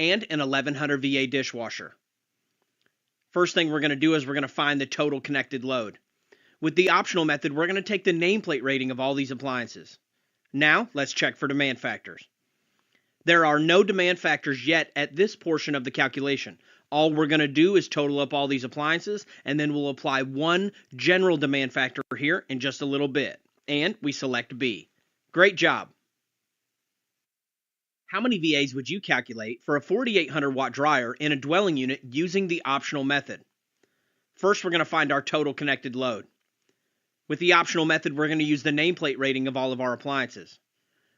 and an 1100 VA dishwasher. First thing we're going to do is we're going to find the total connected load. With the optional method, we're going to take the nameplate rating of all these appliances. Now, let's check for demand factors. There are no demand factors yet at this portion of the calculation. All we're going to do is total up all these appliances, and then we'll apply one general demand factor here in just a little bit. And we select B. Great job. How many VAs would you calculate for a 4,800 watt dryer in a dwelling unit using the optional method? First, we're going to find our total connected load. With the optional method, we're going to use the nameplate rating of all of our appliances.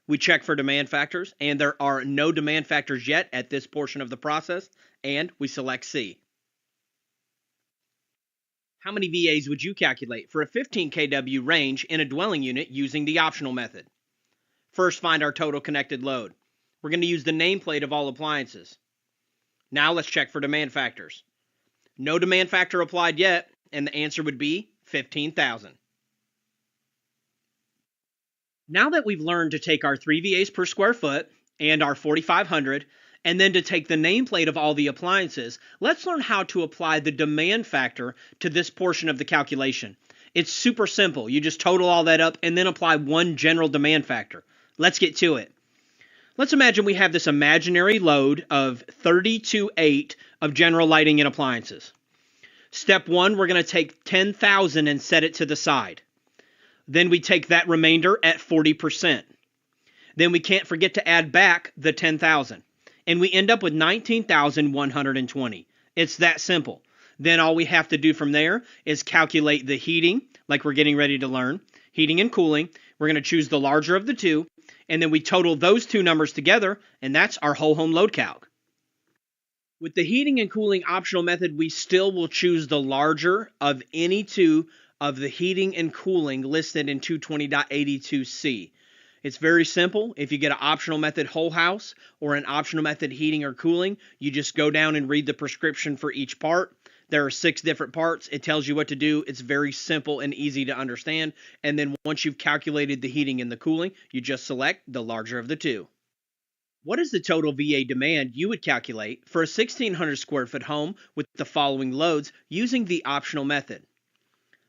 We check for demand factors, and there are no demand factors yet at this portion of the process, and we select C. How many VAs would you calculate for a 15 kW range in a dwelling unit using the optional method? First, find our total connected load. We're going to use the nameplate of all appliances. Now let's check for demand factors. No demand factor applied yet, and the answer would be 15,000. Now that we've learned to take our 3 VAs per square foot and our 4,500, and then to take the nameplate of all the appliances, let's learn how to apply the demand factor to this portion of the calculation. It's super simple. You just total all that up and then apply one general demand factor. Let's get to it. Let's imagine we have this imaginary load of 32.8 of general lighting and appliances. Step 1, we're going to take 10,000 and set it to the side. Then we take that remainder at 40%. Then we can't forget to add back the 10,000. And we end up with 19,120. It's that simple. Then all we have to do from there is calculate the heating, like we're getting ready to learn, heating and cooling. We're going to choose the larger of the two, and then we total those two numbers together, and that's our whole home load calc. With the heating and cooling optional method, we still will choose the larger of any two of the heating and cooling listed in 220.82c. It's very simple. If you get an optional method whole house or an optional method heating or cooling, you just go down and read the prescription for each part. There are 6 different parts. It tells you what to do. It's very simple and easy to understand. And then once you've calculated the heating and the cooling, you just select the larger of the two. What is the total VA demand you would calculate for a 1,600 square foot home with the following loads using the optional method?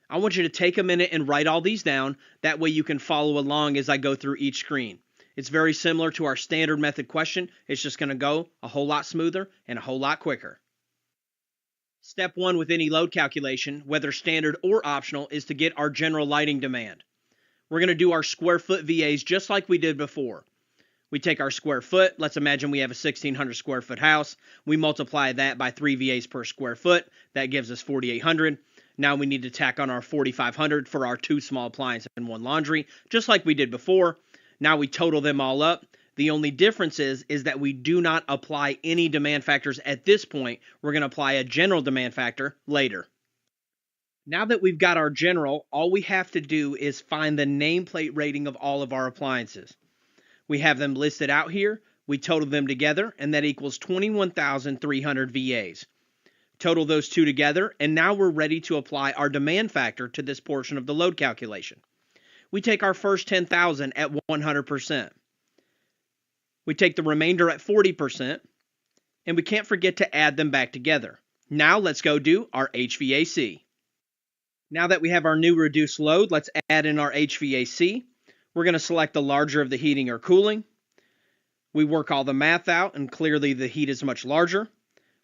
I want you to take a minute and write all these down. That way you can follow along as I go through each screen. It's very similar to our standard method question. It's just going to go a whole lot smoother and a whole lot quicker. Step 1 with any load calculation, whether standard or optional, is to get our general lighting demand. We're going to do our square foot VAs just like we did before. We take our square foot. Let's imagine we have a 1,600 square foot house. We multiply that by 3 VAs per square foot. That gives us 4,800. Now we need to tack on our 4,500 for our 2 small appliances and 1 laundry, just like we did before. Now we total them all up. The only difference is that we do not apply any demand factors at this point. We're going to apply a general demand factor later. Now that we've got our general, all we have to do is find the nameplate rating of all of our appliances. We have them listed out here. We total them together, and that equals 21,300 VAs. Total those two together, and now we're ready to apply our demand factor to this portion of the load calculation. We take our first 10,000 at 100%. We take the remainder at 40%, and we can't forget to add them back together. Now let's go do our HVAC. Now that we have our new reduced load, let's add in our HVAC. We're going to select the larger of the heating or cooling. We work all the math out, and clearly the heat is much larger.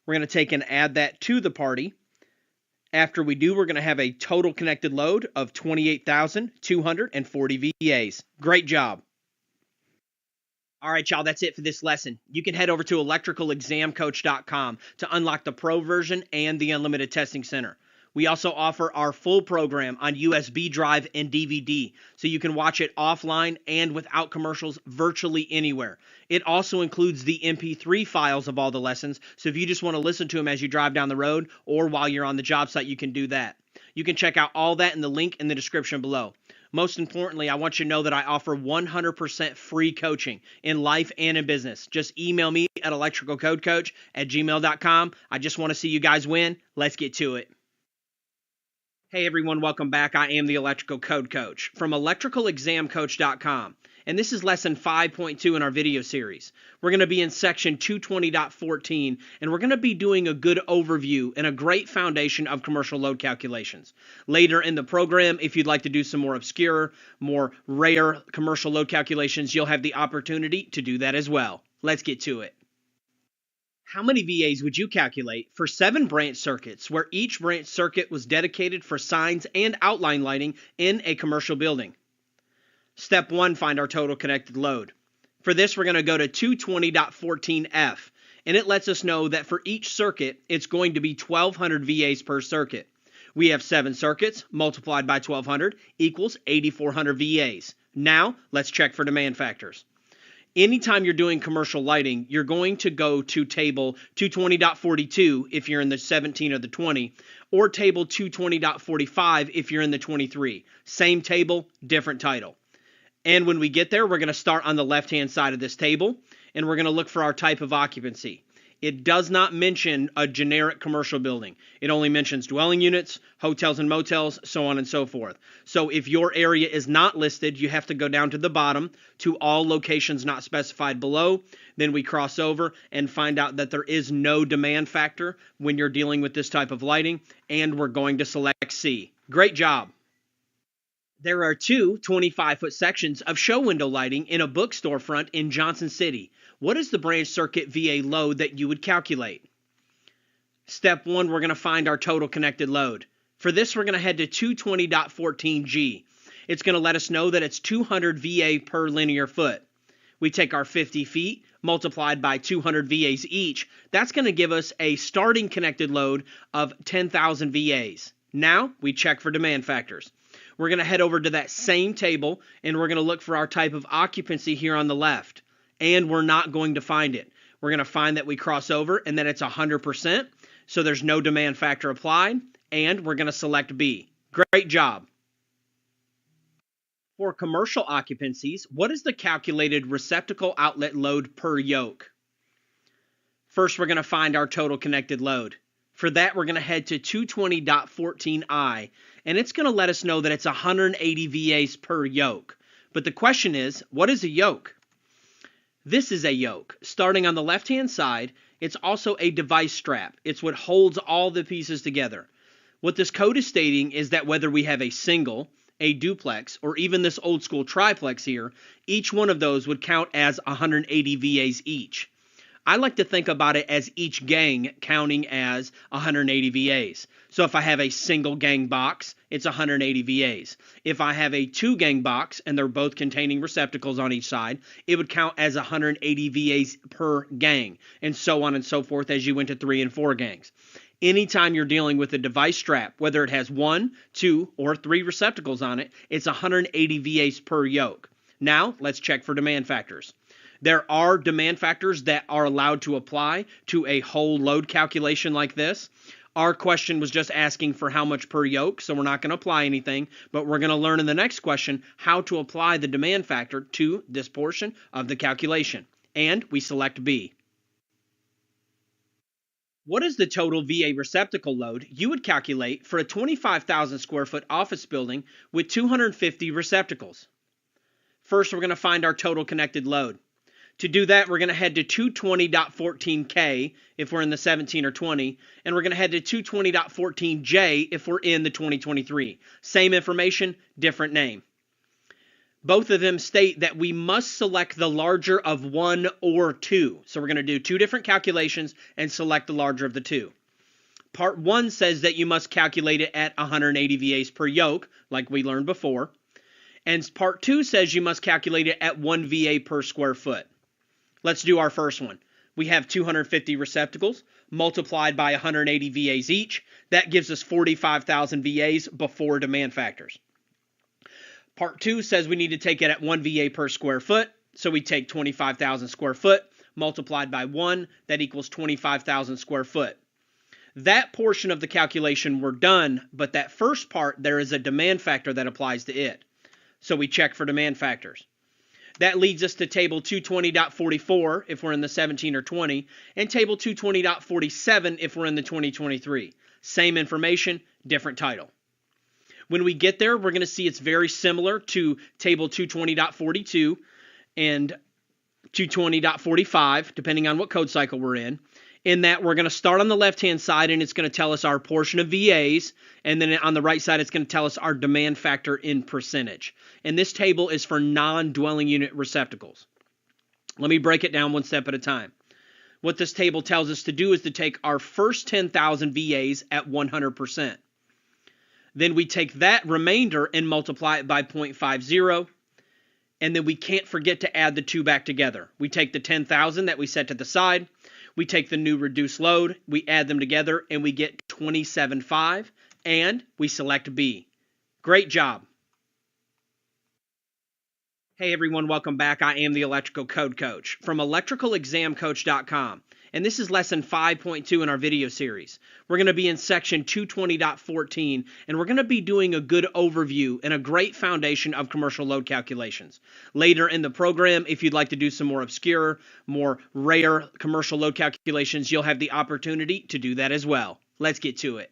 We're going to take and add that to the party. After we do, we're going to have a total connected load of 28,240 VAs. Great job. All right, y'all, that's it for this lesson. You can head over to electricalexamcoach.com to unlock the pro version and the unlimited testing center. We also offer our full program on USB drive and DVD, so you can watch it offline and without commercials virtually anywhere. It also includes the MP3 files of all the lessons, so if you just want to listen to them as you drive down the road or while you're on the job site, you can do that. You can check out all that in the link in the description below. Most importantly, I want you to know that I offer 100% free coaching in life and in business. Just email me at electricalcodecoach@gmail.com. I just want to see you guys win. Let's get to it. Hey everyone, welcome back. I am the Electrical Code Coach from electricalexamcoach.com. and this is lesson 5.2 in our video series. We're going to be in section 220.14, and we're going to be doing a good overview and a great foundation of commercial load calculations. Later in the program, if you'd like to do some more obscure, more rare commercial load calculations, you'll have the opportunity to do that as well. Let's get to it. How many VAs would you calculate for 7 branch circuits where each branch circuit was dedicated for signs and outline lighting in a commercial building? Step 1, find our total connected load. For this, we're going to go to 220.14F, and it lets us know that for each circuit, it's going to be 1,200 VAs per circuit. We have 7 circuits multiplied by 1,200 equals 8,400 VAs. Now, let's check for demand factors. Anytime you're doing commercial lighting, you're going to go to table 220.42 if you're in the 17 or the 20, or table 220.45 if you're in the 23. Same table, different title. And when we get there, we're going to start on the left-hand side of this table, and we're going to look for our type of occupancy. It does not mention a generic commercial building. It only mentions dwelling units, hotels and motels, so on and so forth. So if your area is not listed, you have to go down to the bottom to all locations not specified below. Then we cross over and find out that there is no demand factor when you're dealing with this type of lighting, and we're going to select C. Great job. There are 2 25-foot sections of show window lighting in a bookstore front in Johnson City. What is the branch circuit VA load that you would calculate? Step 1, we're going to find our total connected load. For this, we're going to head to 220.14G. It's going to let us know that it's 200 VA per linear foot. We take our 50 feet multiplied by 200 VAs each. That's going to give us a starting connected load of 10,000 VAs. Now, we check for demand factors. We're going to head over to that same table, and we're going to look for our type of occupancy here on the left. And we're not going to find it. We're going to find that we cross over and that it's 100%, so there's no demand factor applied, and we're going to select B. Great job. For commercial occupancies, what is the calculated receptacle outlet load per yoke? First, we're going to find our total connected load. For that, we're going to head to 220.14I, and it's going to let us know that it's 180 VAs per yoke. But the question is, what is a yoke? This is a yoke. Starting on the left-hand side, it's also a device strap. It's what holds all the pieces together. What this code is stating is that whether we have a single, a duplex, or even this old school triplex here, each one of those would count as 180 VAs each. I like to think about it as each gang counting as 180 VAs. So if I have a single gang box, it's 180 VAs. If I have a 2 gang box and they're both containing receptacles on each side, it would count as 180 VAs per gang, and so on and so forth as you went to 3 and 4 gangs. Anytime you're dealing with a device strap, whether it has 1, 2, or 3 receptacles on it, it's 180 VAs per yoke. Now, let's check for demand factors. There are demand factors that are allowed to apply to a whole load calculation like this. Our question was just asking for how much per yoke, so we're not going to apply anything, but we're going to learn in the next question how to apply the demand factor to this portion of the calculation. And we select B. What is the total VA receptacle load you would calculate for a 25,000 square foot office building with 250 receptacles? First, we're going to find our total connected load. To do that, we're going to head to 220.14K if we're in the 17 or 20, and we're going to head to 220.14J if we're in the 2023. Same information, different name. Both of them state that we must select the larger of 1 or 2. So we're going to do 2 different calculations and select the larger of the 2. Part 1 says that you must calculate it at 180 VAs per yoke, like we learned before. And Part 2 says you must calculate it at 1 VA per square foot. Let's do our first one. We have 250 receptacles multiplied by 180 VAs each. That gives us 45,000 VAs before demand factors. Part 2 says we need to take it at 1 VA per square foot. So we take 25,000 square foot multiplied by 1. That equals 25,000 square foot. That portion of the calculation we're done, but that first part, there is a demand factor that applies to it. So we check for demand factors. That leads us to table 220.44 if we're in the 17 or 20, and table 220.47 if we're in the 2023. Same information, different title. When we get there, we're going to see it's very similar to table 220.42. and 220.45, depending on what code cycle we're in that we're going to start on the left-hand side, and it's going to tell us our portion of VAs, and then on the right side, it's going to tell us our demand factor in percentage. And this table is for non-dwelling unit receptacles. Let me break it down one step at a time. What this table tells us to do is to take our first 10,000 VAs at 100%. Then we take that remainder and multiply it by 0.50, and then we can't forget to add the two back together. We take the 10,000 that we set to the side, we take the new reduced load, we add them together, and we get 27.5, and we select B. Great job. Hey everyone, welcome back. I am the Electrical Code Coach from electricalexamcoach.com, and this is lesson 5.2 in our video series. We're going to be in section 220.14, and we're going to be doing a good overview and a great foundation of commercial load calculations. Later in the program, if you'd like to do some more obscure, more rare commercial load calculations, you'll have the opportunity to do that as well. Let's get to it.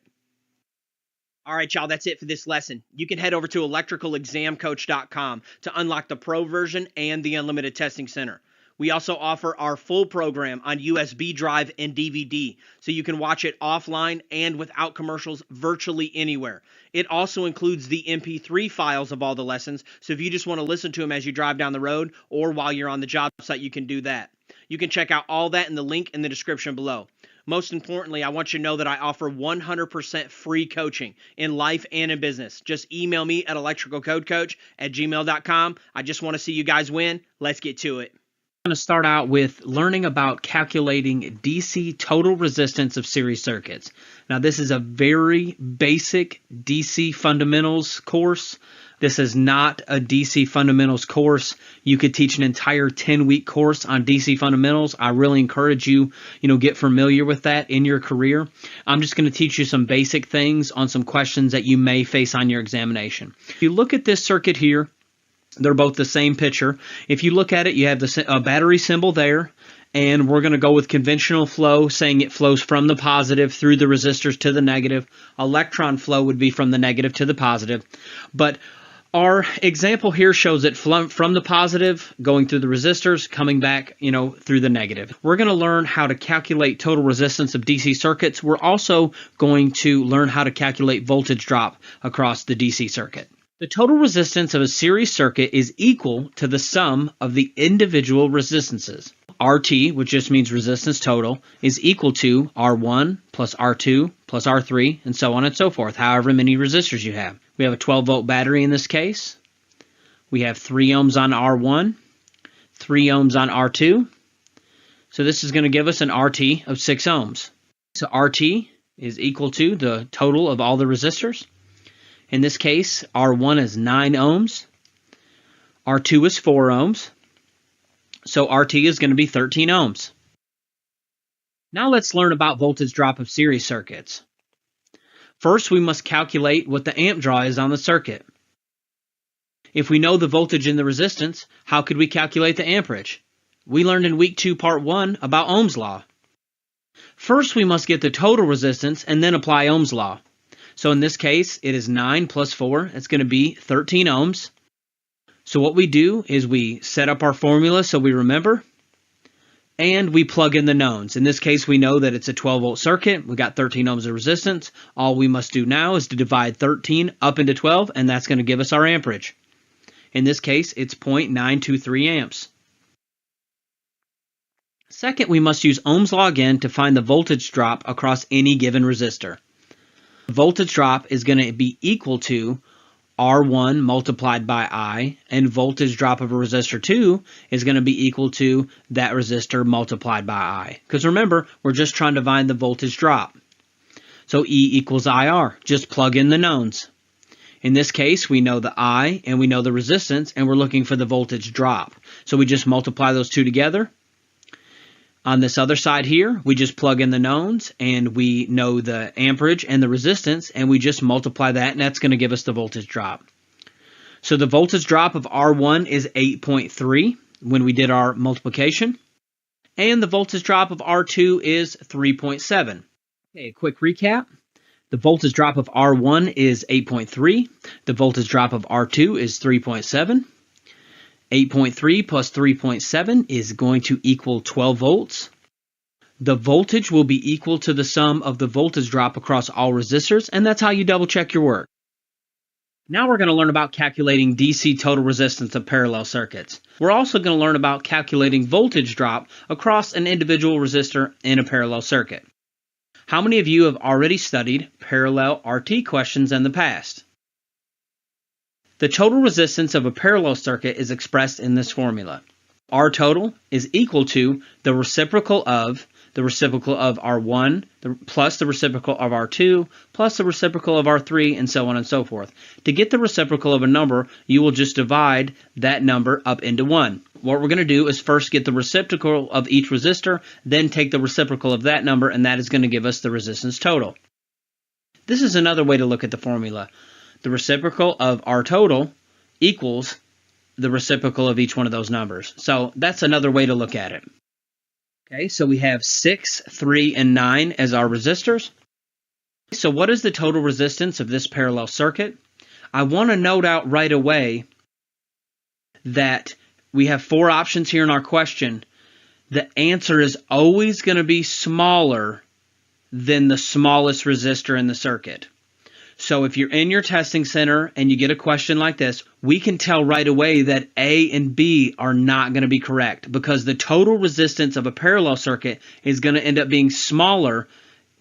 All right, y'all, that's it for this lesson. You can head over to electricalexamcoach.com to unlock the Pro version and the Unlimited Testing Center. We also offer our full program on USB drive and DVD, so you can watch it offline and without commercials virtually anywhere. It also includes the MP3 files of all the lessons, so if you just want to listen to them as you drive down the road or while you're on the job site, you can do that. You can check out all that in the link in the description below. Most importantly, I want you to know that I offer 100% free coaching in life and in business. Just email me at electricalcodecoach@gmail.com. I just want to see you guys win. Let's get to it. I'm going to start out with learning about calculating DC total resistance of series circuits. Now, this is a very basic DC fundamentals course. This is not a DC fundamentals course. You could teach an entire 10-week course on DC fundamentals. I really encourage you, get familiar with that in your career. I'm just going to teach you some basic things on some questions that you may face on your examination. If you look at this circuit here, they're both the same picture. If you look at it, you have the battery symbol there, and we're going to go with conventional flow, saying it flows from the positive through the resistors to the negative. Electron flow would be from the negative to the positive. But our example here shows it from the positive, going through the resistors, coming back, through the negative. We're going to learn how to calculate total resistance of DC circuits. We're also going to learn how to calculate voltage drop across the DC circuit. The total resistance of a series circuit is equal to the sum of the individual resistances. RT, which just means resistance total, is equal to R1 plus R2 plus R3, and so on and so forth, however many resistors you have. We have a 12-volt battery in this case. We have 3 ohms on R1, 3 ohms on R2. So this is going to give us an RT of 6 ohms. So RT is equal to the total of all the resistors. In this case, R1 is 9 ohms, R2 is 4 ohms, so RT is going to be 13 ohms. Now let's learn about voltage drop of series circuits. First, we must calculate what the amp draw is on the circuit. If we know the voltage in the resistance, how could we calculate the amperage? We learned in week 2, part 1 about Ohm's law. First, we must get the total resistance and then apply Ohm's law. So in this case, it is 9 plus 4. It's going to be 13 ohms. So what we do is we set up our formula so we remember, and we plug in the knowns. In this case, we know that it's a 12-volt circuit. We got 13 ohms of resistance. All we must do now is to divide 13 up into 12, and that's going to give us our amperage. In this case, it's 0.923 amps. Second, we must use Ohm's law again to find the voltage drop across any given resistor. The voltage drop is going to be equal to R1 multiplied by I, and voltage drop of a resistor 2 is going to be equal to that resistor multiplied by I. Because remember, we're just trying to find the voltage drop. So E equals IR. Just plug in the knowns. In this case, we know the I and we know the resistance, and we're looking for the voltage drop. So we just multiply those two together. On this other side here, we just plug in the knowns, and we know the amperage and the resistance, and we just multiply that, and that's going to give us the voltage drop. So the voltage drop of R1 is 8.3 when we did our multiplication, and the voltage drop of R2 is 3.7. Okay, a quick recap. The voltage drop of R1 is 8.3. The voltage drop of R2 is 3.7. 8.3 plus 3.7 is going to equal 12 volts. The voltage will be equal to the sum of the voltage drop across all resistors, and that's how you double check your work. Now we're going to learn about calculating DC total resistance of parallel circuits. We're also going to learn about calculating voltage drop across an individual resistor in a parallel circuit. How many of you have already studied parallel RT questions in the past? The total resistance of a parallel circuit is expressed in this formula. R total is equal to the reciprocal of R1 plus the reciprocal of R2 plus the reciprocal of R3, and so on and so forth. To get the reciprocal of a number, you will just divide that number up into 1. What we're going to do is first get the reciprocal of each resistor, then take the reciprocal of that number, and that is going to give us the resistance total. This is another way to look at the formula. The reciprocal of R total equals the reciprocal of each one of those numbers. So that's another way to look at it. Okay, so we have 6, 3, and 9 as our resistors. So what is the total resistance of this parallel circuit? I want to note out right away that we have 4 options here in our question. The answer is always going to be smaller than the smallest resistor in the circuit. So if you're in your testing center and you get a question like this, we can tell right away that A and B are not going to be correct because the total resistance of a parallel circuit is going to end up being smaller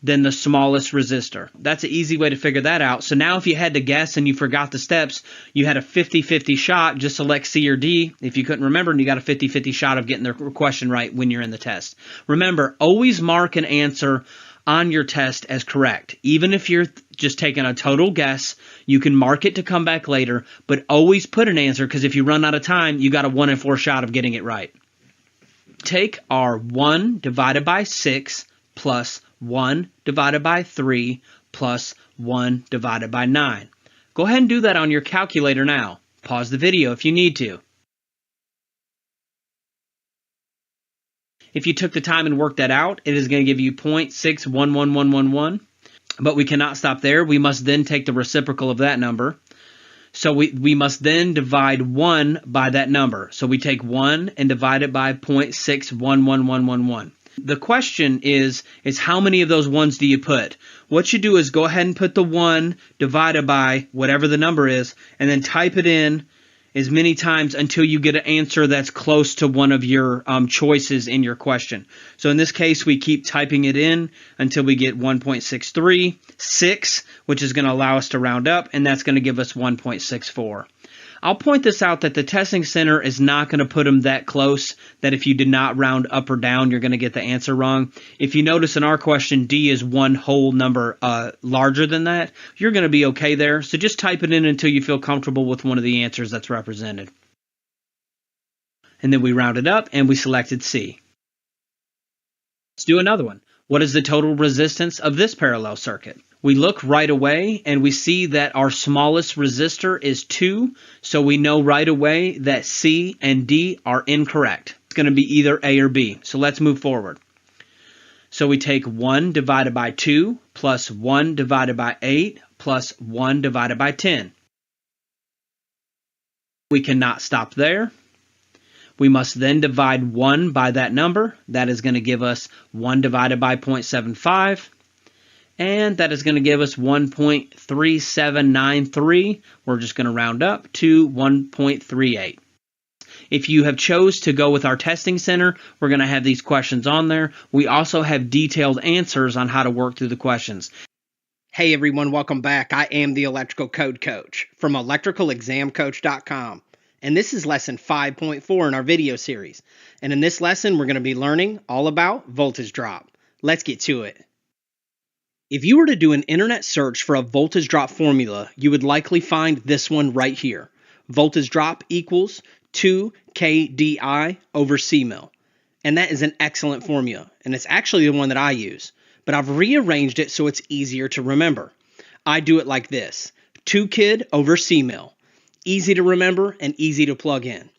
than the smallest resistor. That's an easy way to figure that out. So now if you had to guess and you forgot the steps, you had a 50-50 shot. Just select C or D if you couldn't remember, and you got a 50-50 shot of getting the question right when you're in the test. Remember, always mark an answer on your test as correct. Even if you're just taking a total guess, you can mark it to come back later, but always put an answer because if you run out of time, you got a 1 in 4 shot of getting it right. Take our 1 divided by 6 plus 1 divided by 3 plus 1 divided by 9. Go ahead and do that on your calculator now. Pause the video if you need to. If you took the time and worked that out, it is going to give you 0.611111. But we cannot stop there. We must then take the reciprocal of that number. So we must then divide 1 by that number. So we take 1 and divide it by 0.611111. The question is how many of those ones do you put? What you do is go ahead and put the 1 divided by whatever the number is, and then type it in as many times until you get an answer that's close to one of your choices in your question. So in this case, we keep typing it in until we get 1.636, which is going to allow us to round up, and that's going to give us 1.64. I'll point this out that the testing center is not going to put them that close that if you did not round up or down, you're going to get the answer wrong. If you notice in our question, D is one whole number larger than that, you're going to be okay there. So just type it in until you feel comfortable with one of the answers that's represented. And then we rounded up and we selected C. Let's do another one. What is the total resistance of this parallel circuit? We look right away and we see that our smallest resistor is 2, so we know right away that C and D are incorrect. It's going to be either A or B. So let's move forward. So we take 1 divided by 2 plus 1 divided by 8 plus 1 divided by 10. We cannot stop there. We must then divide 1 by that number. That is going to give us 1 divided by 0.75. And that is going to give us 1.3793. We're just going to round up to 1.38. If you have chose to go with our testing center, we're going to have these questions on there. We also have detailed answers on how to work through the questions. Hey everyone, welcome back. I am the Electrical Code Coach from electricalexamcoach.com. And this is lesson 5.4 in our video series. And in this lesson, we're going to be learning all about voltage drop. Let's get to it. If you were to do an internet search for a voltage drop formula, you would likely find this one right here. Voltage drop equals 2 kDi over C mil. And that is an excellent formula. And it's actually the one that I use. But I've rearranged it so it's easier to remember. I do it like this. 2 kid over C mil. Easy to remember and easy to plug in.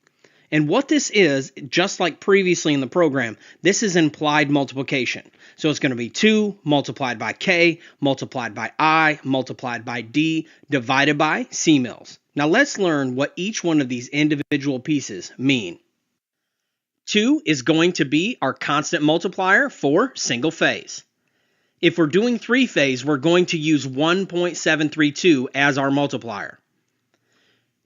And what this is, just like previously in the program, this is implied multiplication. So it's going to be 2 multiplied by K, multiplied by I, multiplied by D, divided by C mils. Now let's learn what each one of these individual pieces mean. 2 is going to be our constant multiplier for single phase. If we're doing 3-phase, we're going to use 1.732 as our multiplier.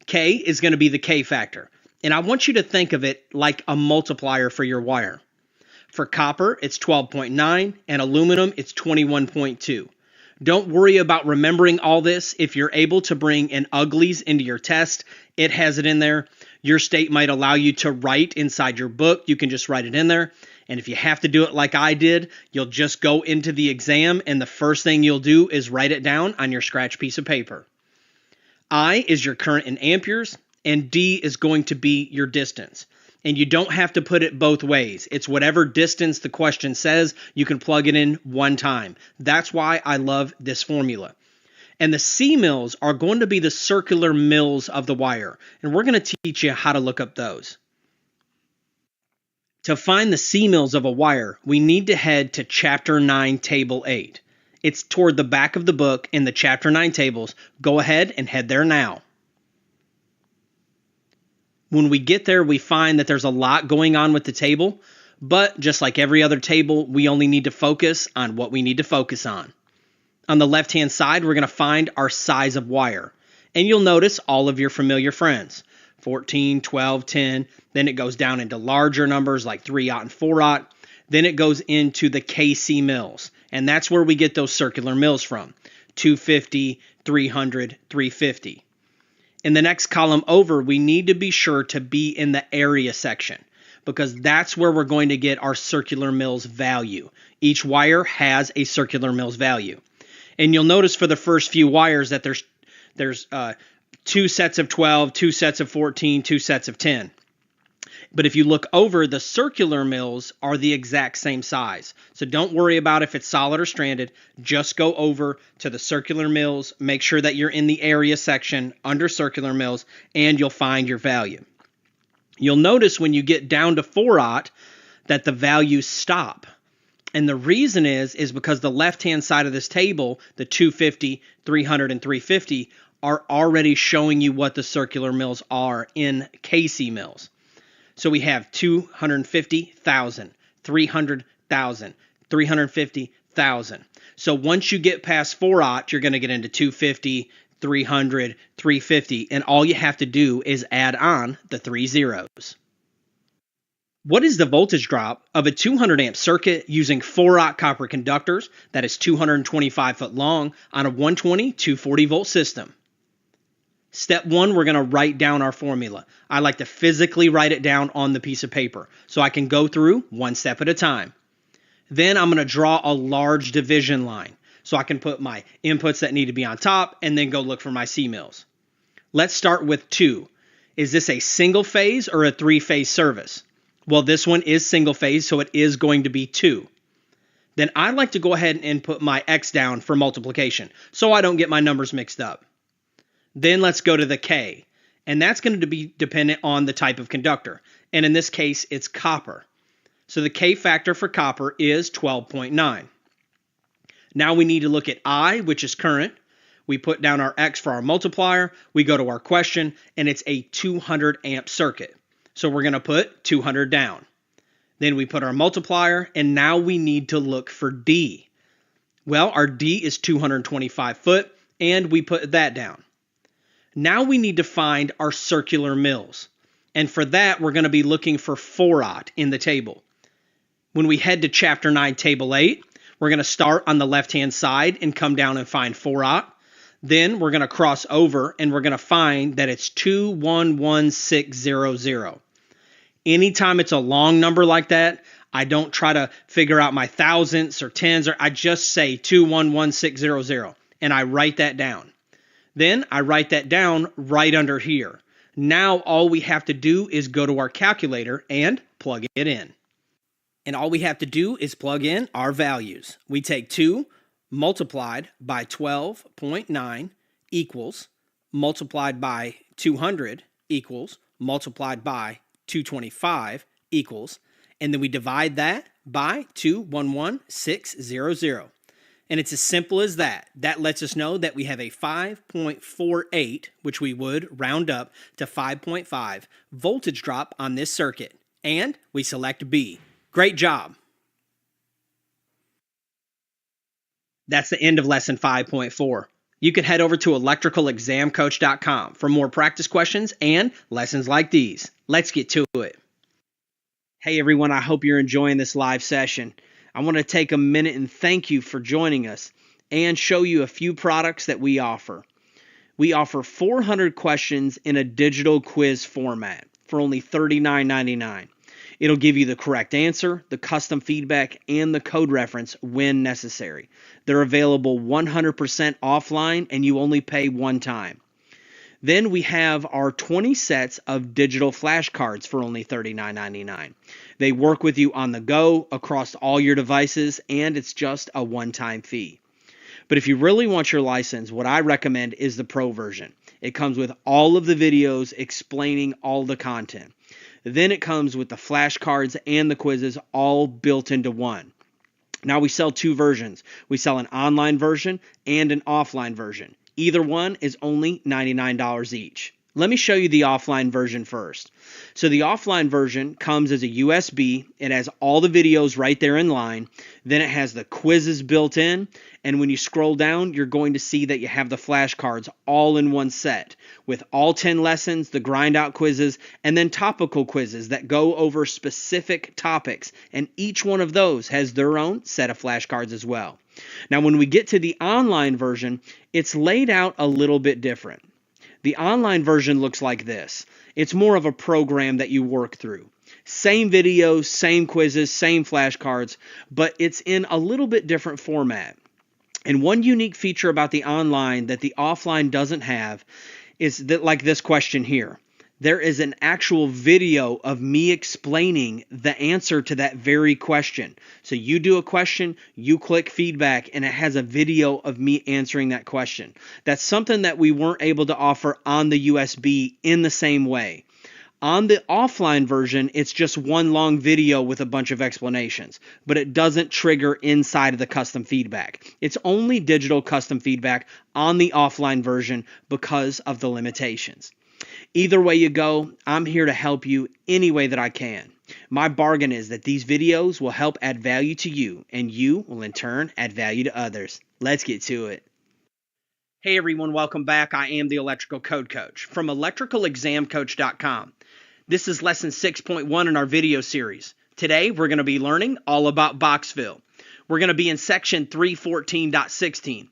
K is going to be the K factor. And I want you to think of it like a multiplier for your wire. For copper, it's 12.9, and aluminum, it's 21.2. Don't worry about remembering all this. If you're able to bring in uglies into your test, it has it in there. Your state might allow you to write inside your book. You can just write it in there. And if you have to do it like I did, you'll just go into the exam, and the first thing you'll do is write it down on your scratch piece of paper. I is your current in amperes, and D is going to be your distance. And you don't have to put it both ways. It's whatever distance the question says, you can plug it in one time. That's why I love this formula. And the C mils are going to be the circular mils of the wire. And we're going to teach you how to look up those. To find the C mils of a wire, we need to head to Chapter 9, Table 8. It's toward the back of the book in the Chapter 9 tables. Go ahead and head there now. When we get there, we find that there's a lot going on with the table, but just like every other table, we only need to focus on what we need to focus on. On the left-hand side, we're going to find our size of wire, and you'll notice all of your familiar friends, 14, 12, 10, then it goes down into larger numbers like 3/0 and 4/0, then it goes into the KC mils, and that's where we get those circular mils from, 250, 300, 350. In the next column over, we need to be sure to be in the area section because that's where we're going to get our circular mils value. Each wire has a circular mils value. And you'll notice for the first few wires that there's 2 sets of 12, 2 sets of 14, 2 sets of 10. But if you look over, the circular mils are the exact same size. So don't worry about if it's solid or stranded. Just go over to the circular mils. Make sure that you're in the area section under circular mils, and you'll find your value. You'll notice when you get down to 4/0 that the values stop. And the reason is because the left-hand side of this table, the 250, 300, and 350, are already showing you what the circular mils are in KC mils. So we have 250,000, 300,000, 350,000. So once you get past 4/0, you're going to get into 250, 300, 350, and all you have to do is add on the 3 zeros. What is the voltage drop of a 200 amp circuit using 4/0 copper conductors that is 225 foot long on a 120, 240 volt system? Step 1, we're going to write down our formula. I like to physically write it down on the piece of paper so I can go through one step at a time. Then I'm going to draw a large division line so I can put my inputs that need to be on top and then go look for my C mils. Let's start with 2. Is this a single phase or a 3-phase service? Well, this one is single phase, so it is going to be 2. Then I like to go ahead and put my X down for multiplication so I don't get my numbers mixed up. Then let's go to the K, and that's going to be dependent on the type of conductor. And in this case, it's copper. So the K factor for copper is 12.9. Now we need to look at I, which is current. We put down our X for our multiplier. We go to our question, and it's a 200 amp circuit. So we're going to put 200 down. Then we put our multiplier, and now we need to look for D. Well, our D is 225 foot, and we put that down. Now we need to find our circular mils. And for that, we're going to be looking for 4/0 in the table. When we head to Chapter 9, Table 8, we're going to start on the left-hand side and come down and find 4/0. Then we're going to cross over, and we're going to find that it's 211600. Anytime it's a long number like that, I don't try to figure out my thousandths or tens, or I just say 211600, and I write that down. Then I write that down right under here. Now all we have to do is go to our calculator and plug it in. And all we have to do is plug in our values. We take 2 multiplied by 12.9 equals multiplied by 200 equals multiplied by 225 equals, and then we divide that by 211,600. And it's as simple as that. That lets us know that we have a 5.48, which we would round up to 5.5 voltage drop on this circuit. And we select B. Great job. That's the end of lesson 5.4. You can head over to electricalexamcoach.com for more practice questions and lessons like these. Let's get to it. Hey everyone, I hope you're enjoying this live session. I want to take a minute and thank you for joining us and show you a few products that we offer. We offer 400 questions in a digital quiz format for only $39.99. It'll give you the correct answer, the custom feedback, and the code reference when necessary. They're available 100% offline and you only pay one time. Then we have our 20 sets of digital flashcards for only $39.99. They work with you on the go across all your devices, and it's just a one-time fee. But if you really want your license, what I recommend is the Pro version. It comes with all of the videos explaining all the content. Then it comes with the flashcards and the quizzes all built into one. Now we sell two versions. We sell an online version and an offline version. Either one is only $99 each. Let me show you the offline version first. So the offline version comes as a USB. It has all the videos right there in line. Then it has the quizzes built in. And when you scroll down, you're going to see that you have the flashcards all in one set with all 10 lessons, the grind out quizzes, and then topical quizzes that go over specific topics. And each one of those has their own set of flashcards as well. Now, when we get to the online version, it's laid out a little bit different. The online version looks like this. It's more of a program that you work through. Same videos, same quizzes, same flashcards, but it's in a little bit different format. And one unique feature about the online that the offline doesn't have is that, like this question here, there is an actual video of me explaining the answer to that very question. So you do a question, you click feedback, and it has a video of me answering that question. That's something that we weren't able to offer on the USB in the same way. On the offline version, it's just one long video with a bunch of explanations, but it doesn't trigger inside of the custom feedback. It's only digital custom feedback on the offline version because of the limitations. Either way you go, I'm here to help you any way that I can. My bargain is that these videos will help add value to you, and you will in turn add value to others. Let's get to it. Hey everyone, welcome back. I am the Electrical Code Coach from electricalexamcoach.com. This is lesson 6.1 in our video series. Today we're going to be learning all about box fill. We're going to be in section 314.16,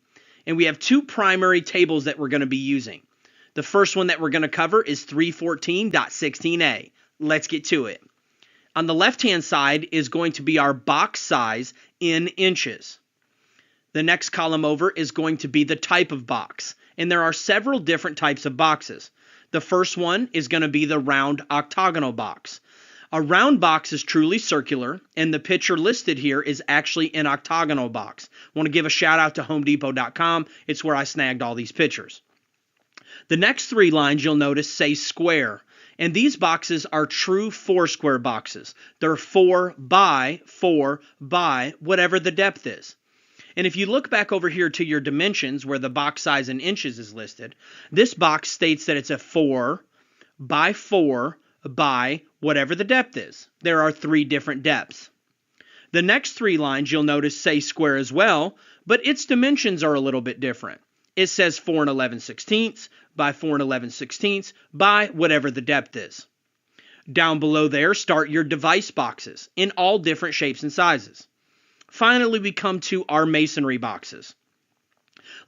and we have two primary tables that we're going to be using. The first one that we're going to cover is 314.16a. Let's get to it. On the left-hand side is going to be our box size in inches. The next column over is going to be the type of box, and there are several different types of boxes. The first one is going to be the round octagonal box. A round box is truly circular, and the picture listed here is actually an octagonal box. I want to give a shout out to homedepot.com. It's where I snagged all these pictures. The next three lines you'll notice say square, and these boxes are true 4-square boxes. They're 4 by whatever the depth is. And if you look back over here to your dimensions where the box size in inches is listed, this box states that it's a 4 by whatever the depth is. There are 3 different depths. The next 3 lines you'll notice say square as well, but its dimensions are a little bit different. It says 4 11/16 by 4 11/16 by whatever the depth is. Down below there start your device boxes in all different shapes and sizes. Finally, we come to our masonry boxes.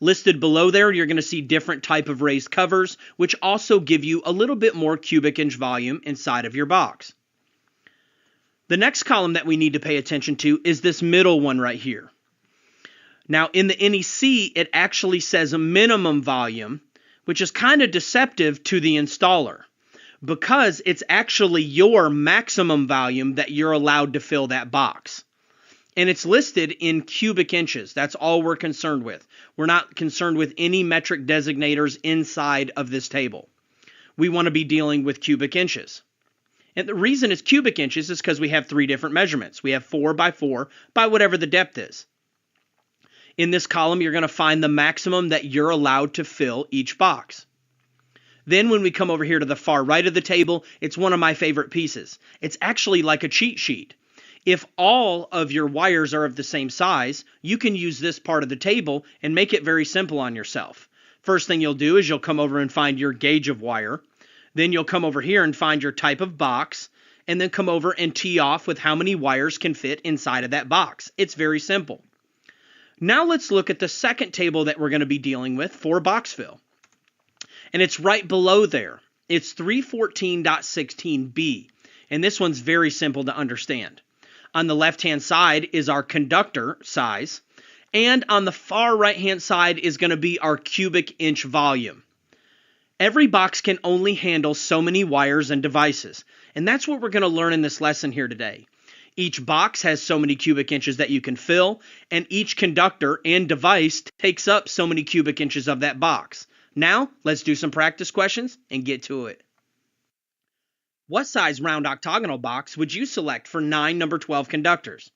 Listed below there, you're going to see different type of raised covers, which also give you a little bit more cubic inch volume inside of your box. The next column that we need to pay attention to is this middle one right here. Now, in the NEC, it actually says a minimum volume, which is kind of deceptive to the installer because it's actually your maximum volume that you're allowed to fill that box. And it's listed in cubic inches. That's all we're concerned with. We're not concerned with any metric designators inside of this table. We want to be dealing with cubic inches. And the reason it's cubic inches is because we have 3 different measurements. We have 4 by 4 by whatever the depth is. In this column, you're going to find the maximum that you're allowed to fill each box. Then when we come over here to the far right of the table, it's one of my favorite pieces. It's actually like a cheat sheet. If all of your wires are of the same size, you can use this part of the table and make it very simple on yourself. First thing you'll do is you'll come over and find your gauge of wire. Then you'll come over here and find your type of box, and then come over and tee off with how many wires can fit inside of that box. It's very simple. Now let's look at the second table that we're going to be dealing with for box fill. And it's right below there. It's 314.16b, and this one's very simple to understand. On the left-hand side is our conductor size, and on the far right-hand side is going to be our cubic inch volume. Every box can only handle so many wires and devices, and that's what we're going to learn in this lesson here today. Each box has so many cubic inches that you can fill, and each conductor and device takes up so many cubic inches of that box. Now, let's do some practice questions and get to it. What size round octagonal box would you select for 9 number 12 conductors?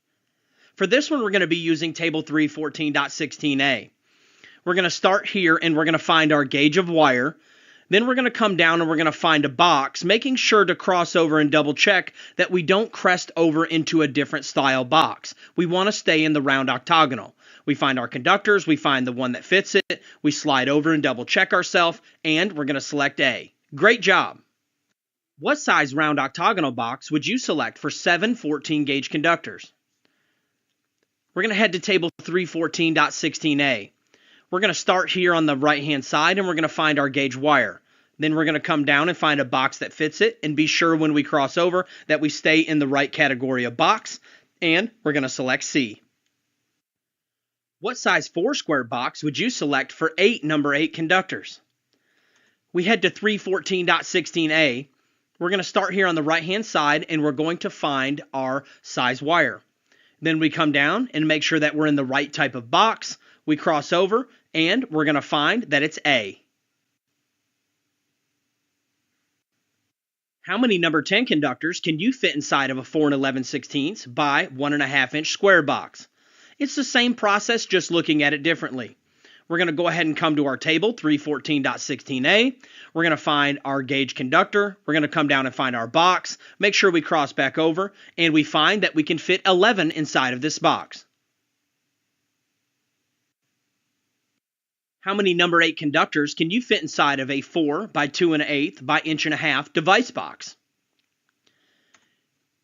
For this one, we're going to be using table 314.16a. We're going to start here and we're going to find our gauge of wire. Then we're going to come down and we're going to find a box, making sure to cross over and double check that we don't crest over into a different style box. We want to stay in the round octagonal. We find our conductors, we find the one that fits it, we slide over and double check ourselves, and we're going to select A. Great job! What size round octagonal box would you select for 7 14 gauge conductors? We're going to head to table 314.16a. We're going to start here on the right hand side and we're going to find our gauge wire. Then we're going to come down and find a box that fits it and be sure when we cross over that we stay in the right category of box, and we're going to select C. What size 4 square box would you select for 8 number 8 conductors? We head to 314.16a. We're going to start here on the right hand side and we're going to find our size wire. Then we come down and make sure that we're in the right type of box. We cross over and we're going to find that it's A. How many number 10 conductors can you fit inside of a 4 11/16 by 1.5 inch square box? It's the same process, just looking at it differently. We're going to go ahead and come to our table, 314.16a. We're going to find our gauge conductor. We're going to come down and find our box. Make sure we cross back over, and we find that we can fit 11 inside of this box. How many number 8 conductors can you fit inside of a 4 by 2 1/8 by 1.5 inch device box?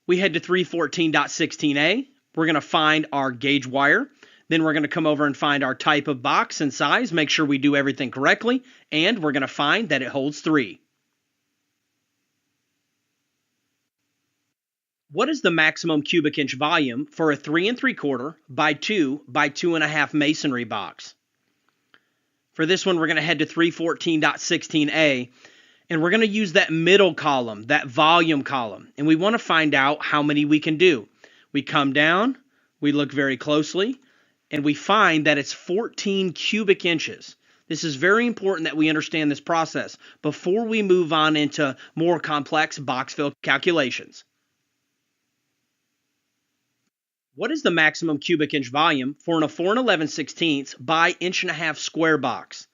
We head to 314.16a. We're going to find our gauge wire. Then we're going to come over and find our type of box and size, make sure we do everything correctly, and we're going to find that it holds 3. What is the maximum cubic inch volume for a 3 3/4 by 2 by 2.5 masonry box? For this one, we're going to head to 314.16a, and we're going to use that middle column, that volume column, and we want to find out how many we can do. We come down, we look very closely, and we find that it's 14 cubic inches. This is very important that we understand this process before we move on into more complex box fill calculations. What is the maximum cubic inch volume for a 4 11/16 by 1.5 inch square box?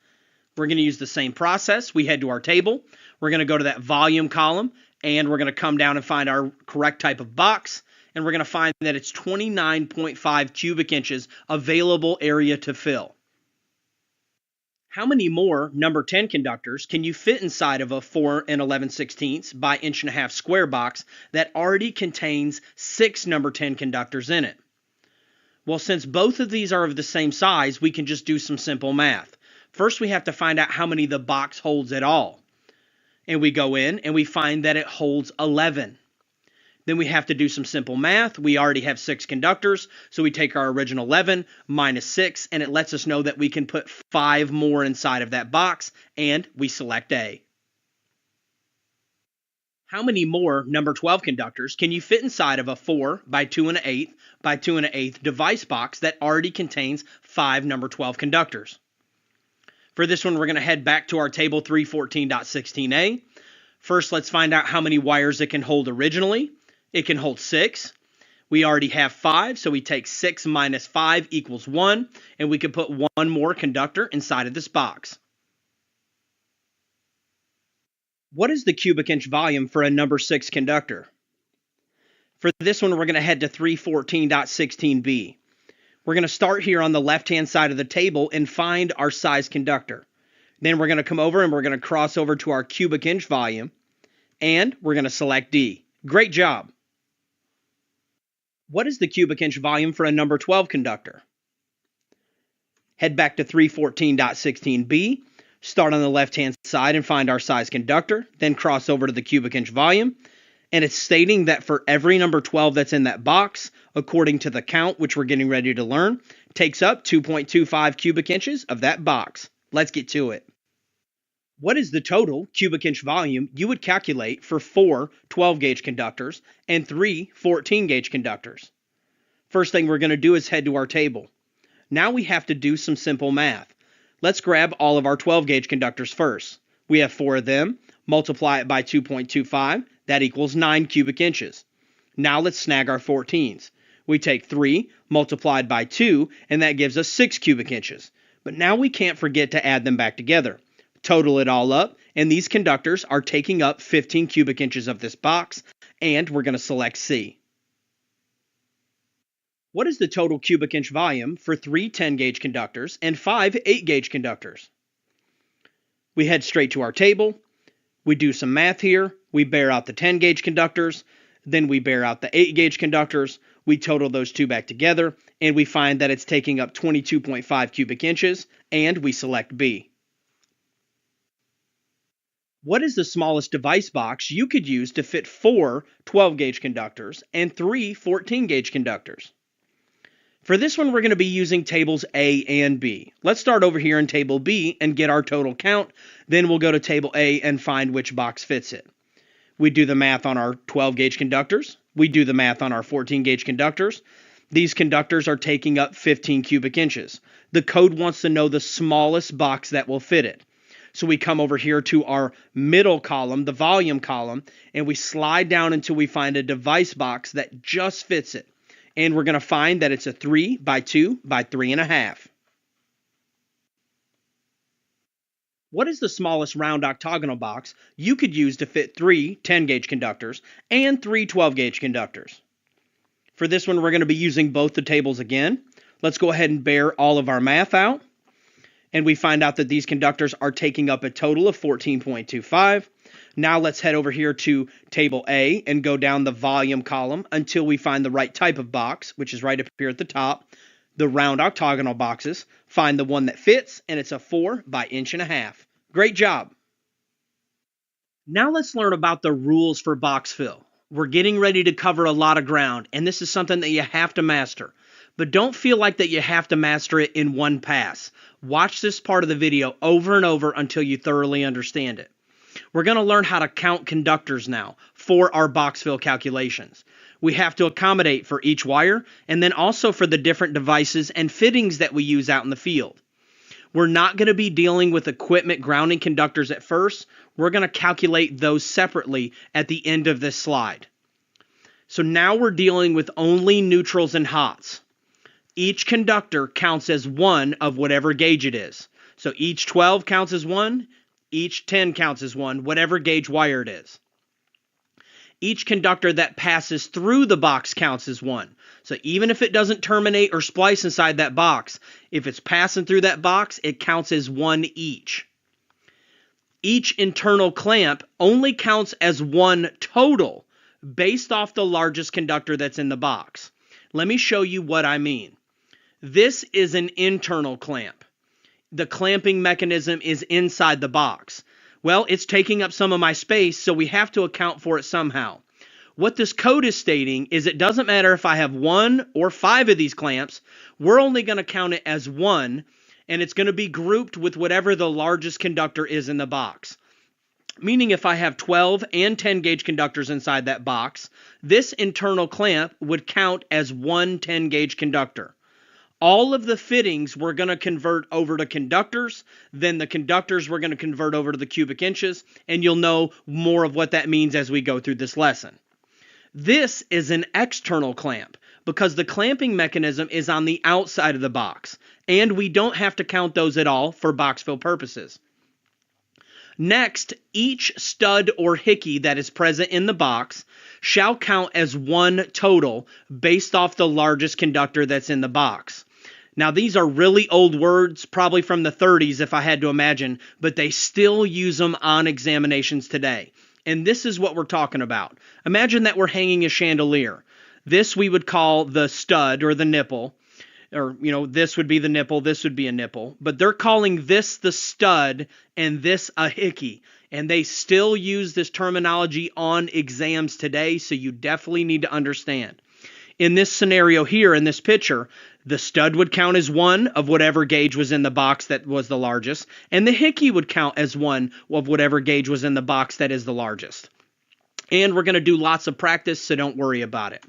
We're going to use the same process. We head to our table. We're going to go to that volume column, and we're going to come down and find our correct type of box. And we're going to find that it's 29.5 cubic inches available area to fill. How many more number 10 conductors can you fit inside of a 4 11/16 by 1.5 inch square box that already contains 6 number 10 conductors in it? Well, since both of these are of the same size, we can just do some simple math. First, we have to find out how many the box holds at all. And we go in and we find that it holds 11. Then we have to do some simple math. We already have 6 conductors, so we take our original 11 minus 6, and it lets us know that we can put 5 more inside of that box, and we select A. How many more number 12 conductors can you fit inside of a 4 by 2 1/8 by 2 1/8 device box that already contains 5 number 12 conductors? For this one, we're going to head back to our table 314.16a. First, let's find out how many wires it can hold originally. It can hold 6. We already have 5, so we take 6 minus 5 equals 1, and we can put one more conductor inside of this box. What is the cubic inch volume for a number 6 conductor? For this one, we're going to head to 314.16b. We're going to start here on the left-hand side of the table and find our size conductor. Then we're going to come over and we're going to cross over to our cubic inch volume, and we're going to select D. Great job. What is the cubic inch volume for a number 12 conductor? Head back to 314.16b, start on the left-hand side and find our size conductor, then cross over to the cubic inch volume, and it's stating that for every number 12 that's in that box, according to the count, which we're getting ready to learn, takes up 2.25 cubic inches of that box. Let's get to it. What is the total cubic inch volume you would calculate for 4 12-gauge conductors and 3 14-gauge conductors? First thing we're going to do is head to our table. Now we have to do some simple math. Let's grab all of our 12-gauge conductors first. We have 4 of them. Multiply it by 2.25. That equals 9 cubic inches. Now let's snag our 14s. We take 3 multiplied by 2, and that gives us 6 cubic inches. But now we can't forget to add them back together. Total it all up, and these conductors are taking up 15 cubic inches of this box, and we're going to select C. What is the total cubic inch volume for 3 10-gauge conductors and 5 8-gauge conductors? We head straight to our table. We do some math here. We bear out the 10-gauge conductors, then we bear out the 8-gauge conductors. We total those two back together, and we find that it's taking up 22.5 cubic inches, and we select B. What is the smallest device box you could use to fit 4 12-gauge conductors and 3 14-gauge conductors? For this one, we're going to be using tables A and B. Let's start over here in table B and get our total count. Then we'll go to table A and find which box fits it. We do the math on our 12-gauge conductors. We do the math on our 14-gauge conductors. These conductors are taking up 15 cubic inches. The code wants to know the smallest box that will fit it. So we come over here to our middle column, the volume column, and we slide down until we find a device box that just fits it. And we're going to find that it's a 3 by 2 by 3.5. What is the smallest round octagonal box you could use to fit 3 10-gauge conductors and 3 12-gauge conductors? For this one, we're going to be using both the tables again. Let's go ahead and bear all of our math out. And we find out that these conductors are taking up a total of 14.25. Now let's head over here to table A and go down the volume column until we find the right type of box, which is right up here at the top. The round octagonal boxes. Find the one that fits, and it's a 4 by 1.5 inches. Great job. Now let's learn about the rules for box fill. We're getting ready to cover a lot of ground, and this is something that you have to master. But don't feel like that you have to master it in one pass. Watch this part of the video over and over until you thoroughly understand it. We're going to learn how to count conductors now for our box fill calculations. We have to accommodate for each wire and then also for the different devices and fittings that we use out in the field. We're not going to be dealing with equipment grounding conductors at first. We're going to calculate those separately at the end of this slide. So now we're dealing with only neutrals and hots. Each conductor counts as 1 of whatever gauge it is. So each 12 counts as 1, each 10 counts as 1, whatever gauge wire it is. Each conductor that passes through the box counts as 1. So even if it doesn't terminate or splice inside that box, if it's passing through that box, it counts as 1 each. Each internal clamp only counts as 1 total based off the largest conductor that's in the box. Let me show you what I mean. This is an internal clamp. The clamping mechanism is inside the box. Well, it's taking up some of my space, so we have to account for it somehow. What this code is stating is it doesn't matter if I have 1 or 5 of these clamps, we're only going to count it as 1, and it's going to be grouped with whatever the largest conductor is in the box. Meaning if I have 12 and 10 gauge conductors inside that box, this internal clamp would count as 1 10 gauge conductor. All of the fittings we're going to convert over to conductors, then the conductors we're going to convert over to the cubic inches, and you'll know more of what that means as we go through this lesson. This is an external clamp because the clamping mechanism is on the outside of the box, and we don't have to count those at all for box fill purposes. Next, each stud or hickey that is present in the box shall count as one total based off the largest conductor that's in the box. Now, these are really old words, probably from the 30s if I had to imagine, but they still use them on examinations today. And this is what we're talking about. Imagine that we're hanging a chandelier. This we would call the stud or the nipple. Or, this would be the nipple, this would be a nipple. But they're calling this the stud and this a hickey. And they still use this terminology on exams today, so you definitely need to understand. In this scenario here, in this picture, the stud would count as one of whatever gauge was in the box that was the largest, and the hickey would count as one of whatever gauge was in the box that is the largest. And we're going to do lots of practice, so don't worry about it.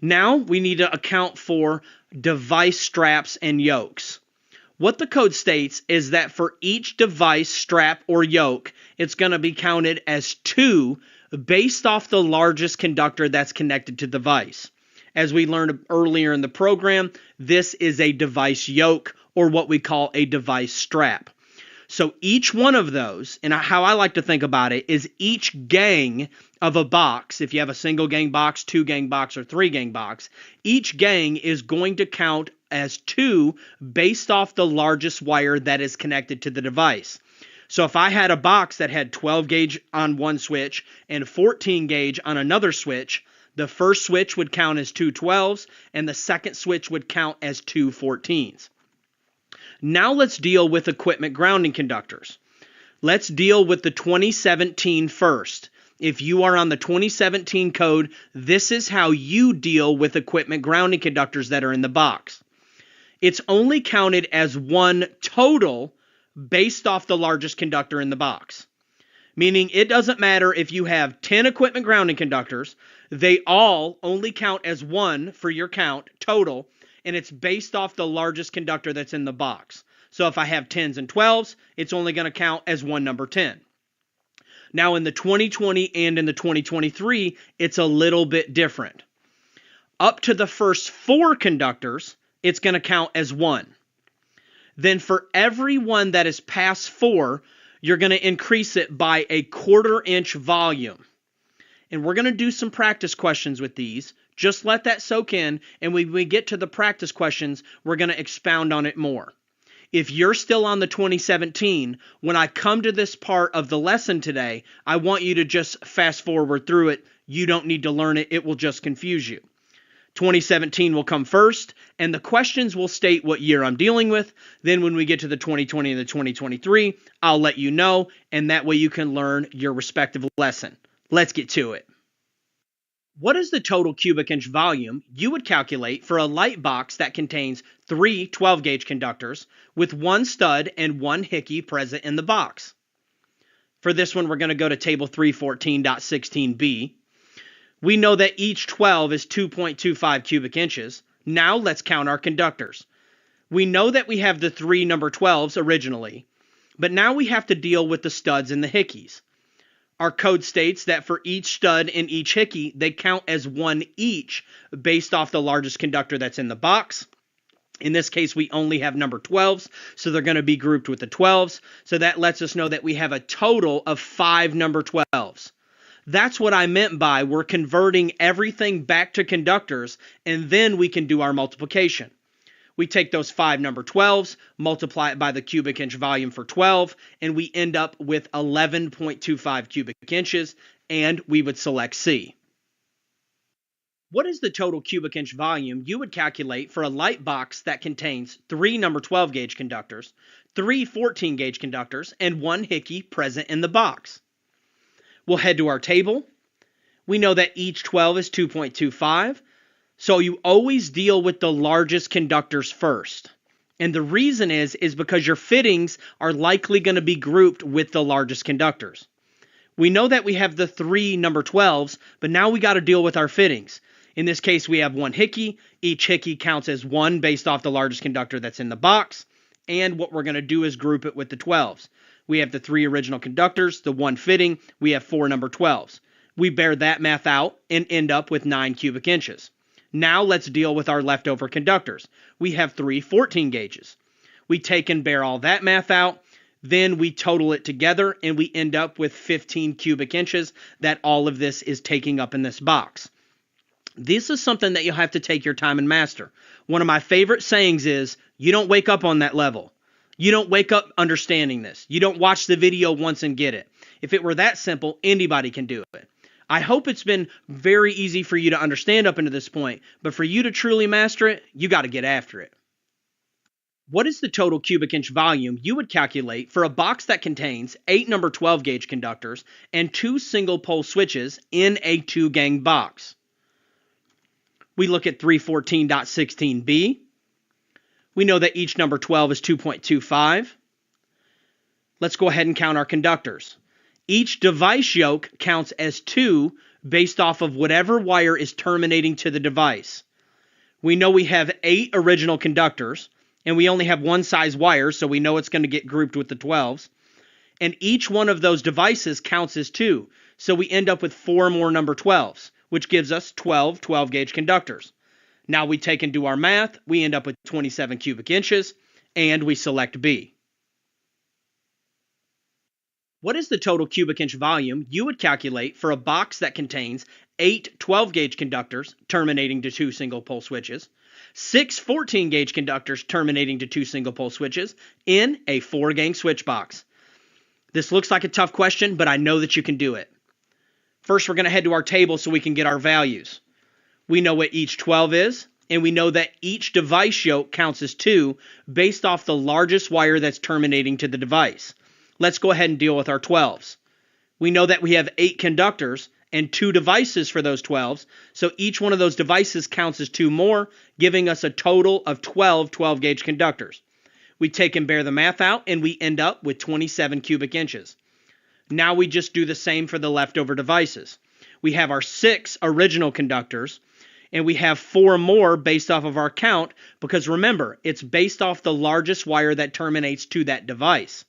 Now we need to account for device straps and yokes. What the code states is that for each device, strap, or yoke, it's going to be counted as 2 based off the largest conductor that's connected to the device. As we learned earlier in the program, this is a device yoke, or what we call a device strap. So each one of those, and how I like to think about it, is each gang of a box. If you have a single gang box, 2 gang box, or 3 gang box, each gang is going to count as 2 based off the largest wire that is connected to the device. So if I had a box that had 12 gauge on one switch and 14 gauge on another switch, the first switch would count as 2 12s, and the second switch would count as 2 14s. Now let's deal with equipment grounding conductors. Let's deal with the 2017 first. If you are on the 2017 code, this is how you deal with equipment grounding conductors that are in the box. It's only counted as one total based off the largest conductor in the box. Meaning it doesn't matter if you have 10 equipment grounding conductors, they all only count as one for your count total, and it's based off the largest conductor that's in the box. So if I have 10s and 12s, it's only going to count as one number 10. Now in the 2020 and in the 2023, it's a little bit different. Up to the first 4 conductors, it's going to count as 1. Then for every one that is past 4, you're going to increase it by a 1/4 inch volume. And we're going to do some practice questions with these. Just let that soak in, and when we get to the practice questions, we're going to expound on it more. If you're still on the 2017, when I come to this part of the lesson today, I want you to just fast forward through it. You don't need to learn it. It will just confuse you. 2017 will come first, and the questions will state what year I'm dealing with. Then when we get to the 2020 and the 2023, I'll let you know, and that way you can learn your respective lesson. Let's get to it. What is the total cubic inch volume you would calculate for a light box that contains 3 12-gauge conductors with 1 stud and 1 hickey present in the box? For this one, we're going to go to table 314.16b. We know that each 12 is 2.25 cubic inches. Now let's count our conductors. We know that we have the 3 number 12s originally, but now we have to deal with the studs and the hickeys. Our code states that for each stud and each hickey, they count as 1 each based off the largest conductor that's in the box. In this case, we only have number 12s, so they're going to be grouped with the 12s. So that lets us know that we have a total of 5 number 12s. That's what I meant by we're converting everything back to conductors, and then we can do our multiplication. We take those 5 number 12s, multiply it by the cubic inch volume for 12, and we end up with 11.25 cubic inches, and we would select C. What is the total cubic inch volume you would calculate for a light box that contains 3 number 12 gauge conductors, 3 14 gauge conductors, and 1 hickey present in the box? We'll head to our table. We know that each 12 is 2.25. So you always deal with the largest conductors first. And the reason is because your fittings are likely going to be grouped with the largest conductors. We know that we have the 3 number 12s, but now we got to deal with our fittings. In this case, we have one hickey. Each hickey counts as 1 based off the largest conductor that's in the box. And what we're going to do is group it with the 12s. We have the 3 original conductors, the 1 fitting. We have 4 number 12s. We bear that math out and end up with 9 cubic inches. Now let's deal with our leftover conductors. We have 3 14 gauges. We take and bear all that math out. Then we total it together and we end up with 15 cubic inches that all of this is taking up in this box. This is something that you'll have to take your time and master. One of my favorite sayings is, you don't wake up on that level. You don't wake up understanding this. You don't watch the video once and get it. If it were that simple, anybody can do it. I hope it's been very easy for you to understand up into this point, but for you to truly master it, you got to get after it. What is the total cubic inch volume you would calculate for a box that contains 8 number 12 gauge conductors and 2 single pole switches in a 2-gang box? We look at 314.16b. We know that each number 12 is 2.25. Let's go ahead and count our conductors. Each device yoke counts as 2 based off of whatever wire is terminating to the device. We know we have 8 original conductors, and we only have one size wire, so we know it's going to get grouped with the 12s. And each one of those devices counts as 2, so we end up with 4 more number 12s, which gives us 12 12-gauge conductors. Now we take and do our math, we end up with 27 cubic inches, and we select B. What is the total cubic inch volume you would calculate for a box that contains 8 12-gauge conductors terminating to 2 single-pole switches, 6 14-gauge conductors terminating to 2 single-pole switches in a 4-gang switch box? This looks like a tough question, but I know that you can do it. First, we're going to head to our table so we can get our values. We know what each 12 is, and we know that each device yoke counts as 2 based off the largest wire that's terminating to the device. Let's go ahead and deal with our 12s. We know that we have 8 conductors and 2 devices for those 12s, so each one of those devices counts as 2 more, giving us a total of 12 12-gauge conductors. We take and bear the math out, and we end up with 27 cubic inches. Now we just do the same for the leftover devices. We have our 6 original conductors, and we have 4 more based off of our count, because remember, it's based off the largest wire that terminates to that device.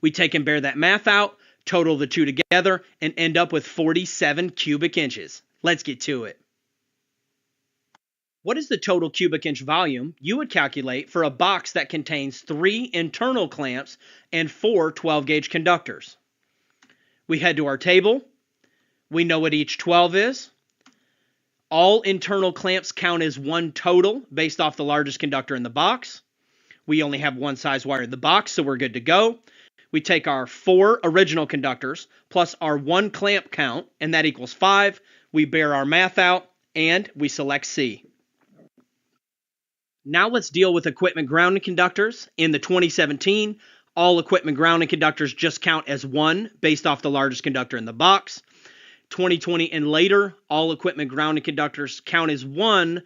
We take and bear that math out, total the 2 together, and end up with 47 cubic inches. Let's get to it. What is the total cubic inch volume you would calculate for a box that contains 3 internal clamps and 4 12-gauge conductors? We head to our table. We know what each 12 is. All internal clamps count as 1 total based off the largest conductor in the box. We only have one size wire in the box, so we're good to go. We take our 4 original conductors plus our 1 clamp count, and that equals 5. We bear our math out, and we select C. Now let's deal with equipment grounding conductors. In the 2017, all equipment grounding conductors just count as 1 based off the largest conductor in the box. 2020 and later, all equipment grounding conductors count as 1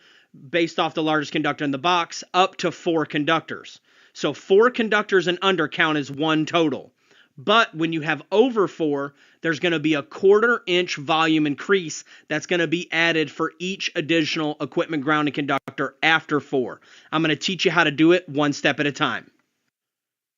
based off the largest conductor in the box, up to 4 conductors. So 4 conductors and under count as 1 total. But when you have over 4, there's going to be a 1/4 inch volume increase that's going to be added for each additional equipment grounding conductor after 4. I'm going to teach you how to do it one step at a time.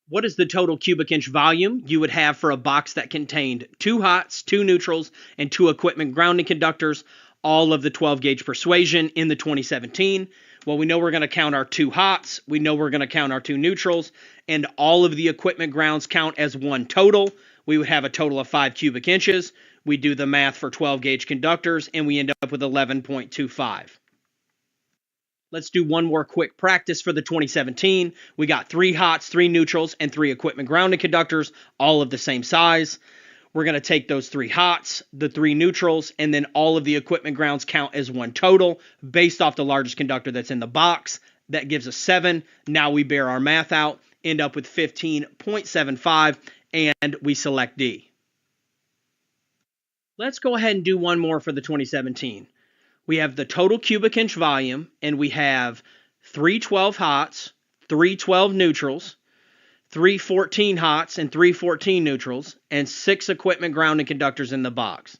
What is the total cubic inch volume you would have for a box that contained 2 hots, 2 neutrals, and 2 equipment grounding conductors, all of the 12-gauge persuasion in the 2017? Well, we know we're going to count our 2 hots, we know we're going to count our 2 neutrals, and all of the equipment grounds count as 1 total. We would have a total of 5 cubic inches. We do the math for 12-gauge conductors, and we end up with 11.25. Let's do one more quick practice for the 2017. We got 3 hots, 3 neutrals, and 3 equipment grounding conductors, all of the same size. We're going to take those 3 hots, the 3 neutrals, and then all of the equipment grounds count as 1 total based off the largest conductor that's in the box. That gives us 7. Now we bear our math out, end up with 15.75, and we select D. Let's go ahead and do one more for the 2017. We have the total cubic inch volume, and we have 3 12 hots, 3 12 neutrals, 3 14 hots and 3 14 neutrals, and 6 equipment grounding conductors in the box.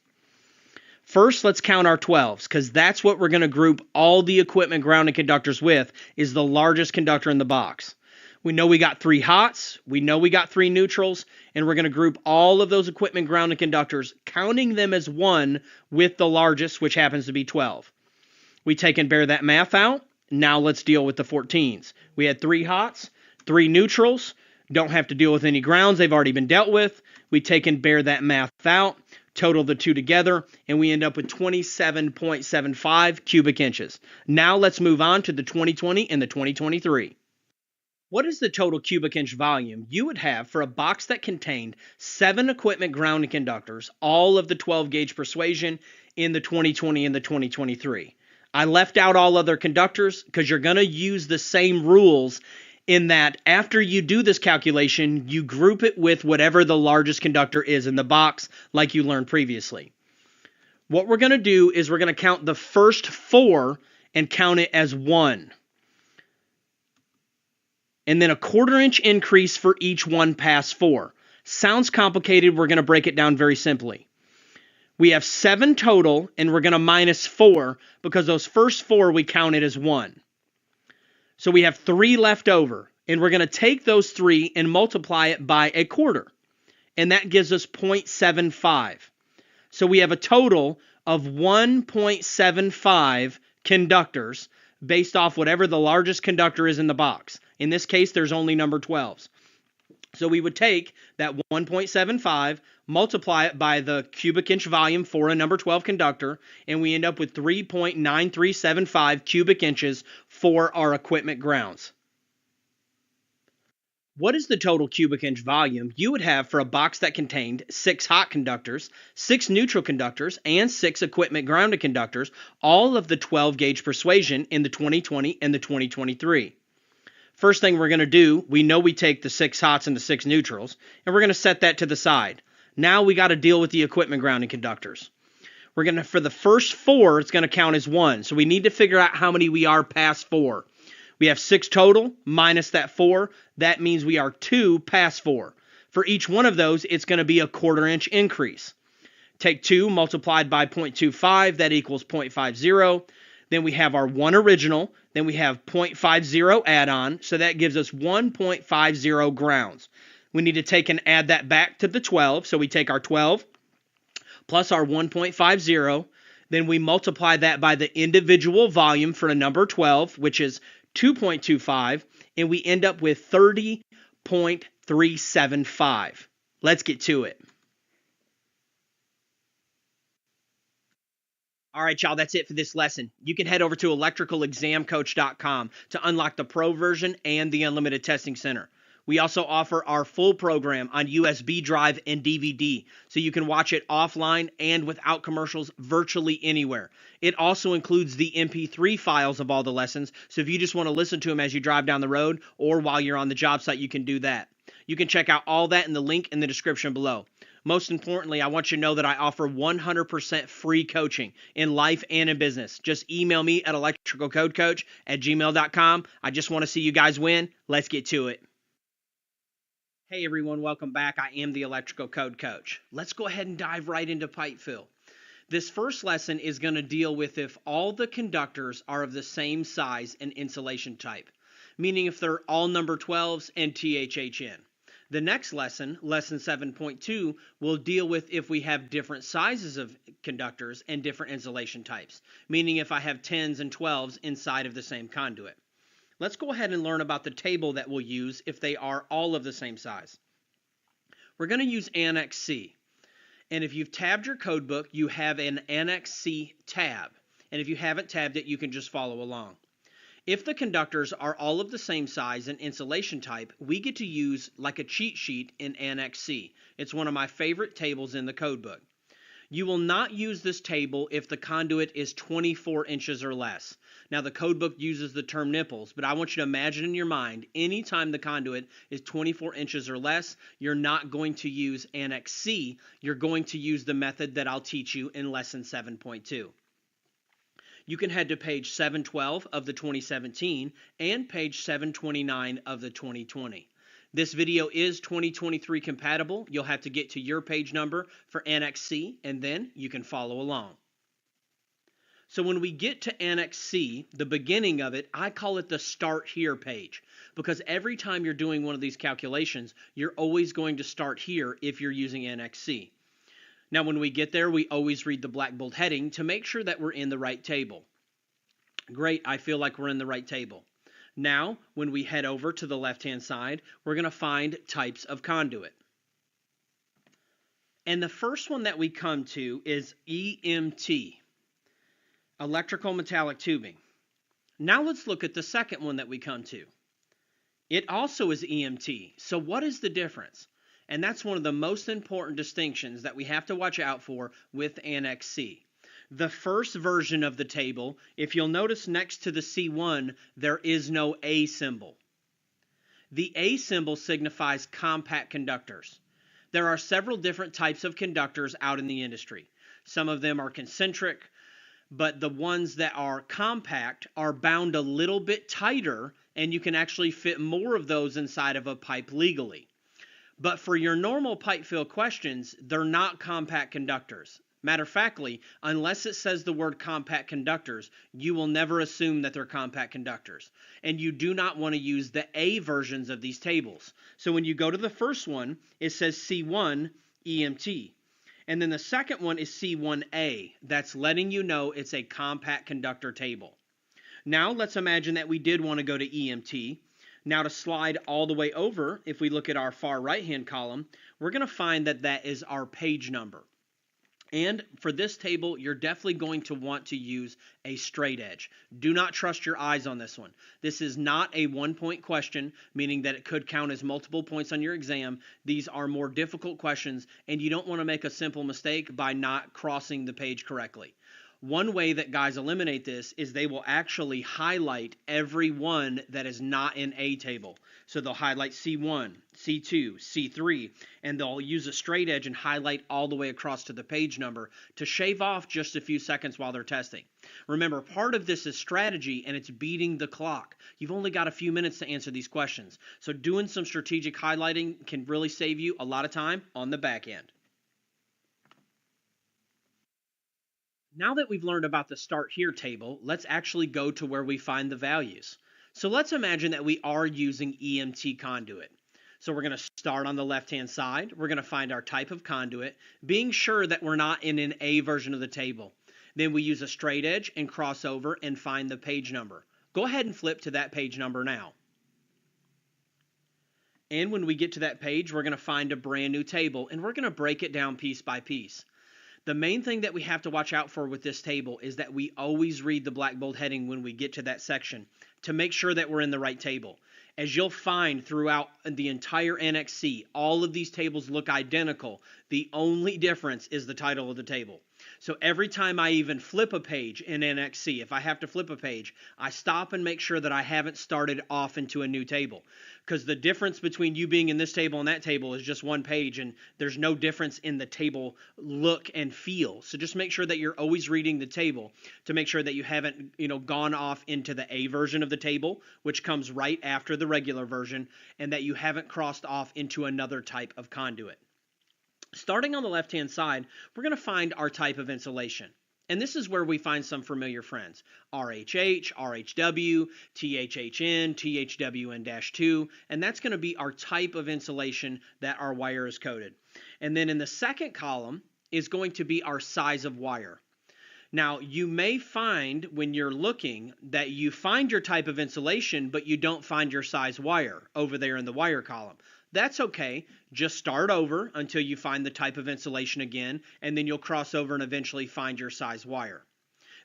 First, let's count our 12s, because that's what we're going to group all the equipment grounding conductors with, is the largest conductor in the box. We know we got 3 hots, we know we got 3 neutrals, and we're going to group all of those equipment grounding conductors, counting them as 1 with the largest, which happens to be 12. We take and bear that math out. Now let's deal with the 14s. We had 3 hots, 3 neutrals, don't have to deal with any grounds, they've already been dealt with. We take and bear that math out, total the two together, and we end up with 27.75 cubic inches. Now let's move on to the 2020 and the 2023. What is the total cubic inch volume you would have for a box that contained 7 equipment grounding conductors, all of the 12 gauge persuasion, in the 2020 and the 2023? I left out all other conductors because you're going to use the same rules, in that after you do this calculation, you group it with whatever the largest conductor is in the box, like you learned previously. What we're going to do is we're going to count the first 4 and count it as 1. And then a 1/4 inch increase for each one past 4. Sounds complicated. We're going to break it down very simply. We have 7 total, and we're going to minus 4 because those first 4 we counted as 1. So we have 3 left over, and we're going to take those 3 and multiply it by 1/4, and that gives us 0.75. So we have a total of 1.75 conductors based off whatever the largest conductor is in the box. In this case, there's only number 12s. So we would take that 1.75, multiply it by the cubic inch volume for a number 12 conductor, and we end up with 3.9375 cubic inches for our equipment grounds. What is the total cubic inch volume you would have for a box that contained 6 hot conductors, 6 neutral conductors, and 6 equipment grounded conductors, all of the 12 gauge persuasion in the 2020 and the 2023? First thing we're going to do, we know we take the 6 hots and the 6 neutrals, and we're going to set that to the side. Now we got to deal with the equipment grounding conductors. We're going to, for the first 4, it's going to count as 1. So we need to figure out how many we are past 4. We have 6 total, minus that 4. That means we are 2 past 4. For each one of those, it's going to be a 1/4 inch increase. Take 2 multiplied by 0.25, that equals 0.50. Then we have our 1 original. Then we have 0.50 add-on. So that gives us 1.50 grounds. We need to take and add that back to the 12. So we take our 12 plus our 1.50. Then we multiply that by the individual volume for a number 12, which is 2.25. And we end up with 30.375. Let's get to it. All right, y'all, that's it for this lesson. You can head over to electricalexamcoach.com to unlock the Pro version and the Unlimited Testing Center. We also offer our full program on USB drive and DVD, so you can watch it offline and without commercials virtually anywhere. It also includes the MP3 files of all the lessons, so if you just want to listen to them as you drive down the road or while you're on the job site, you can do that. You can check out all that in the link in the description below. Most importantly, I want you to know that I offer 100% free coaching in life and in business. Just email me at electricalcodecoach@gmail.com. I just want to see you guys win. Let's get to it. Hey everyone, welcome back. I am the Electrical Code Coach. Let's go ahead and dive right into pipe fill. This first lesson is going to deal with if all the conductors are of the same size and insulation type, meaning if they're all number 12s and THHN. The next lesson, lesson 7.2, will deal with if we have different sizes of conductors and different insulation types, meaning if I have 10s and 12s inside of the same conduit. Let's go ahead and learn about the table that we'll use if they are all of the same size. We're going to use Annex C. And if you've tabbed your code book, you have an Annex C tab. And if you haven't tabbed it, you can just follow along. If the conductors are all of the same size and insulation type, we get to use like a cheat sheet in Annex C. It's one of my favorite tables in the code book. You will not use this table if the conduit is 24 inches or less. Now the code book uses the term nipples, but I want you to imagine in your mind, anytime the conduit is 24 inches or less, you're not going to use Annex C. You're going to use the method that I'll teach you in lesson 7.2. You can head to page 712 of the 2017 and page 729 of the 2020. This video is 2023 compatible. You'll have to get to your page number for Annex C, and then you can follow along. So when we get to Annex C, the beginning of it, I call it the Start Here page, because every time you're doing one of these calculations, you're always going to start here if you're using Annex C. Now when we get there, we always read the black bold heading to make sure that we're in the right table. Great, I feel like we're in the right table. Now, when we head over to the left-hand side, we're going to find types of conduit. And the first one that we come to is EMT, electrical metallic tubing. Now let's look at the second one that we come to. It also is EMT. So what is the difference? And that's one of the most important distinctions that we have to watch out for with Annex C. The first version of the table, if you'll notice next to the C1, there is no A symbol. The A symbol signifies compact conductors. There are several different types of conductors out in the industry. Some of them are concentric, but the ones that are compact are bound a little bit tighter, and you can actually fit more of those inside of a pipe legally. But for your normal pipe fill questions, they're not compact conductors. Matter of factly, unless it says the word compact conductors, you will never assume that they're compact conductors. And you do not want to use the A versions of these tables. So when you go to the first one, it says C1 EMT. And then the second one is C1A. That's letting you know it's a compact conductor table. Now let's imagine that we did want to go to EMT. Now to slide all the way over, if we look at our far right-hand column, we're going to find that that is our page number. And for this table, you're definitely going to want to use a straight edge. Do not trust your eyes on this one. This is not a one-point question, meaning that it could count as multiple points on your exam. These are more difficult questions, and you don't want to make a simple mistake by not crossing the page correctly. One way that guys eliminate this is they will actually highlight every one that is not in a table. So they'll highlight C1, C2, C3, and they'll use a straight edge and highlight all the way across to the page number to shave off just a few seconds while they're testing. Remember, part of this is strategy, and it's beating the clock. You've only got a few minutes to answer these questions. So doing some strategic highlighting can really save you a lot of time on the back end. Now that we've learned about the Start Here table, let's actually go to where we find the values. So let's imagine that we are using EMT conduit. So we're going to start on the left-hand side. We're going to find our type of conduit, being sure that we're not in an A version of the table. Then we use a straight edge and cross over and find the page number. Go ahead and flip to that page number now. And when we get to that page, we're going to find a brand new table, and we're going to break it down piece by piece. The main thing that we have to watch out for with this table is that we always read the black bold heading when we get to that section to make sure that we're in the right table. As you'll find throughout the entire Annex C, all of these tables look identical. The only difference is the title of the table. So every time I even flip a page in Annex C, if I have to flip a page, I stop and make sure that I haven't started off into a new table. Because the difference between you being in this table and that table is just one page, and there's no difference in the table look and feel. So just make sure that you're always reading the table to make sure that you haven't, gone off into the A version of the table, which comes right after the regular version, and that you haven't crossed off into another type of conduit. Starting on the left-hand side, we're going to find our type of insulation. And this is where we find some familiar friends. RHH, RHW, THHN, THWN-2, and that's going to be our type of insulation that our wire is coated. And then in the second column is going to be our size of wire. Now, you may find when you're looking that you find your type of insulation, but you don't find your size wire over there in the wire column. That's okay. Just start over until you find the type of insulation again, and then you'll cross over and eventually find your size wire.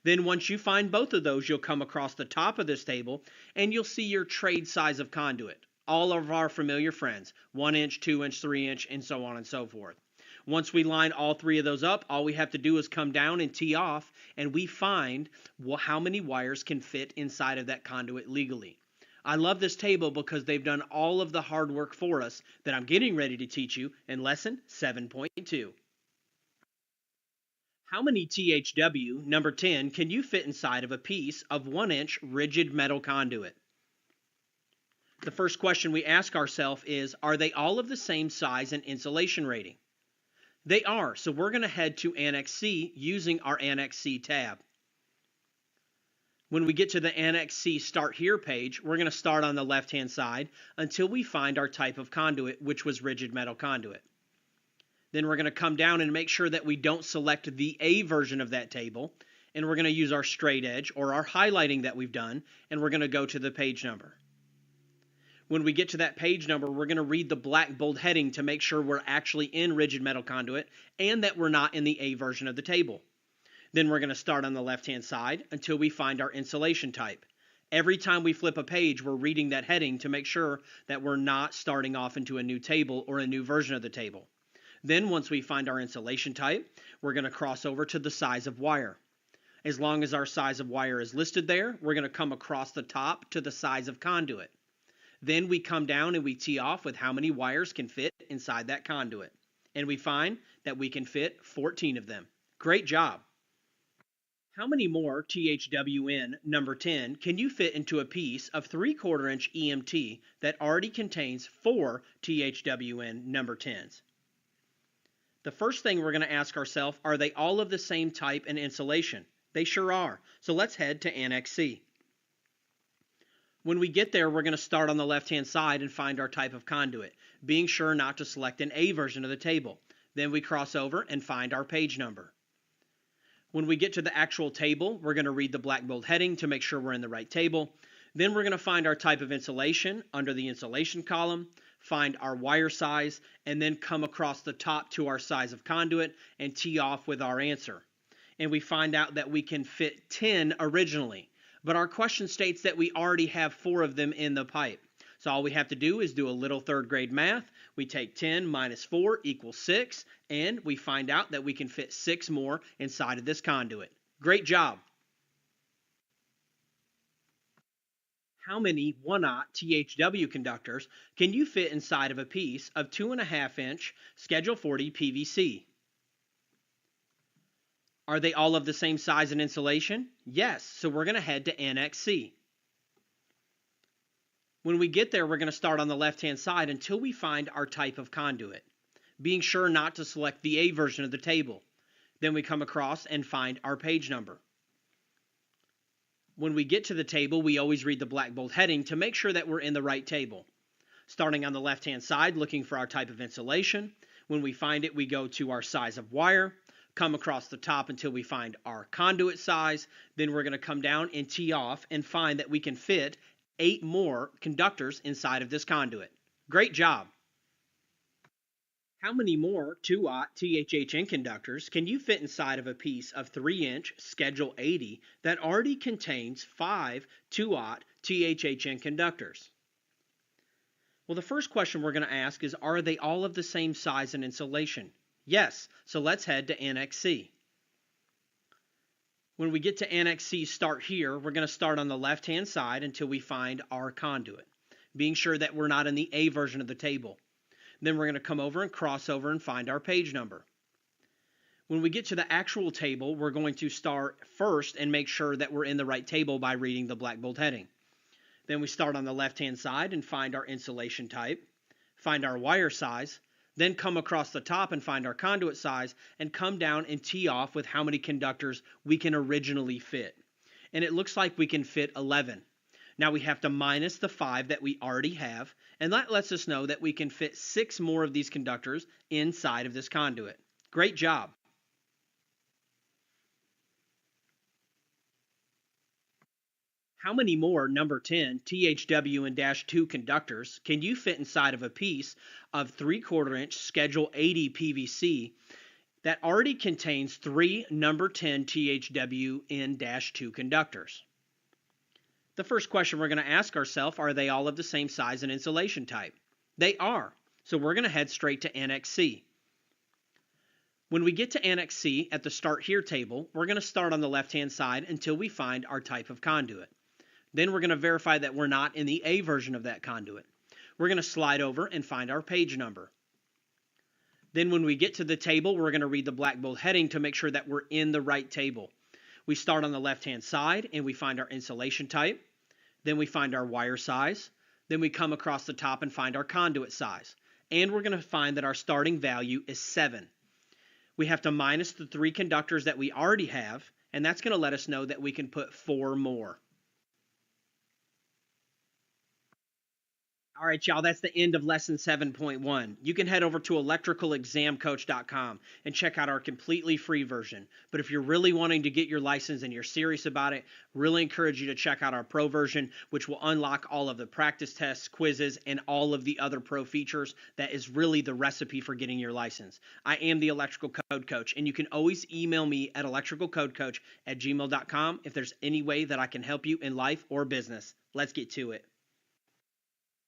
Then once you find both of those, you'll come across the top of this table, and you'll see your trade size of conduit. All of our familiar friends, 1 inch, 2 inch, 3 inch, and so on and so forth. Once we line all three of those up, all we have to do is come down and tee off, and we find how many wires can fit inside of that conduit legally. I love this table because they've done all of the hard work for us that I'm getting ready to teach you in lesson 7.2. How many THW, number 10, can you fit inside of a piece of 1 inch rigid metal conduit? The first question we ask ourselves is, are they all of the same size and insulation rating? They are, so we're going to head to Annex C using our Annex C tab. When we get to the Annex C Start Here page, we're going to start on the left-hand side until we find our type of conduit, which was rigid metal conduit. Then we're going to come down and make sure that we don't select the A version of that table, and we're going to use our straight edge or our highlighting that we've done, and we're going to go to the page number. When we get to that page number, we're going to read the black bold heading to make sure we're actually in rigid metal conduit and that we're not in the A version of the table. Then we're going to start on the left-hand side until we find our insulation type. Every time we flip a page, we're reading that heading to make sure that we're not starting off into a new table or a new version of the table. Then once we find our insulation type, we're going to cross over to the size of wire. As long as our size of wire is listed there, we're going to come across the top to the size of conduit. Then we come down and we tee off with how many wires can fit inside that conduit. And we find that we can fit 14 of them. Great job. How many more THWN number 10 can you fit into a piece of 3/4 inch EMT that already contains 4 THWN number 10s? The first thing we're going to ask ourselves, are they all of the same type and insulation? They sure are. So let's head to Annex C. When we get there, we're going to start on the left-hand side and find our type of conduit, being sure not to select an A version of the table. Then we cross over and find our page number. When we get to the actual table, we're going to read the black bold heading to make sure we're in the right table. Then we're going to find our type of insulation under the insulation column, find our wire size, and then come across the top to our size of conduit and tee off with our answer. And we find out that we can fit 10 originally. But our question states that we already have 4 of them in the pipe. So all we have to do is do a little 3rd grade math. We take 10 minus 4 equals 6, and we find out that we can fit 6 more inside of this conduit. Great job. How many 1/0 THW conductors can you fit inside of a piece of 2.5 inch Schedule 40 PVC? Are they all of the same size and insulation? Yes, so we're going to head to Annex C. When we get there, we're going to start on the left-hand side until we find our type of conduit, being sure not to select the A version of the table. Then we come across and find our page number. When we get to the table, we always read the black bold heading to make sure that we're in the right table. Starting on the left-hand side, looking for our type of insulation. When we find it, we go to our size of wire, come across the top until we find our conduit size. Then we're going to come down and tee off and find that we can fit 8 more conductors inside of this conduit. Great job. How many more 2/0 THHN conductors can you fit inside of a piece of 3 inch Schedule 80 that already contains 5 2/0 THHN conductors? Well, the first question we're going to ask is, are they all of the same size and insulation? Yes, so let's head to Annex C. When we get to Annex C Start Here, we're going to start on the left-hand side until we find our conduit, being sure that we're not in the A version of the table. Then we're going to come over and cross over and find our page number. When we get to the actual table, we're going to start first and make sure that we're in the right table by reading the black bold heading. Then we start on the left-hand side and find our insulation type, find our wire size, then come across the top and find our conduit size, and come down and tee off with how many conductors we can originally fit. And it looks like we can fit 11. Now we have to minus the 5 that we already have, and that lets us know that we can fit 6 more of these conductors inside of this conduit. Great job. How many more number 10 THWN-2 conductors can you fit inside of a piece of 3/4 inch Schedule 80 PVC that already contains 3 number 10 THWN-2 conductors? The first question we're going to ask ourselves, are they all of the same size and insulation type? They are, so we're going to head straight to Annex C. When we get to Annex C at the Start Here table, we're going to start on the left-hand side until we find our type of conduit. Then we're going to verify that we're not in the A version of that conduit. We're going to slide over and find our page number. Then when we get to the table, we're going to read the black bold heading to make sure that we're in the right table. We start on the left-hand side and we find our insulation type. Then we find our wire size. Then we come across the top and find our conduit size. And we're going to find that our starting value is 7. We have to minus the 3 conductors that we already have, and that's going to let us know that we can put 4 more. All right, y'all, that's the end of lesson 7.1. You can head over to electricalexamcoach.com and check out our completely free version. But if you're really wanting to get your license and you're serious about it, really encourage you to check out our pro version, which will unlock all of the practice tests, quizzes, and all of the other pro features. That is really the recipe for getting your license. I am the Electrical Code Coach, and you can always email me at electricalcodecoach@gmail.com if there's any way that I can help you in life or business. Let's get to it.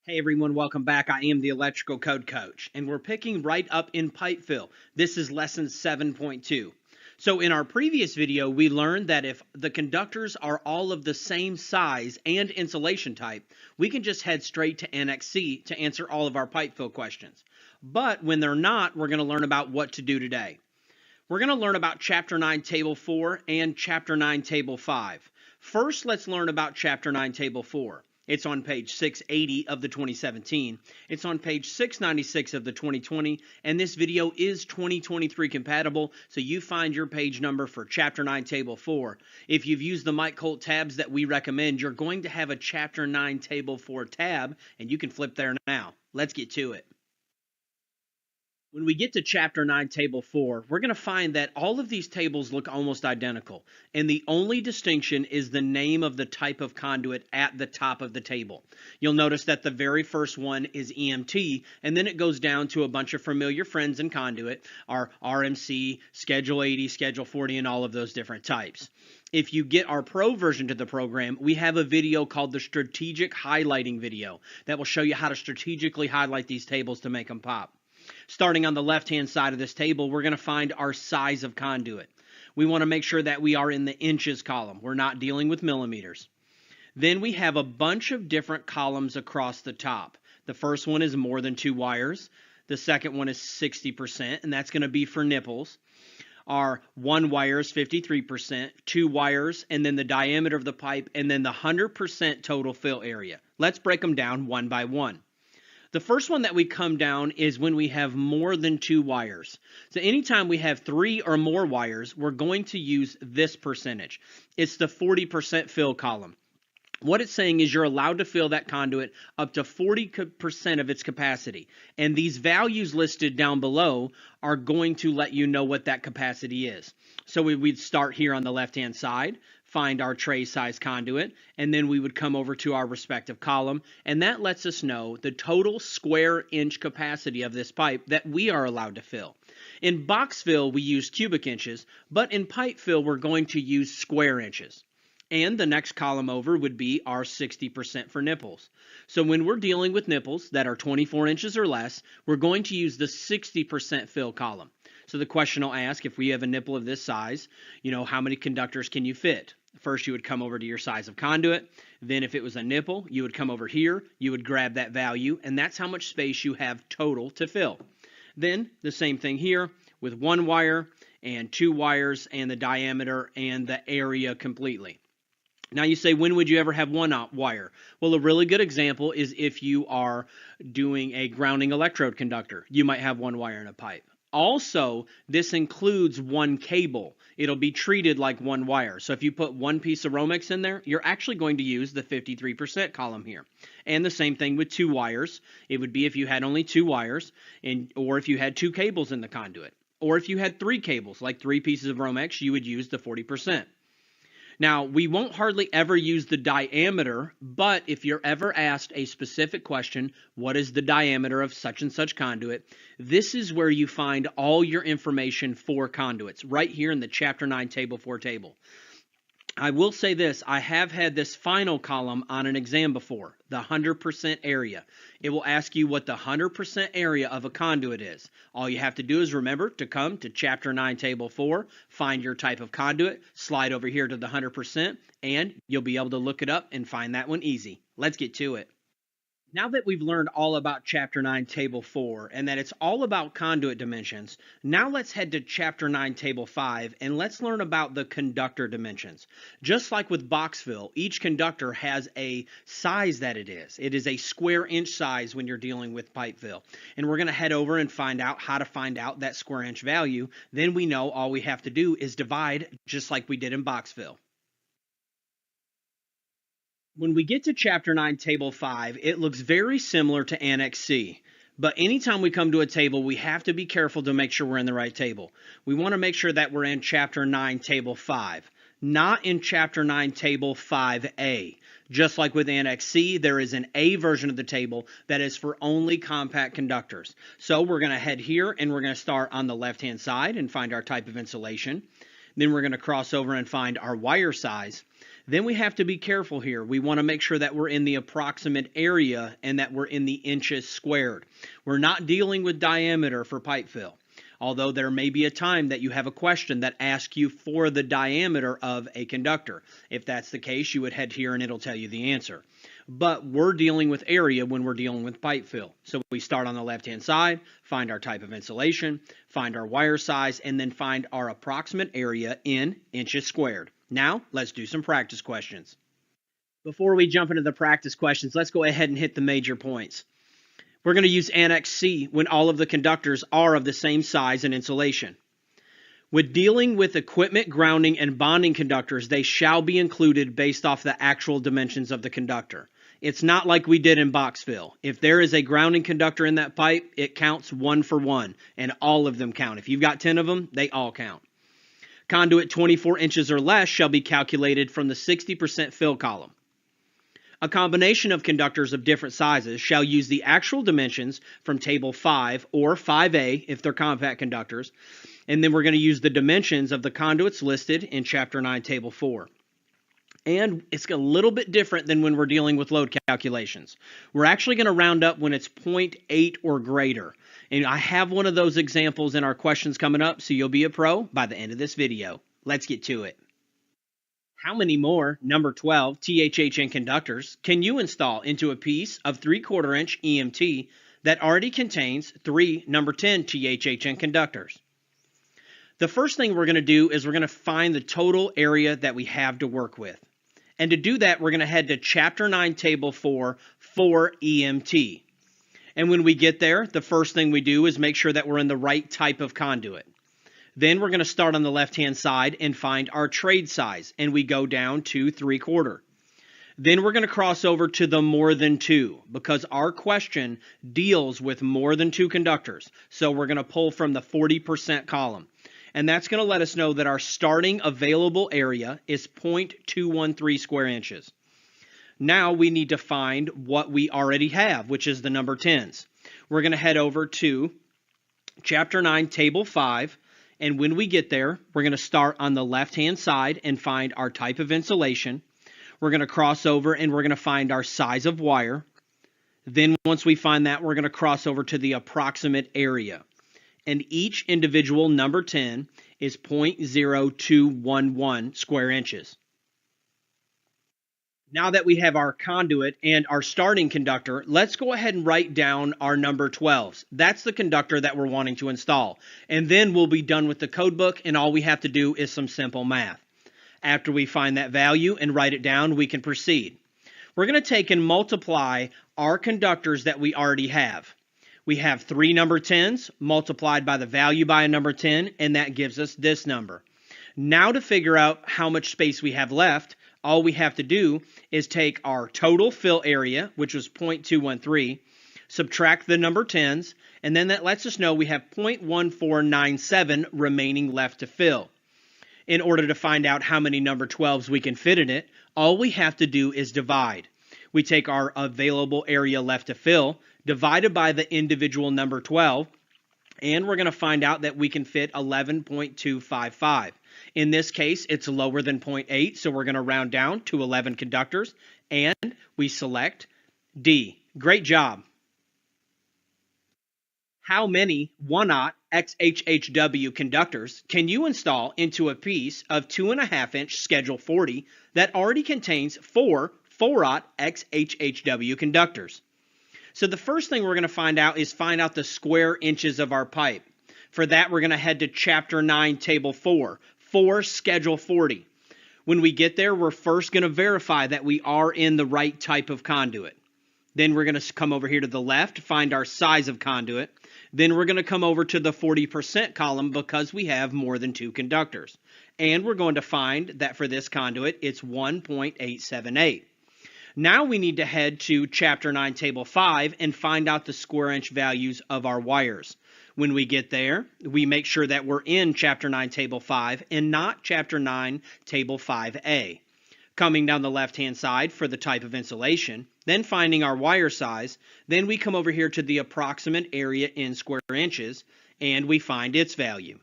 Hey everyone, welcome back. I am the Electrical Code Coach, and we're picking right up in pipe fill. This is lesson 7.2. So in our previous video, we learned that if the conductors are all of the same size and insulation type, we can just head straight to NEC to answer all of our pipe fill questions. But when they're not, we're going to learn about what to do today. We're going to learn about Chapter 9, Table 4 and Chapter 9, Table 5. First, let's learn about Chapter 9, Table 4. It's on page 680 of the 2017. It's on page 696 of the 2020, and this video is 2023 compatible, so you find your page number for Chapter 9, Table 4. If you've used the Mike Colt tabs that we recommend, you're going to have a Chapter 9, Table 4 tab, and you can flip there now. Let's get to it. When we get to Chapter 9, Table 4, we're going to find that all of these tables look almost identical, and the only distinction is the name of the type of conduit at the top of the table. You'll notice that the very first one is EMT, and then it goes down to a bunch of familiar friends in conduit, our RMC, Schedule 80, Schedule 40, and all of those different types. If you get our pro version to the program, we have a video called the Strategic Highlighting video that will show you how to strategically highlight these tables to make them pop. Starting on the left-hand side of this table, we're going to find our size of conduit. We want to make sure that we are in the inches column. We're not dealing with millimeters. Then we have a bunch of different columns across the top. The first one is more than 2 wires. The second one is 60%, and that's going to be for nipples. Our 1 wire is 53%, 2 wires, and then the diameter of the pipe, and then the 100% total fill area. Let's break them down one by one. The first one that we come down is when we have more than 2 wires. So anytime we have 3 or more wires, we're going to use this percentage. It's the 40% fill column. What it's saying is you're allowed to fill that conduit up to 40% of its capacity. And these values listed down below are going to let you know what that capacity is. So we'd start here on the left-hand side, find our tray size conduit, and then we would come over to our respective column, and that lets us know the total square inch capacity of this pipe that we are allowed to fill. In box fill, we use cubic inches, but in pipe fill, we're going to use square inches. And the next column over would be our 60% for nipples. So when we're dealing with nipples that are 24 inches or less, we're going to use the 60% fill column. So the question will ask, if we have a nipple of this size, how many conductors can you fit? First, you would come over to your size of conduit. Then if it was a nipple, you would come over here, you would grab that value, and that's how much space you have total to fill. Then the same thing here with 1 wire and 2 wires and the diameter and the area completely. Now you say, when would you ever have 1 wire? Well, a really good example is if you are doing a grounding electrode conductor. You might have 1 wire in a pipe. Also, this includes 1 cable. It'll be treated like 1 wire. So if you put 1 piece of Romex in there, you're actually going to use the 53% column here. And the same thing with 2 wires. It would be if you had only 2 wires, or if you had 2 cables in the conduit. Or if you had 3 cables, like 3 pieces of Romex, you would use the 40%. Now, we won't hardly ever use the diameter, but if you're ever asked a specific question, what is the diameter of such and such conduit, this is where you find all your information for conduits, right here in the Chapter 9 Table 4 table. I will say this, I have had this final column on an exam before, the 100% area. It will ask you what the 100% area of a conduit is. All you have to do is remember to come to Chapter 9 Table 4, find your type of conduit, slide over here to the 100%, and you'll be able to look it up and find that one easy. Let's get to it. Now that we've learned all about Chapter 9, Table 4, and that it's all about conduit dimensions, now let's head to Chapter 9, Table 5, and let's learn about the conductor dimensions. Just like with box fill, each conductor has a size that it is. It is a square inch size when you're dealing with pipe fill. And we're going to head over and find out how to find out that square inch value. Then we know all we have to do is divide, just like we did in box fill. When we get to Chapter 9, Table 5, it looks very similar to Annex C. But anytime we come to a table, we have to be careful to make sure we're in the right table. We want to make sure that we're in Chapter 9, Table 5, not in Chapter 9, Table 5A. Just like with Annex C, there is an A version of the table that is for only compact conductors. So we're going to head here and we're going to start on the left-hand side and find our type of insulation. Then we're going to cross over and find our wire size. Then we have to be careful here. We want to make sure that we're in the approximate area and that we're in the inches squared. We're not dealing with diameter for pipe fill, although there may be a time that you have a question that asks you for the diameter of a conductor. If that's the case, you would head here and it'll tell you the answer. But we're dealing with area when we're dealing with pipe fill. So we start on the left-hand side, find our type of insulation, find our wire size, and then find our approximate area in inches squared. Now, let's do some practice questions. Before we jump into the practice questions, let's go ahead and hit the major points. We're going to use Annex C when all of the conductors are of the same size and insulation. With dealing with equipment, grounding, and bonding conductors, they shall be included based off the actual dimensions of the conductor. It's not like we did in box fill. If there is a grounding conductor in that pipe, it counts 1 for 1, and all of them count. If you've got 10 of them, they all count. Conduit 24 inches or less shall be calculated from the 60% fill column. A combination of conductors of different sizes shall use the actual dimensions from Table 5 or 5A if they're compact conductors, and then we're going to use the dimensions of the conduits listed in Chapter 9, Table 4. And it's a little bit different than when we're dealing with load calculations. We're actually going to round up when it's 0.8 or greater. And I have one of those examples in our questions coming up, so you'll be a pro by the end of this video. Let's get to it. How many more number 12 THHN conductors can you install into a piece of 3/4 inch EMT that already contains 3 number 10 THHN conductors? The first thing we're going to do is we're going to find the total area that we have to work with. And to do that, we're going to head to Chapter 9, Table 4 for EMT. And when we get there, the first thing we do is make sure that we're in the right type of conduit. Then we're going to start on the left-hand side and find our trade size, and we go down to 3/4. Then we're going to cross over to the more than 2 because our question deals with more than 2 conductors. So we're going to pull from the 40% column. And that's going to let us know that our starting available area is 0.213 square inches. Now we need to find what we already have, which is the number 10s. We're going to head over to Chapter 9, Table 5, and when we get there, we're going to start on the left-hand side and find our type of insulation. We're going to cross over and we're going to find our size of wire. Then once we find that, we're going to cross over to the approximate area. And each individual number 10 is 0.0211 square inches. Now that we have our conduit and our starting conductor, let's go ahead and write down our number 12s. That's the conductor that we're wanting to install. And then we'll be done with the code book, and all we have to do is some simple math. After we find that value and write it down, we can proceed. We're going to take and multiply our conductors that we already have. We have 3 number 10s multiplied by the value by a number 10, and that gives us this number. Now to figure out how much space we have left, all we have to do is take our total fill area, which was 0.213, subtract the number 10s, and then that lets us know we have 0.1497 remaining left to fill. In order to find out how many number 12s we can fit in it, all we have to do is divide. We take our available area left to fill, divided by the individual number 12, and we're going to find out that we can fit 11.255. In this case, it's lower than 0.8, so we're going to round down to 11 conductors, and we select D. Great job. How many 1/0 XHHW conductors can you install into a piece of 2.5 inch Schedule 40 that already contains 4 4/0 XHHW conductors? So the first thing we're going to find out is find out the square inches of our pipe. For that, we're going to head to Chapter 9, Table 4, Schedule 40. When we get there, we're first going to verify that we are in the right type of conduit. Then we're going to come over here to the left, find our size of conduit. Then we're going to come over to the 40% column because we have more than 2 conductors. And we're going to find that for this conduit, it's 1.878. Now we need to head to Chapter 9, Table 5 and find out the square inch values of our wires. When we get there, we make sure that we're in Chapter 9, Table 5 and not Chapter 9, Table 5A. Coming down the left-hand side for the type of insulation, then finding our wire size, then we come over here to the approximate area in square inches, and we find its value.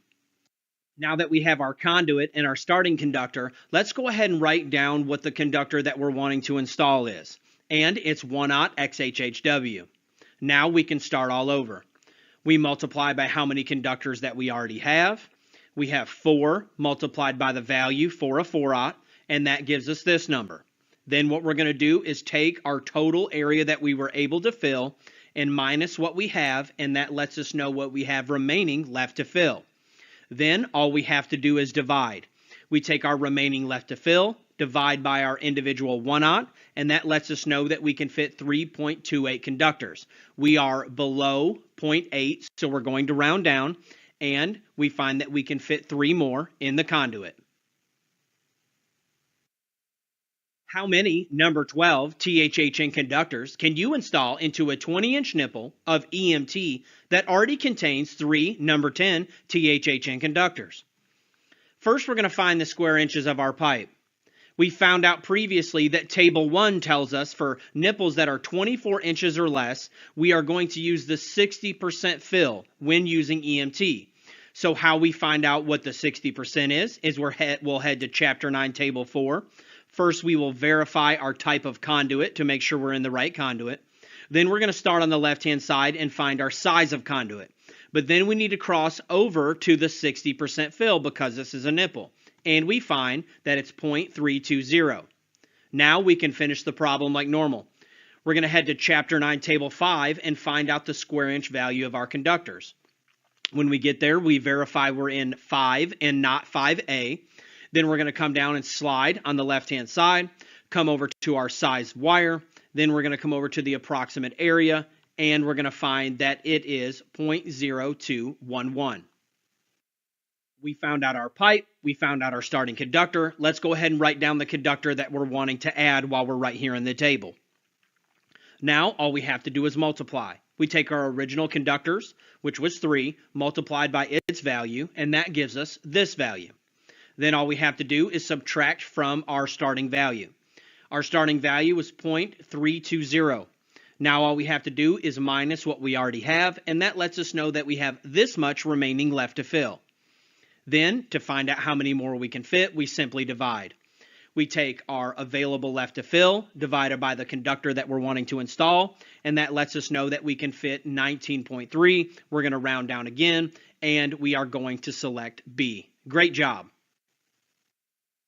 Now that we have our conduit and our starting conductor, let's go ahead and write down what the conductor that we're wanting to install is. And it's 1/0 XHHW. Now we can start all over. We multiply by how many conductors that we already have. We have 4 multiplied by the value for a 4/0, and that gives us this number. Then what we're going to do is take our total area that we were able to fill and minus what we have, and that lets us know what we have remaining left to fill. Then all we have to do is divide. We take our remaining left to fill, divide by our individual 1/0, and that lets us know that we can fit 3.28 conductors. We are below 0.8, so we're going to round down, and we find that we can fit 3 more in the conduit. How many number 12 THHN conductors can you install into a 20-inch nipple of EMT that already contains 3 number 10 THHN conductors? First, we're going to find the square inches of our pipe. We found out previously that Table 1 tells us for nipples that are 24 inches or less, we are going to use the 60% fill when using EMT. So how we find out what the 60% is we'll head to Chapter 9, Table 4. First, we will verify our type of conduit to make sure we're in the right conduit. Then we're going to start on the left-hand side and find our size of conduit. But then we need to cross over to the 60% fill because this is a nipple. And we find that it's 0.320. Now we can finish the problem like normal. We're going to head to Chapter 9, Table 5 and find out the square inch value of our conductors. When we get there, we verify we're in 5 and not 5A. Then we're going to come down and slide on the left-hand side, come over to our size wire. Then we're going to come over to the approximate area, and we're going to find that it is 0.0211. We found out our pipe. We found out our starting conductor. Let's go ahead and write down the conductor that we're wanting to add while we're right here in the table. Now, all we have to do is multiply. We take our original conductors, which was 3, multiplied by its value, and that gives us this value. Then all we have to do is subtract from our starting value. Our starting value was 0.320. Now all we have to do is minus what we already have, and that lets us know that we have this much remaining left to fill. Then, to find out how many more we can fit, we simply divide. We take our available left to fill, divided by the conductor that we're wanting to install, and that lets us know that we can fit 19.3. We're going to round down again, and we are going to select B. Great job.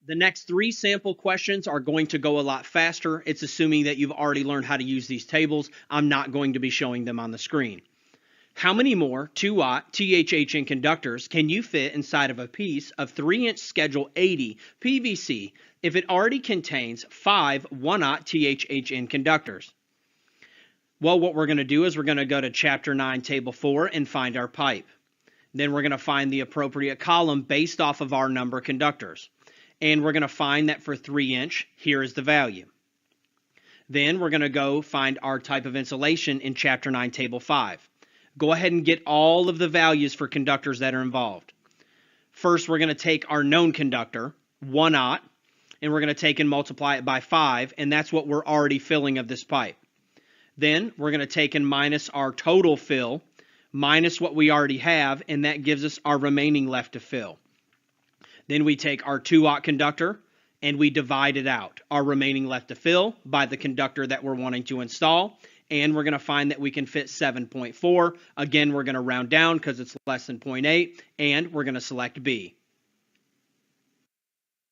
The next 3 sample questions are going to go a lot faster. It's assuming that you've already learned how to use these tables. I'm not going to be showing them on the screen. How many more 2-watt THHN conductors can you fit inside of a piece of 3-inch Schedule 80 PVC if it already contains 5 1-aught THHN conductors? Well, what we're going to do is we're going to go to Chapter 9, Table 4 and find our pipe. Then we're going to find the appropriate column based off of our number of conductors. And we're going to find that for 3-inch, here is the value. Then we're going to go find our type of insulation in Chapter 9, Table 5. Go ahead and get all of the values for conductors that are involved. First, we're going to take our known conductor, 1-aught, and we're going to take and multiply it by 5, and that's what we're already filling of this pipe. Then we're going to take and minus our total fill, minus what we already have, and that gives us our remaining left to fill. Then we take our 2-aught conductor and we divide it out, our remaining left to fill, by the conductor that we're wanting to install, and we're going to find that we can fit 7.4. Again, we're going to round down because it's less than 0.8, and we're going to select B.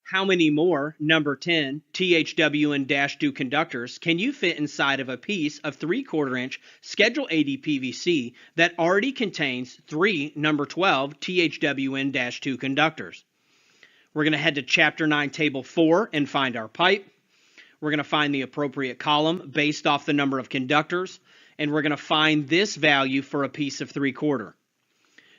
How many more number 10 THWN-2 conductors can you fit inside of a piece of 3/4 inch Schedule 80 PVC that already contains 3 number 12 THWN-2 conductors? We're going to head to Chapter 9, Table 4 and find our pipe. We're going to find the appropriate column based off the number of conductors, and we're going to find this value for a piece of 3/4.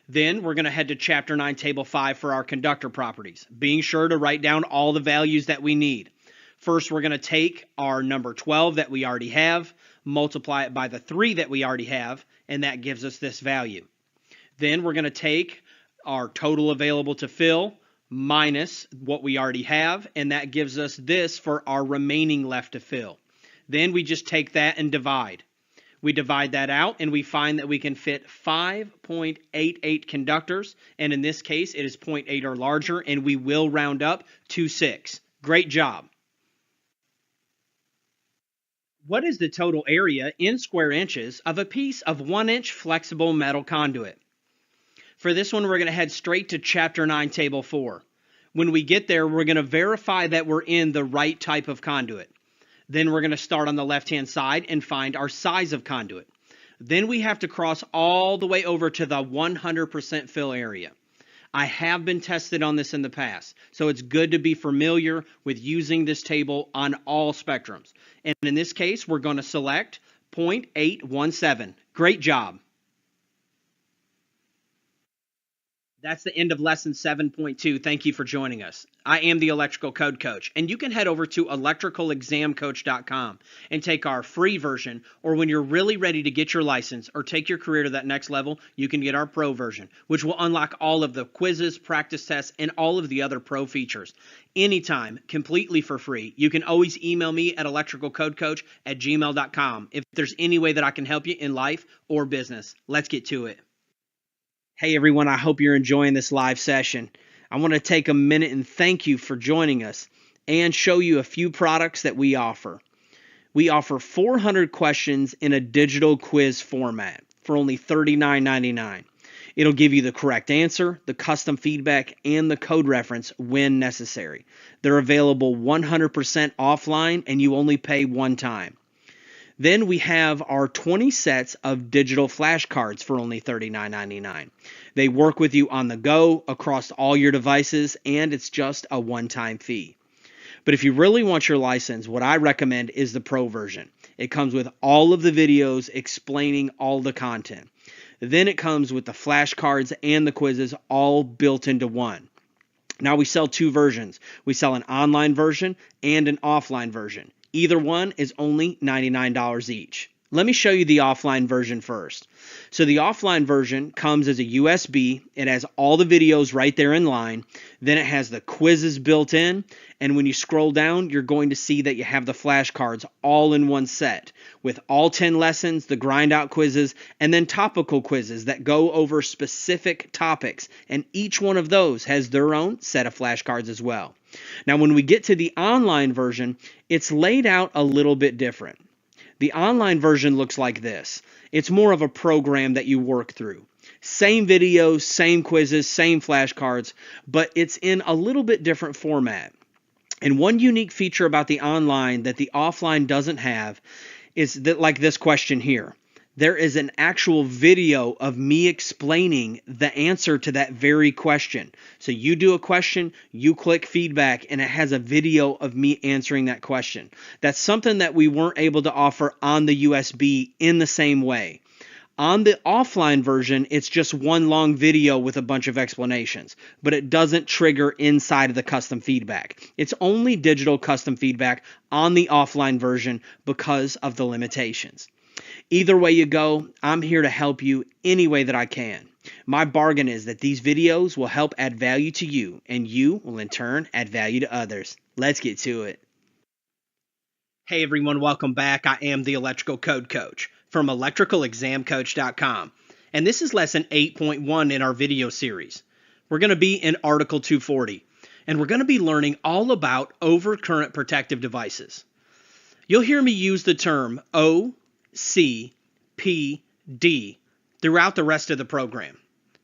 Then we're going to head to Chapter 9, Table 5 for our conductor properties, being sure to write down all the values that we need. First, we're going to take our number 12 that we already have, multiply it by the 3 that we already have, and that gives us this value. Then we're going to take our total available to fill minus what we already have, and that gives us this for our remaining left to fill. Then we just take that and divide. We divide that out and we find that we can fit 5.88 conductors, and in this case it is 0.8 or larger, and we will round up to 6. Great job. What is the total area in square inches of a piece of 1-inch flexible metal conduit? For this one, we're going to head straight to Chapter 9, Table 4. When we get there, we're going to verify that we're in the right type of conduit. Then we're going to start on the left-hand side and find our size of conduit. Then we have to cross all the way over to the 100% fill area. I have been tested on this in the past, so it's good to be familiar with using this table on all spectrums. And in this case, we're going to select 0.817. Great job. That's the end of lesson 7.2. Thank you for joining us. I am the Electrical Code Coach, and you can head over to electricalexamcoach.com and take our free version, or when you're really ready to get your license or take your career to that next level, you can get our pro version, which will unlock all of the quizzes, practice tests, and all of the other pro features. Anytime, completely for free. You can always email me at electricalcodecoach@gmail.com if there's any way that I can help you in life or business. Let's get to it. Hey everyone, I hope you're enjoying this live session. I want to take a minute and thank you for joining us and show you a few products that we offer. We offer 400 questions in a digital quiz format for only $39.99. It'll give you the correct answer, the custom feedback, and the code reference when necessary. They're available 100% offline, and you only pay one time. Then we have our 20 sets of digital flashcards for only $39.99. They work with you on the go across all your devices, and it's just a one-time fee. But if you really want your license, what I recommend is the Pro version. It comes with all of the videos explaining all the content. Then it comes with the flashcards and the quizzes all built into one. Now we sell two versions. We sell an online version and an offline version. Either one is only $99 each. Let me show you the offline version first. So the offline version comes as a USB. It has all the videos right there in line. Then it has the quizzes built in. And when you scroll down, you're going to see that you have the flashcards all in one set with all 10 lessons, the grind out quizzes, and then topical quizzes that go over specific topics. And each one of those has their own set of flashcards as well. Now, when we get to the online version, it's laid out a little bit different. The online version looks like this. It's more of a program that you work through. Same videos, same quizzes, same flashcards, but it's in a little bit different format. And one unique feature about the online that the offline doesn't have is that, like this question here, there is an actual video of me explaining the answer to that very question. So you do a question, you click feedback, and it has a video of me answering that question. That's something that we weren't able to offer on the USB in the same way. On the offline version, it's just one long video with a bunch of explanations, but it doesn't trigger inside of the custom feedback. It's only digital custom feedback on the offline version because of the limitations. Either way you go, I'm here to help you any way that I can. My bargain is that these videos will help add value to you, and you will in turn add value to others. Let's get to it. Hey everyone, welcome back. I am the Electrical Code Coach from electricalexamcoach.com, and this is lesson 8.1 in our video series. We're going to be in Article 240, and we're going to be learning all about overcurrent protective devices. You'll hear me use the term OCPD throughout the rest of the program.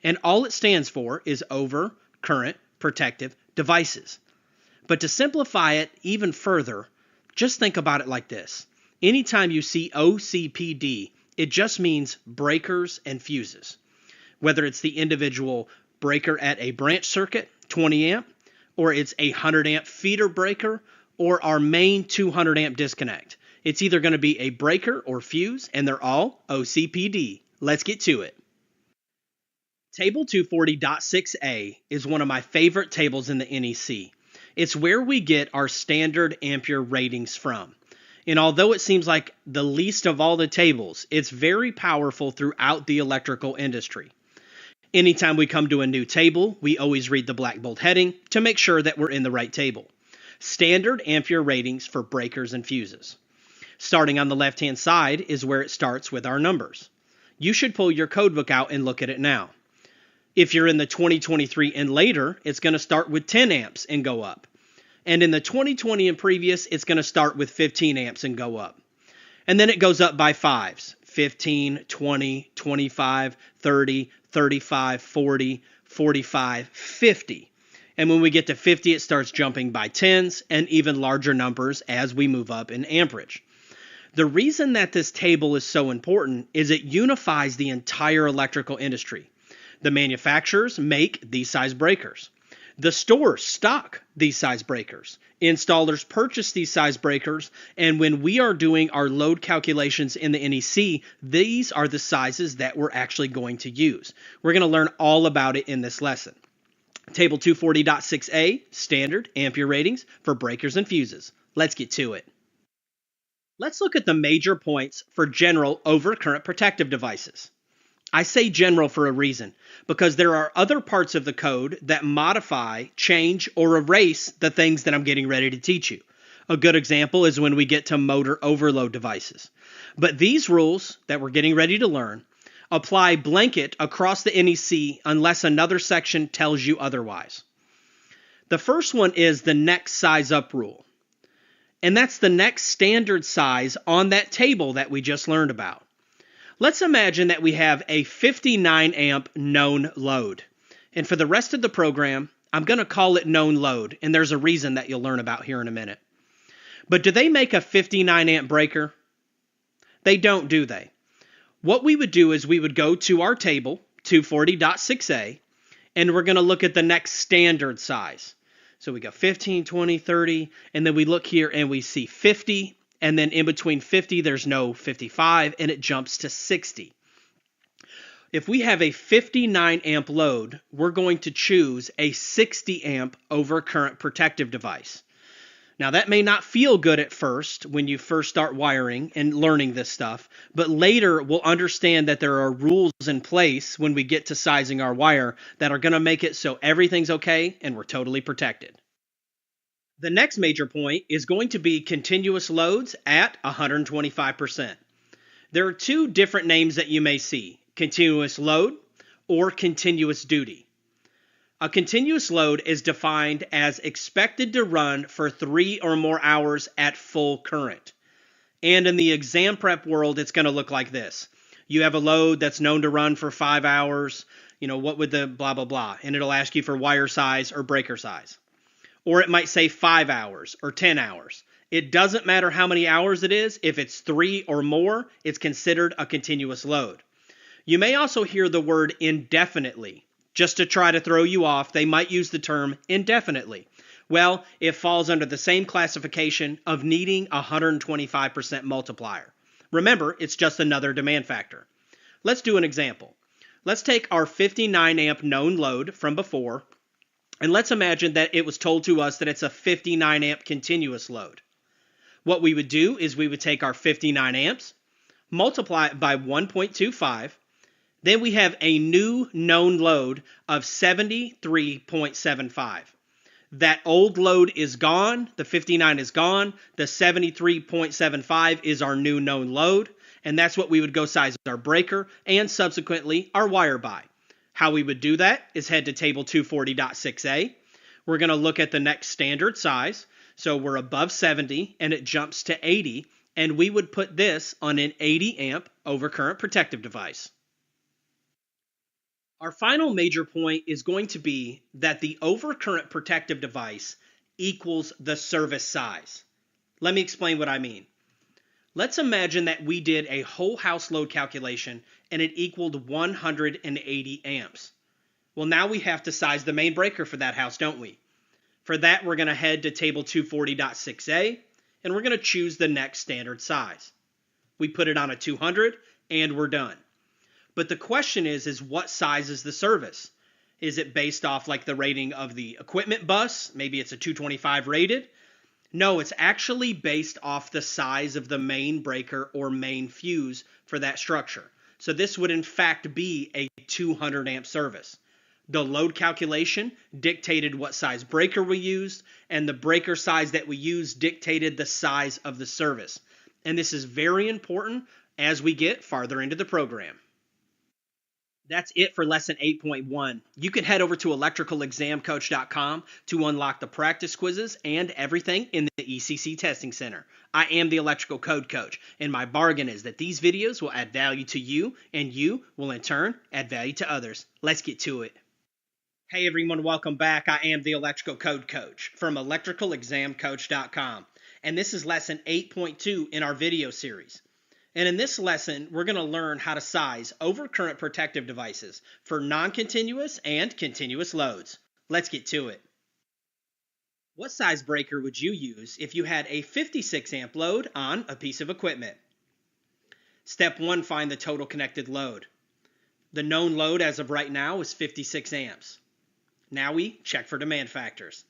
And all it stands for is over current protective devices. But to simplify it even further, just think about it like this. Anytime you see OCPD, it just means breakers and fuses. Whether it's the individual breaker at a branch circuit, 20 amp, or it's a 100 amp feeder breaker, or our main 200 amp disconnect. It's either going to be a breaker or fuse, and they're all OCPD. Let's get to it. Table 240.6a is one of my favorite tables in the NEC. It's where we get our standard ampere ratings from. And although it seems like the least of all the tables, it's very powerful throughout the electrical industry. Anytime we come to a new table, we always read the black bold heading to make sure that we're in the right table. Standard ampere ratings for breakers and fuses. Starting on the left-hand side is where it starts with our numbers. You should pull your codebook out and look at it now. If you're in the 2023 and later, it's going to start with 10 amps and go up. And in the 2020 and previous, it's going to start with 15 amps and go up. And then it goes up by fives. 15, 20, 25, 30, 35, 40, 45, 50. And when we get to 50, it starts jumping by tens and even larger numbers as we move up in amperage. The reason that this table is so important is it unifies the entire electrical industry. The manufacturers make these size breakers. The stores stock these size breakers. Installers purchase these size breakers, and when we are doing our load calculations in the NEC, these are the sizes that we're actually going to use. We're going to learn all about it in this lesson. Table 240.6a, standard ampere ratings for breakers and fuses. Let's get to it. Let's look at the major points for general overcurrent protective devices. I say general for a reason, because there are other parts of the code that modify, change, or erase the things that I'm getting ready to teach you. A good example is when we get to motor overload devices. But these rules that we're getting ready to learn apply blanket across the NEC unless another section tells you otherwise. The first one is the next size up rule. And that's the next standard size on that table that we just learned about. Let's imagine that we have a 59 amp known load. And for the rest of the program, I'm going to call it known load. And there's a reason that you'll learn about here in a minute. But do they make a 59 amp breaker? They don't, do they? What we would do is we would go to our table, 240.6a, and we're going to look at the next standard size. So we go 15, 20, 30, and then we look here and we see 50, and then in between 50, there's no 55, and it jumps to 60. If we have a 59 amp load, we're going to choose a 60 amp overcurrent protective device. Now that may not feel good at first when you first start wiring and learning this stuff, but later we'll understand that there are rules in place when we get to sizing our wire that are going to make it so everything's okay and we're totally protected. The next major point is going to be continuous loads at 125%. There are two different names that you may see, continuous load or continuous duty. A continuous load is defined as expected to run for 3 or more hours at full current. And in the exam prep world, it's going to look like this. You have a load that's known to run for 5 hours, what would the blah, blah, blah, and it'll ask you for wire size or breaker size. Or it might say 5 hours or 10 hours. It doesn't matter how many hours it is. If it's 3 or more, it's considered a continuous load. You may also hear the word indefinitely. Just to try to throw you off, they might use the term indefinitely. Well, it falls under the same classification of needing a 125% multiplier. Remember, it's just another demand factor. Let's do an example. Let's take our 59 amp known load from before, and let's imagine that it was told to us that it's a 59 amp continuous load. What we would do is we would take our 59 amps, multiply it by 1.25, then we have a new known load of 73.75. That old load is gone. The 59 is gone. The 73.75 is our new known load. And that's what we would go size our breaker and subsequently our wire by. How we would do that is head to table 240.6a. We're going to look at the next standard size. So we're above 70 and it jumps to 80. And we would put this on an 80 amp overcurrent protective device. Our final major point is going to be that the overcurrent protective device equals the service size. Let me explain what I mean. Let's imagine that we did a whole house load calculation and it equaled 180 amps. Well, now we have to size the main breaker for that house, don't we? For that, we're going to head to table 240.6a and we're going to choose the next standard size. We put it on a 200 and we're done. But the question is what size is the service? Is it based off like the rating of the equipment bus? Maybe it's a 225 rated. No, it's actually based off the size of the main breaker or main fuse for that structure. So this would in fact be a 200 amp service. The load calculation dictated what size breaker we used, and the breaker size that we used dictated the size of the service. And this is very important as we get farther into the program. That's it for lesson 8.1. You can head over to electricalexamcoach.com to unlock the practice quizzes and everything in the ECC Testing Center. I am the Electrical Code Coach, and my bargain is that these videos will add value to you, and you will in turn add value to others. Let's get to it. Hey everyone, welcome back. I am the Electrical Code Coach from electricalexamcoach.com, and this is lesson 8.2 in our video series. And in this lesson, we're going to learn how to size overcurrent protective devices for non-continuous and continuous loads. Let's get to it. What size breaker would you use if you had a 56 amp load on a piece of equipment? Step 1, find the total connected load. The known load as of right now is 56 amps. Now we check for demand factors.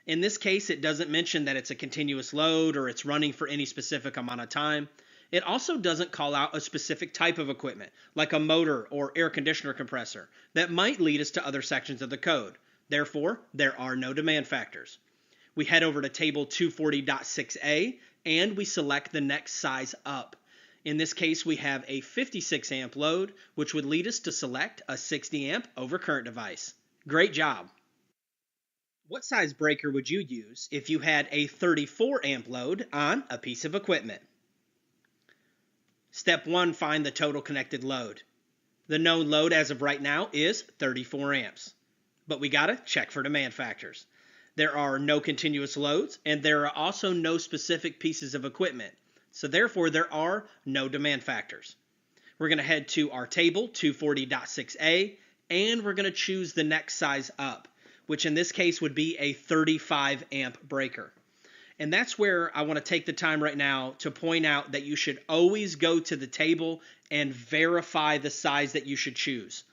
In this case, it doesn't mention that it's a continuous load or it's running for any specific amount of time. It also doesn't call out a specific type of equipment, like a motor or air conditioner compressor, that might lead us to other sections of the code. Therefore, there are no demand factors. We head over to table 240.6a and we select the next size up. In this case, we have a 56 amp load, which would lead us to select a 60 amp overcurrent device. Great job. What size breaker would you use if you had a 34 amp load on a piece of equipment? Step 1, find the total connected load. The known load as of right now is 34 amps. But we gotta check for demand factors. There are no continuous loads, and there are also no specific pieces of equipment. So therefore, there are no demand factors. We're gonna head to our table, 240.6a, and we're gonna choose the next size up, which in this case would be a 35 amp breaker. And that's where I want to take the time right now to point out that you should always go to the table and verify the size that you should choose.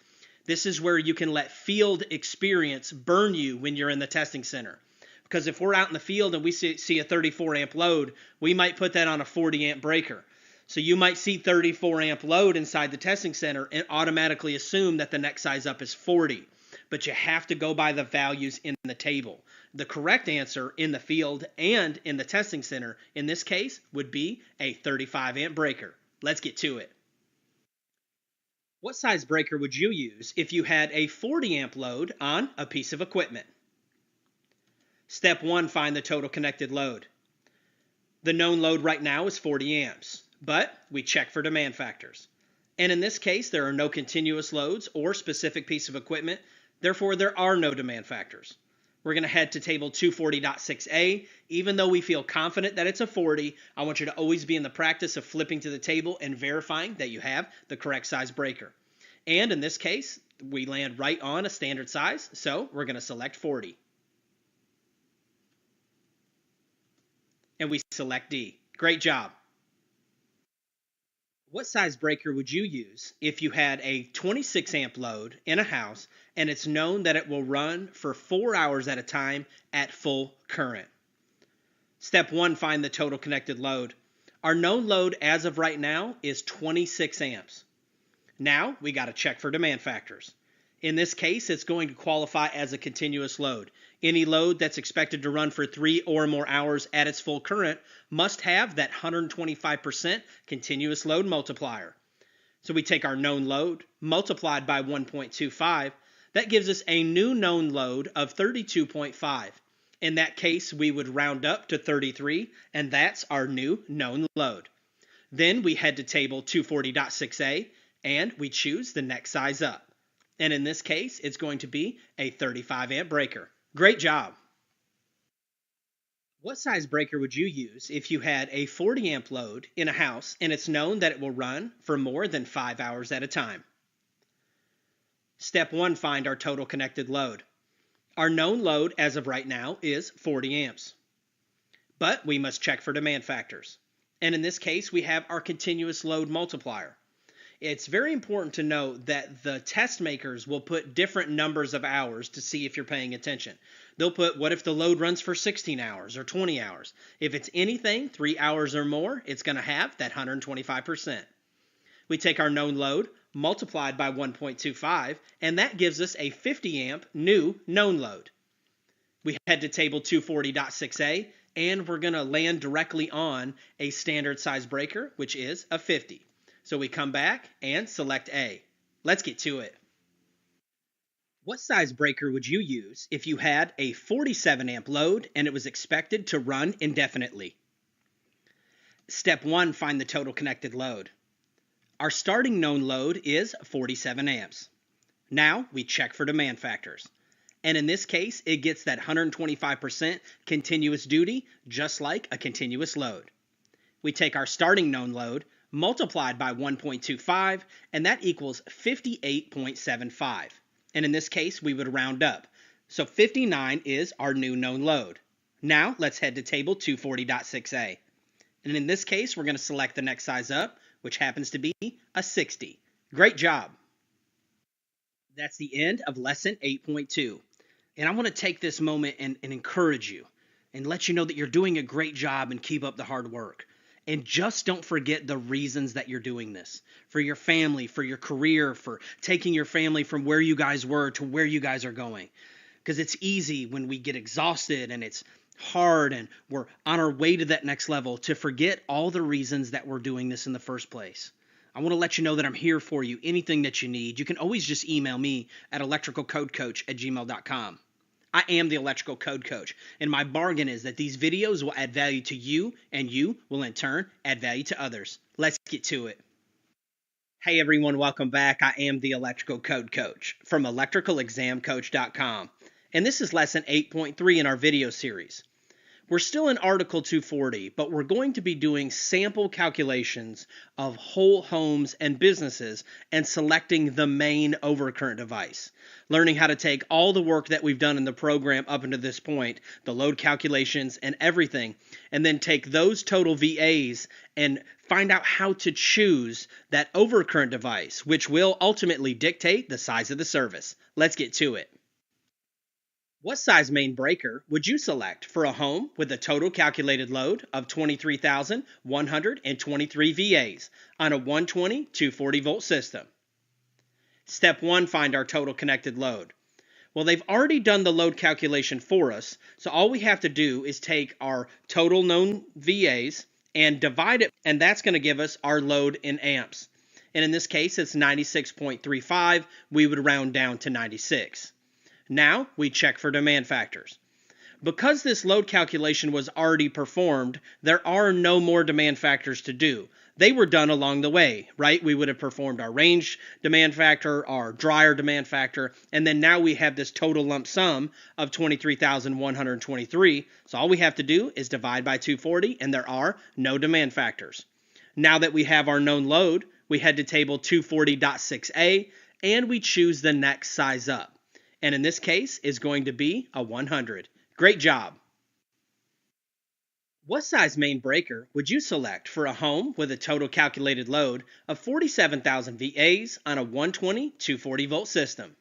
This is where you can let field experience burn you when you're in the testing center. Because if we're out in the field and we see a 34 amp load, we might put that on a 40 amp breaker. So you might see 34 amp load inside the testing center and automatically assume that the next size up is 40. But you have to go by the values in the table. The correct answer in the field and in the testing center, in this case, would be a 35 amp breaker. Let's get to it. What size breaker would you use if you had a 40 amp load on a piece of equipment? Step 1, find the total connected load. The known load right now is 40 amps, but we check for demand factors. And in this case, there are no continuous loads or specific piece of equipment. Therefore, there are no demand factors. We're going to head to table 240.6a. Even though we feel confident that it's a 40, I want you to always be in the practice of flipping to the table and verifying that you have the correct size breaker. And in this case, we land right on a standard size, so we're going to select 40. And we select D. Great job. What size breaker would you use if you had a 26 amp load in a house and it's known that it will run for 4 hours at a time at full current? Step 1, find the total connected load. Our known load as of right now is 26 amps. Now we got to check for demand factors. In this case, it's going to qualify as a continuous load. Any load that's expected to run for 3 or more hours at its full current must have that 125% continuous load multiplier. So we take our known load multiplied by 1.25. That gives us a new known load of 32.5. In that case, we would round up to 33, and that's our new known load. Then we head to table 240.6a, and we choose the next size up. And in this case, it's going to be a 35 amp breaker. Great job. What size breaker would you use if you had a 40 amp load in a house and it's known that it will run for more than 5 hours at a time? Step 1, find our total connected load. Our known load as of right now is 40 amps. But we must check for demand factors. And in this case, we have our continuous load multiplier. It's very important to note that the test makers will put different numbers of hours to see if you're paying attention. They'll put, what if the load runs for 16 hours or 20 hours? If it's anything 3 hours or more, it's going to have that 125%. We take our known load multiplied by 1.25, and that gives us a 50 amp new known load. We head to table 240.6a, and we're going to land directly on a standard size breaker, which is a 50. So we come back and select A. Let's get to it. What size breaker would you use if you had a 47 amp load and it was expected to run indefinitely? Step 1, find the total connected load. Our starting known load is 47 amps. Now we check for demand factors. And in this case, it gets that 125% continuous duty, just like a continuous load. We take our starting known load, multiplied by 1.25, and that equals 58.75. And in this case, we would round up. So 59 is our new known load. Now let's head to table 240.6a. And in this case, we're going to select the next size up, which happens to be a 60. Great job. That's the end of lesson 8.2. And I want to take this moment and encourage you and let you know that you're doing a great job and keep up the hard work. And just don't forget the reasons that you're doing this. For your family, for your career, for taking your family from where you guys were to where you guys are going. Because it's easy when we get exhausted and it's hard and we're on our way to that next level to forget all the reasons that we're doing this in the first place. I want to let you know that I'm here for you. Anything that you need, you can always just email me at electricalcodecoach@gmail.com. I am the Electrical Code Coach, and my bargain is that these videos will add value to you, and you will in turn add value to others. Let's get to it. Hey everyone, welcome back. I am the Electrical Code Coach from electricalexamcoach.com, and this is lesson 8.3 in our video series. We're still in Article 240, but we're going to be doing sample calculations of whole homes and businesses and selecting the main overcurrent device. Learning how to take all the work that we've done in the program up until this point, the load calculations and everything, and then take those total VAs and find out how to choose that overcurrent device, which will ultimately dictate the size of the service. Let's get to it. What size main breaker would you select for a home with a total calculated load of 23,123 VAs on a 120 240 volt system? Step 1, find our total connected load. Well, they've already done the load calculation for us, so all we have to do is take our total known VAs and divide it, and that's going to give us our load in amps. And in this case, it's 96.35. We would round down to 96. Now we check for demand factors. Because this load calculation was already performed, there are no more demand factors to do. They were done along the way, right? We would have performed our range demand factor, our dryer demand factor, and then now we have this total lump sum of 23,123. So all we have to do is divide by 240, and there are no demand factors. Now that we have our known load, we head to table 240.6a, and we choose the next size up. And in this case is going to be a 100. Great job. What size main breaker would you select for a home with a total calculated load of 47,000 VAs on a 120 240 volt system?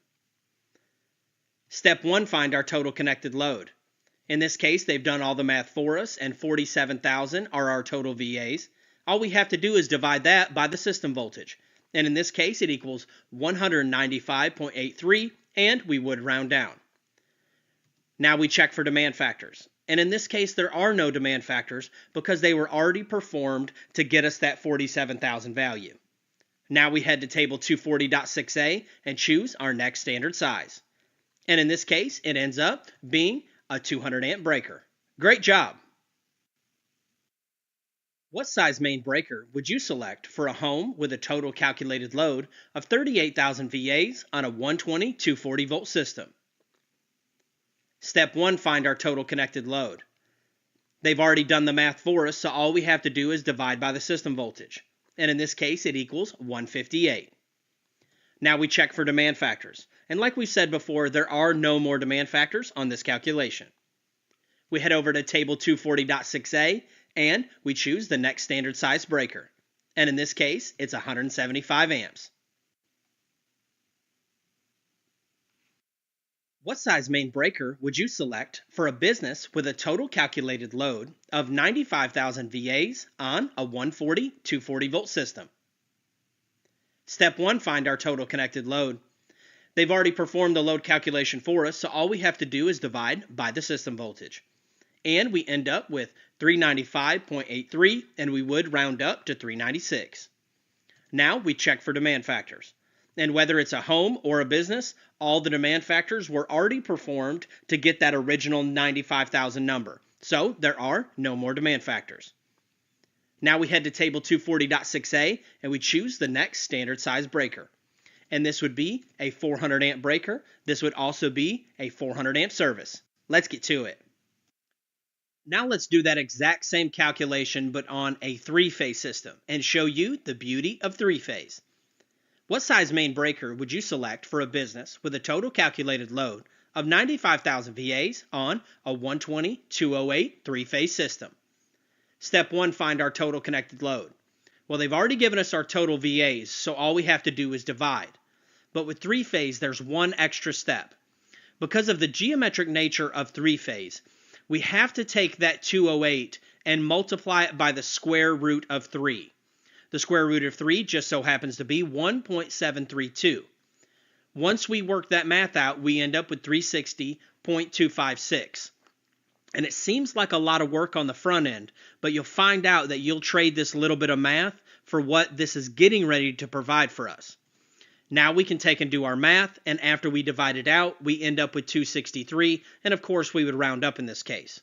Step 1, find our total connected load. In this case, they've done all the math for us, and 47,000 are our total VAs. All we have to do is divide that by the system voltage. And in this case, it equals 195.83. And we would round down. Now we check for demand factors. And in this case, there are no demand factors because they were already performed to get us that 47,000 value. Now we head to table 240.6a and choose our next standard size. And in this case, it ends up being a 200 amp breaker. Great job. What size main breaker would you select for a home with a total calculated load of 38,000 VAs on a 120 240 volt system? Step 1, find our total connected load. They've already done the math for us, so all we have to do is divide by the system voltage. And in this case, it equals 158. Now we check for demand factors. And like we said before, there are no more demand factors on this calculation. We head over to table 240.6a and we choose the next standard size breaker. And in this case, it's 175 amps. What size main breaker would you select for a business with a total calculated load of 95,000 VAs on a 140 240 volt system? Step 1, find our total connected load. They've already performed the load calculation for us, so all we have to do is divide by the system voltage. And we end up with 395.83, and we would round up to 396. Now we check for demand factors. And whether it's a home or a business, all the demand factors were already performed to get that original 95,000 number. So there are no more demand factors. Now we head to table 240.6a and we choose the next standard size breaker. And this would be a 400 amp breaker. This would also be a 400 amp service. Let's get to it. Now let's do that exact same calculation but on a three-phase system and show you the beauty of three-phase. What size main breaker would you select for a business with a total calculated load of 95,000 VAs on a 120/208 three-phase system? Step 1, find our total connected load. Well, they've already given us our total VAs, so all we have to do is divide. But with three-phase, there's one extra step. Because of the geometric nature of three-phase, we have to take that 208 and multiply it by the square root of 3. The square root of 3 just so happens to be 1.732. Once we work that math out, we end up with 360.256. And it seems like a lot of work on the front end, but you'll find out that you'll trade this little bit of math for what this is getting ready to provide for us. Now we can take and do our math, and after we divide it out, we end up with 263, and of course we would round up in this case.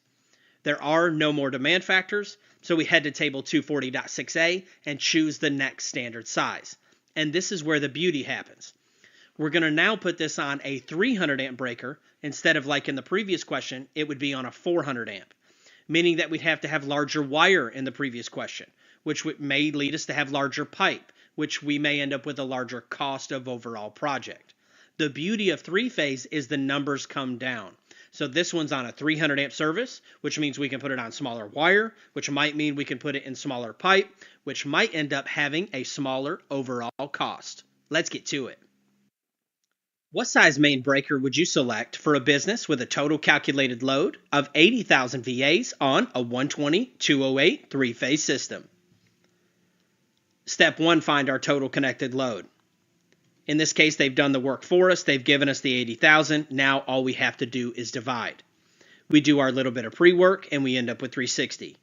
There are no more demand factors, so we head to table 240.6a and choose the next standard size. And this is where the beauty happens. We're going to now put this on a 300 amp breaker instead of, like in the previous question, it would be on a 400 amp, meaning that we'd have to have larger wire in the previous question, which may lead us to have larger pipe, which we may end up with a larger cost of overall project. The beauty of three-phase is the numbers come down. So this one's on a 300 amp service, which means we can put it on smaller wire, which might mean we can put it in smaller pipe, which might end up having a smaller overall cost. Let's get to it. What size main breaker would you select for a business with a total calculated load of 80,000 VAs on a 120/208 three-phase system? Step 1, find our total connected load. In this case, they've done the work for us. They've given us the 80,000. Now all we have to do is divide. We do our little bit of pre-work and we end up with 360.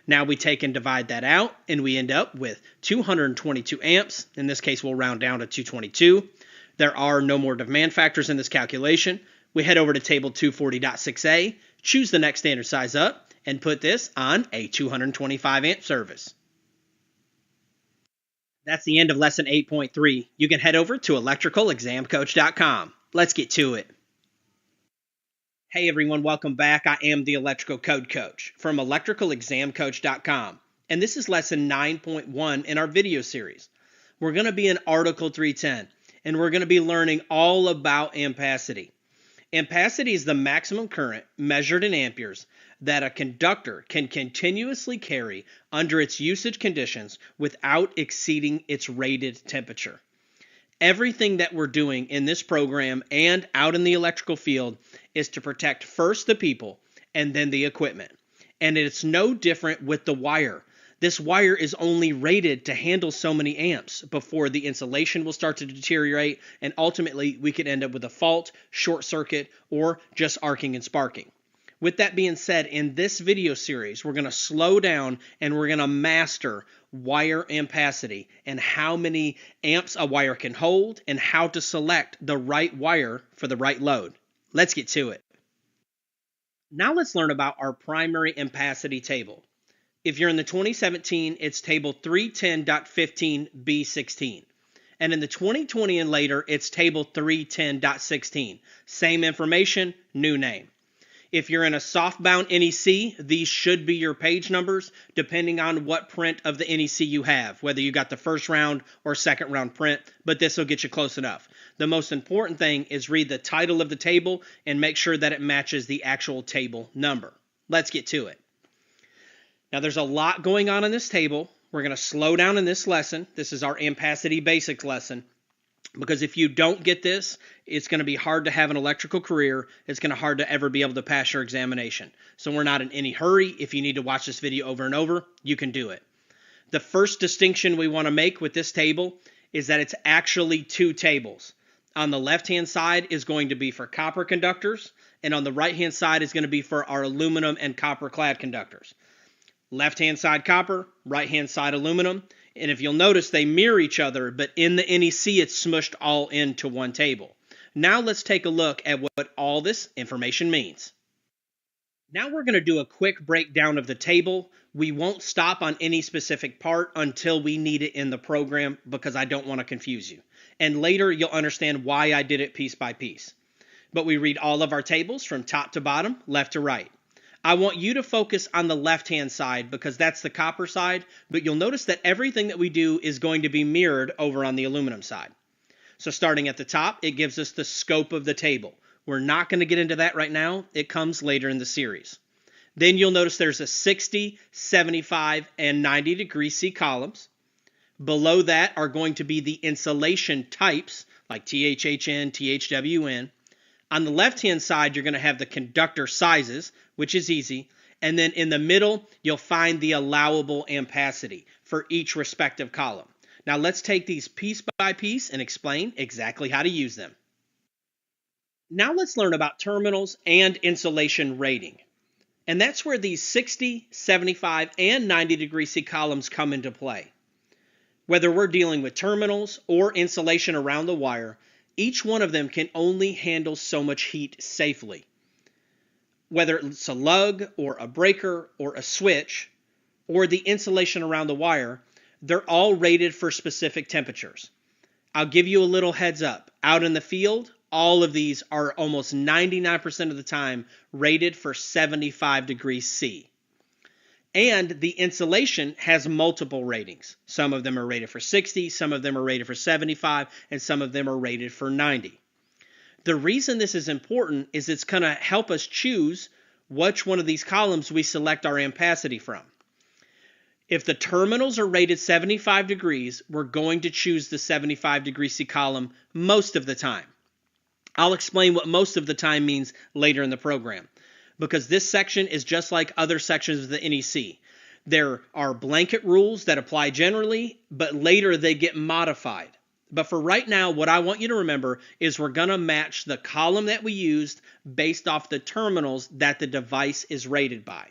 Now we take and divide that out and we end up with 222 amps. In this case, we'll round down to 222. There are no more demand factors in this calculation. We head over to table 240.6a, choose the next standard size up, and put this on a 225 amp service. That's the end of lesson 8.3. You can head over to electricalexamcoach.com. Let's get to it. Hey everyone, welcome back. I am the Electrical Code Coach from electricalexamcoach.com. And this is lesson 9.1 in our video series. We're going to be in Article 310, and we're going to be learning all about ampacity. Ampacity is the maximum current measured in amperes that a conductor can continuously carry under its usage conditions without exceeding its rated temperature. Everything that we're doing in this program and out in the electrical field is to protect first the people and then the equipment. And it's no different with the wire. This wire is only rated to handle so many amps before the insulation will start to deteriorate, and ultimately we could end up with a fault, short circuit, or just arcing and sparking. With that being said, in this video series, we're going to slow down and we're going to master wire ampacity and how many amps a wire can hold and how to select the right wire for the right load. Let's get to it. Now let's learn about our primary ampacity table. If you're in the 2017, it's table 310.15B16. And in the 2020 and later, it's table 310.16. Same information, new name. If you're in a softbound NEC, these should be your page numbers depending on what print of the NEC you have, whether you got the first round or second round print, but this will get you close enough. The most important thing is read the title of the table and make sure that it matches the actual table number. Let's get to it. Now there's a lot going on in this table. We're going to slow down in this lesson. This is our ampacity basics lesson. Because if you don't get this, it's going to be hard to have an electrical career. It's going to be hard to ever be able to pass your examination. So we're not in any hurry. If you need to watch this video over and over, you can do it. The first distinction we want to make with this table is that it's actually two tables. On the left-hand side is going to be for copper conductors, and on the right-hand side is going to be for our aluminum and copper-clad conductors. Left-hand side copper, right-hand side aluminum. And if you'll notice, they mirror each other, but in the NEC, it's smushed all into one table. Now let's take a look at what all this information means. Now we're going to do a quick breakdown of the table. We won't stop on any specific part until we need it in the program because I don't want to confuse you. And later you'll understand why I did it piece by piece. But we read all of our tables from top to bottom, left to right. I want you to focus on the left-hand side because that's the copper side, but you'll notice that everything that we do is going to be mirrored over on the aluminum side. So starting at the top, it gives us the scope of the table. We're not going to get into that right now. It comes later in the series. Then you'll notice there's a 60, 75, and 90 degree C columns. Below that are going to be the insulation types like THHN, THWN. On the left-hand side, you're going to have the conductor sizes, which is easy. And then in the middle, you'll find the allowable ampacity for each respective column. Now let's take these piece by piece and explain exactly how to use them. Now let's learn about terminals and insulation rating. And that's where these 60, 75, and 90 degree C columns come into play. Whether we're dealing with terminals or insulation around the wire, each one of them can only handle so much heat safely. Whether it's a lug or a breaker or a switch or the insulation around the wire, they're all rated for specific temperatures. I'll give you a little heads up. Out in the field, all of these are almost 99% of the time rated for 75 degrees C. And the insulation has multiple ratings. Some of them are rated for 60, some of them are rated for 75, and some of them are rated for 90. The reason this is important is it's going to help us choose which one of these columns we select our ampacity from. If the terminals are rated 75 degrees, we're going to choose the 75 degree C column most of the time. I'll explain what most of the time means later in the program, because this section is just like other sections of the NEC. There are blanket rules that apply generally, but later they get modified. But for right now, what I want you to remember is we're going to match the column that we used based off the terminals that the device is rated by.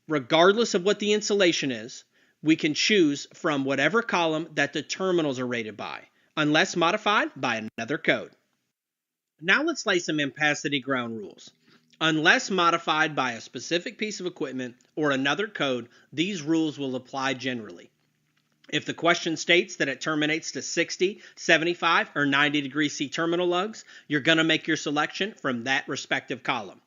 Regardless of what the insulation is, we can choose from whatever column that the terminals are rated by, unless modified by another code. Now let's lay some ampacity ground rules. Unless modified by a specific piece of equipment or another code, these rules will apply generally. If the question states that it terminates to 60, 75, or 90 degree C terminal lugs, you're going to make your selection from that respective column.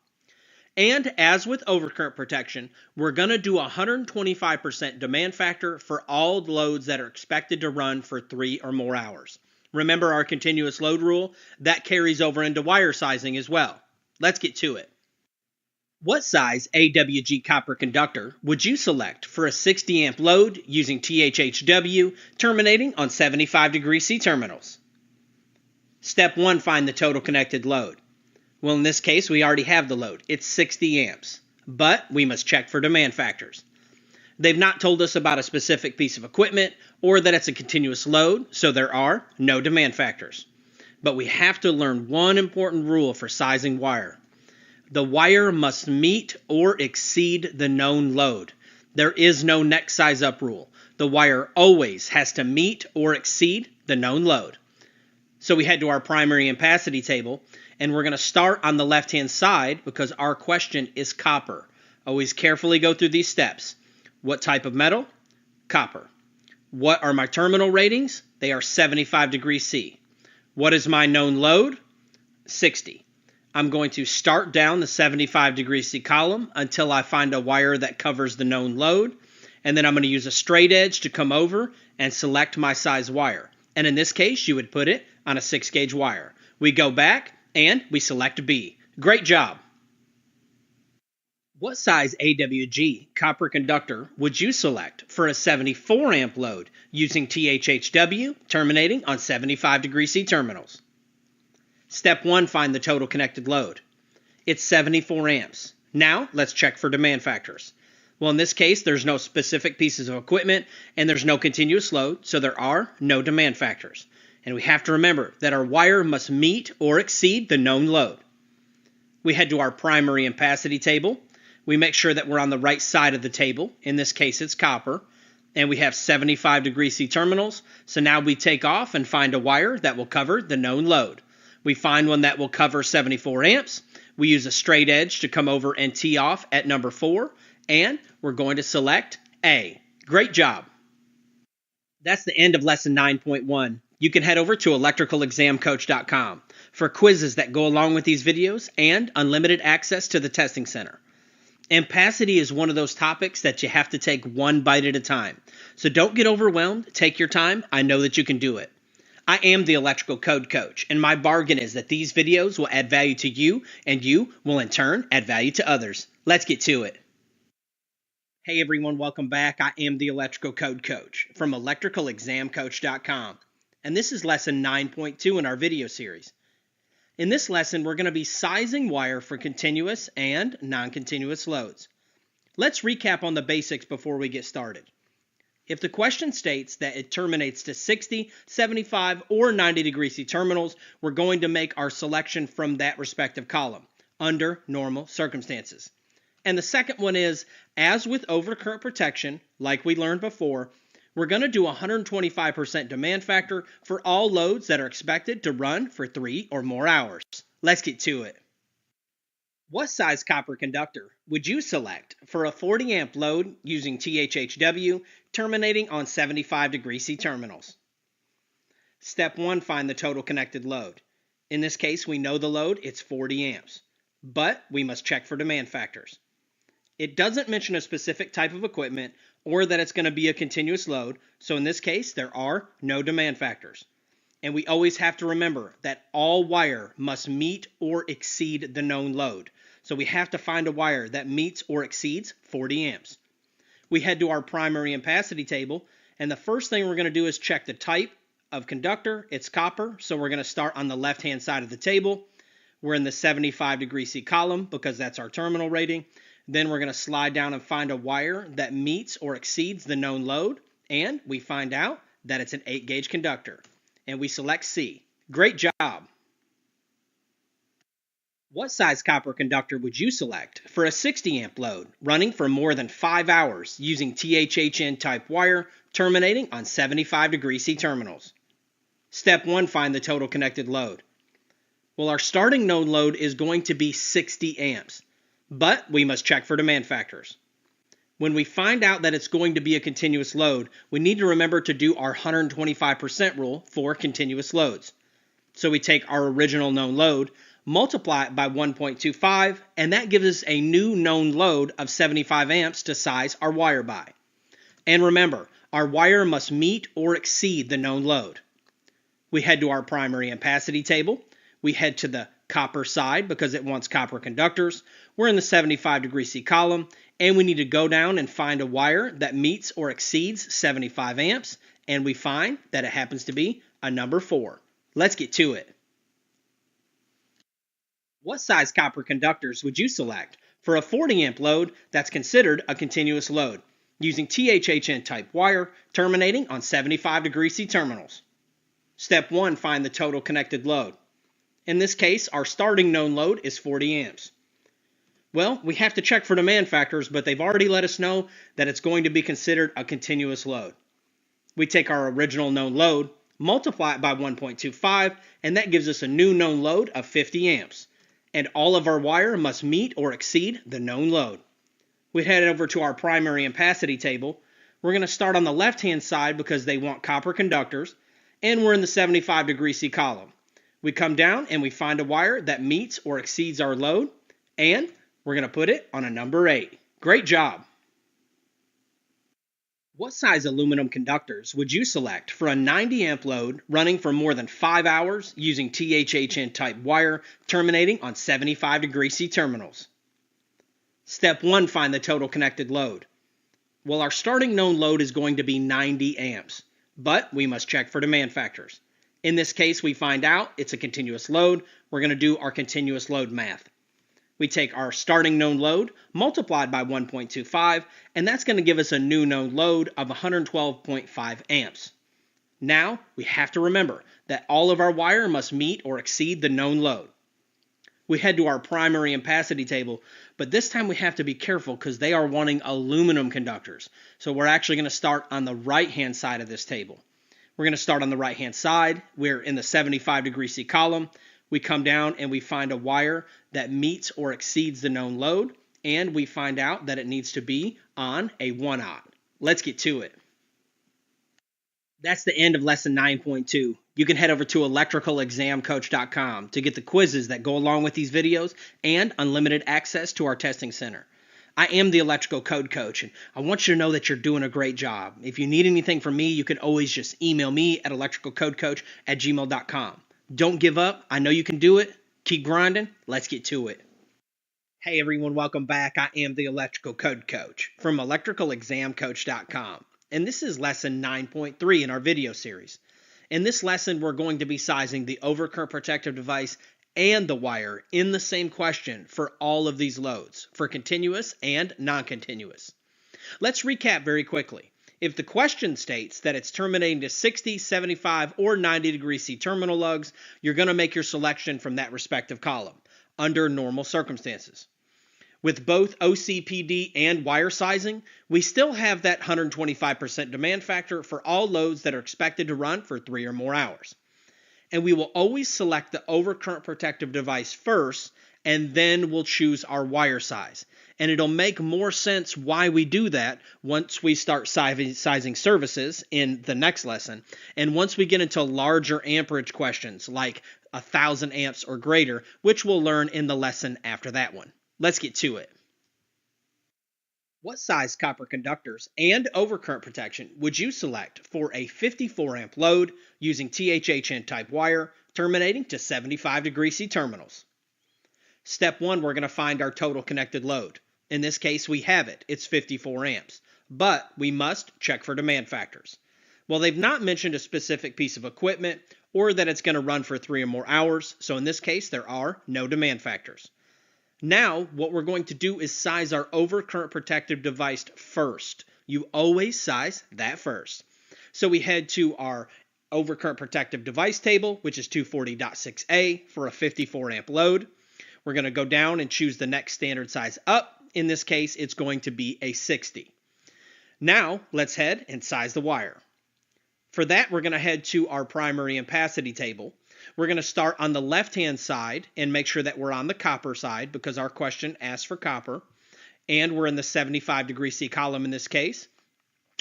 And as with overcurrent protection, we're going to do 125% demand factor for all loads that are expected to run for 3 or more hours. Remember our continuous load rule? That carries over into wire sizing as well. Let's get to it. What size AWG copper conductor would you select for a 60 amp load using THHW terminating on 75 degree C terminals? Step 1, find the total connected load. Well, in this case, we already have the load. It's 60 amps, but we must check for demand factors. They've not told us about a specific piece of equipment or that it's a continuous load, so there are no demand factors. But we have to learn one important rule for sizing wire. The wire must meet or exceed the known load. There is no next size up rule. The wire always has to meet or exceed the known load. So we head to our primary ampacity table, and we're going to start on the left-hand side because our question is copper. Always carefully go through these steps. What type of metal? Copper. What are my terminal ratings? They are 75 degrees C. What is my known load? 60. I'm going to start down the 75 degree C column until I find a wire that covers the known load, and then I'm going to use a straight edge to come over and select my size wire. And in this case, you would put it on a 6-gauge wire. We go back and we select B. Great job. What size AWG copper conductor would you select for a 74 amp load using THHW terminating on 75 degree C terminals? Step 1, find the total connected load. It's 74 amps. Now, let's check for demand factors. Well, in this case, there's no specific pieces of equipment and there's no continuous load, so there are no demand factors. And we have to remember that our wire must meet or exceed the known load. We head to our primary ampacity table. We make sure that we're on the right side of the table. In this case, it's copper. And we have 75 degree C terminals. So now we take off and find a wire that will cover the known load. We find one that will cover 74 amps. We use a straight edge to come over and tee off at number 4. And we're going to select A. Great job. That's the end of lesson 9.1. You can head over to electricalexamcoach.com for quizzes that go along with these videos and unlimited access to the testing center. Ampacity is one of those topics that you have to take one bite at a time. So don't get overwhelmed. Take your time. I know that you can do it. I am the Electrical Code Coach, and my bargain is that these videos will add value to you, and you will in turn add value to others. Let's get to it. Hey everyone, welcome back. I am the Electrical Code Coach from electricalexamcoach.com, and this is lesson 9.2 in our video series. In this lesson, we're going to be sizing wire for continuous and non-continuous loads. Let's recap on the basics before we get started. If the question states that it terminates to 60, 75, or 90 degree C terminals, we're going to make our selection from that respective column under normal circumstances. And the second one is, as with overcurrent protection, like we learned before, we're going to do 125% demand factor for all loads that are expected to run for 3 or more hours. Let's get to it. What size copper conductor would you select for a 40 amp load using THHW terminating on 75 degree C terminals? Step 1, find the total connected load. In this case, we know the load, it's 40 amps, but we must check for demand factors. It doesn't mention a specific type of equipment or that it's going to be a continuous load, so in this case, there are no demand factors. And we always have to remember that all wire must meet or exceed the known load. So we have to find a wire that meets or exceeds 40 amps. We head to our primary ampacity table, and the first thing we're going to do is check the type of conductor. It's copper, so we're going to start on the left-hand side of the table. We're in the 75 degree C column because that's our terminal rating. Then we're going to slide down and find a wire that meets or exceeds the known load, and we find out that it's an 8-gauge conductor. And we select C. Great job. What size copper conductor would you select for a 60 amp load running for more than 5 hours using THHN type wire terminating on 75 degree C terminals? Step 1, find the total connected load. Well, our starting known load is going to be 60 amps, but we must check for demand factors. When we find out that it's going to be a continuous load, we need to remember to do our 125% rule for continuous loads. So we take our original known load, multiply it by 1.25, and that gives us a new known load of 75 amps to size our wire by. And remember, our wire must meet or exceed the known load. We head to our primary ampacity table. We head to the copper side because it wants copper conductors. We're in the 75 degree C column, and we need to go down and find a wire that meets or exceeds 75 amps, and we find that it happens to be a number 4. Let's get to it. What size copper conductors would you select for a 40 amp load that's considered a continuous load using THHN type wire terminating on 75 degree C terminals? Step 1, find the total connected load. In this case, our starting known load is 40 amps. Well, we have to check for demand factors, but they've already let us know that it's going to be considered a continuous load. We take our original known load, multiply it by 1.25, and that gives us a new known load of 50 amps. And all of our wire must meet or exceed the known load. We head over to our primary ampacity table. We're going to start on the left-hand side because they want copper conductors, and we're in the 75 degree C column. We come down and we find a wire that meets or exceeds our load, and we're going to put it on a number 8. Great job! What size aluminum conductors would you select for a 90 amp load running for more than 5 hours using THHN type wire terminating on 75 degree C terminals? Step 1, find the total connected load. Well, our starting known load is going to be 90 amps, but we must check for demand factors. In this case, we find out it's a continuous load. We're going to do our continuous load math. We take our starting known load multiplied by 1.25, and that's going to give us a new known load of 112.5 amps. Now, we have to remember that all of our wire must meet or exceed the known load. We head to our primary ampacity table, but this time we have to be careful because they are wanting aluminum conductors. So we're actually going to start on the right-hand side of this table. We're going to start on the right-hand side. We're in the 75 degree C column. We come down and we find a wire that meets or exceeds the known load, and we find out that it needs to be on a 1/0. Let's get to it. That's the end of lesson 9.2. You can head over to electricalexamcoach.com to get the quizzes that go along with these videos and unlimited access to our testing center. I am the Electrical Code Coach, and I want you to know that you're doing a great job. If you need anything from me, you can always just email me at electricalcodecoach@gmail.com. Don't give up. I know you can do it. Keep grinding. Let's get to it. Hey everyone, welcome back. I am the Electrical Code Coach from electricalexamcoach.com, and this is lesson 9.3 in our video series. In this lesson, we're going to be sizing the overcurrent protective device and the wire in the same question for all of these loads, for continuous and non-continuous. Let's recap very quickly. If the question states that it's terminating to 60, 75, or 90 degree C terminal lugs, you're going to make your selection from that respective column under normal circumstances. With both OCPD and wire sizing, we still have that 125% demand factor for all loads that are expected to run for 3 or more hours. And we will always select the overcurrent protective device first, and then we'll choose our wire size. And it'll make more sense why we do that once we start sizing services in the next lesson. And once we get into larger amperage questions like 1,000 amps or greater, which we'll learn in the lesson after that one. Let's get to it. What size copper conductors and overcurrent protection would you select for a 54 amp load using THHN type wire terminating to 75 degree C terminals? Step 1, we're going to find our total connected load. In this case, we have it. It's 54 amps. But we must check for demand factors. Well, they've not mentioned a specific piece of equipment or that it's going to run for 3 or more hours. So in this case, there are no demand factors. Now, what we're going to do is size our overcurrent protective device first. You always size that first. So we head to our overcurrent protective device table, which is 240.6a for a 54 amp load. We're going to go down and choose the next standard size up. In this case, it's going to be a 60. Now, let's head and size the wire. For that, we're going to head to our primary ampacity table. We're going to start on the left-hand side and make sure that we're on the copper side because our question asks for copper. And we're in the 75 degree C column in this case.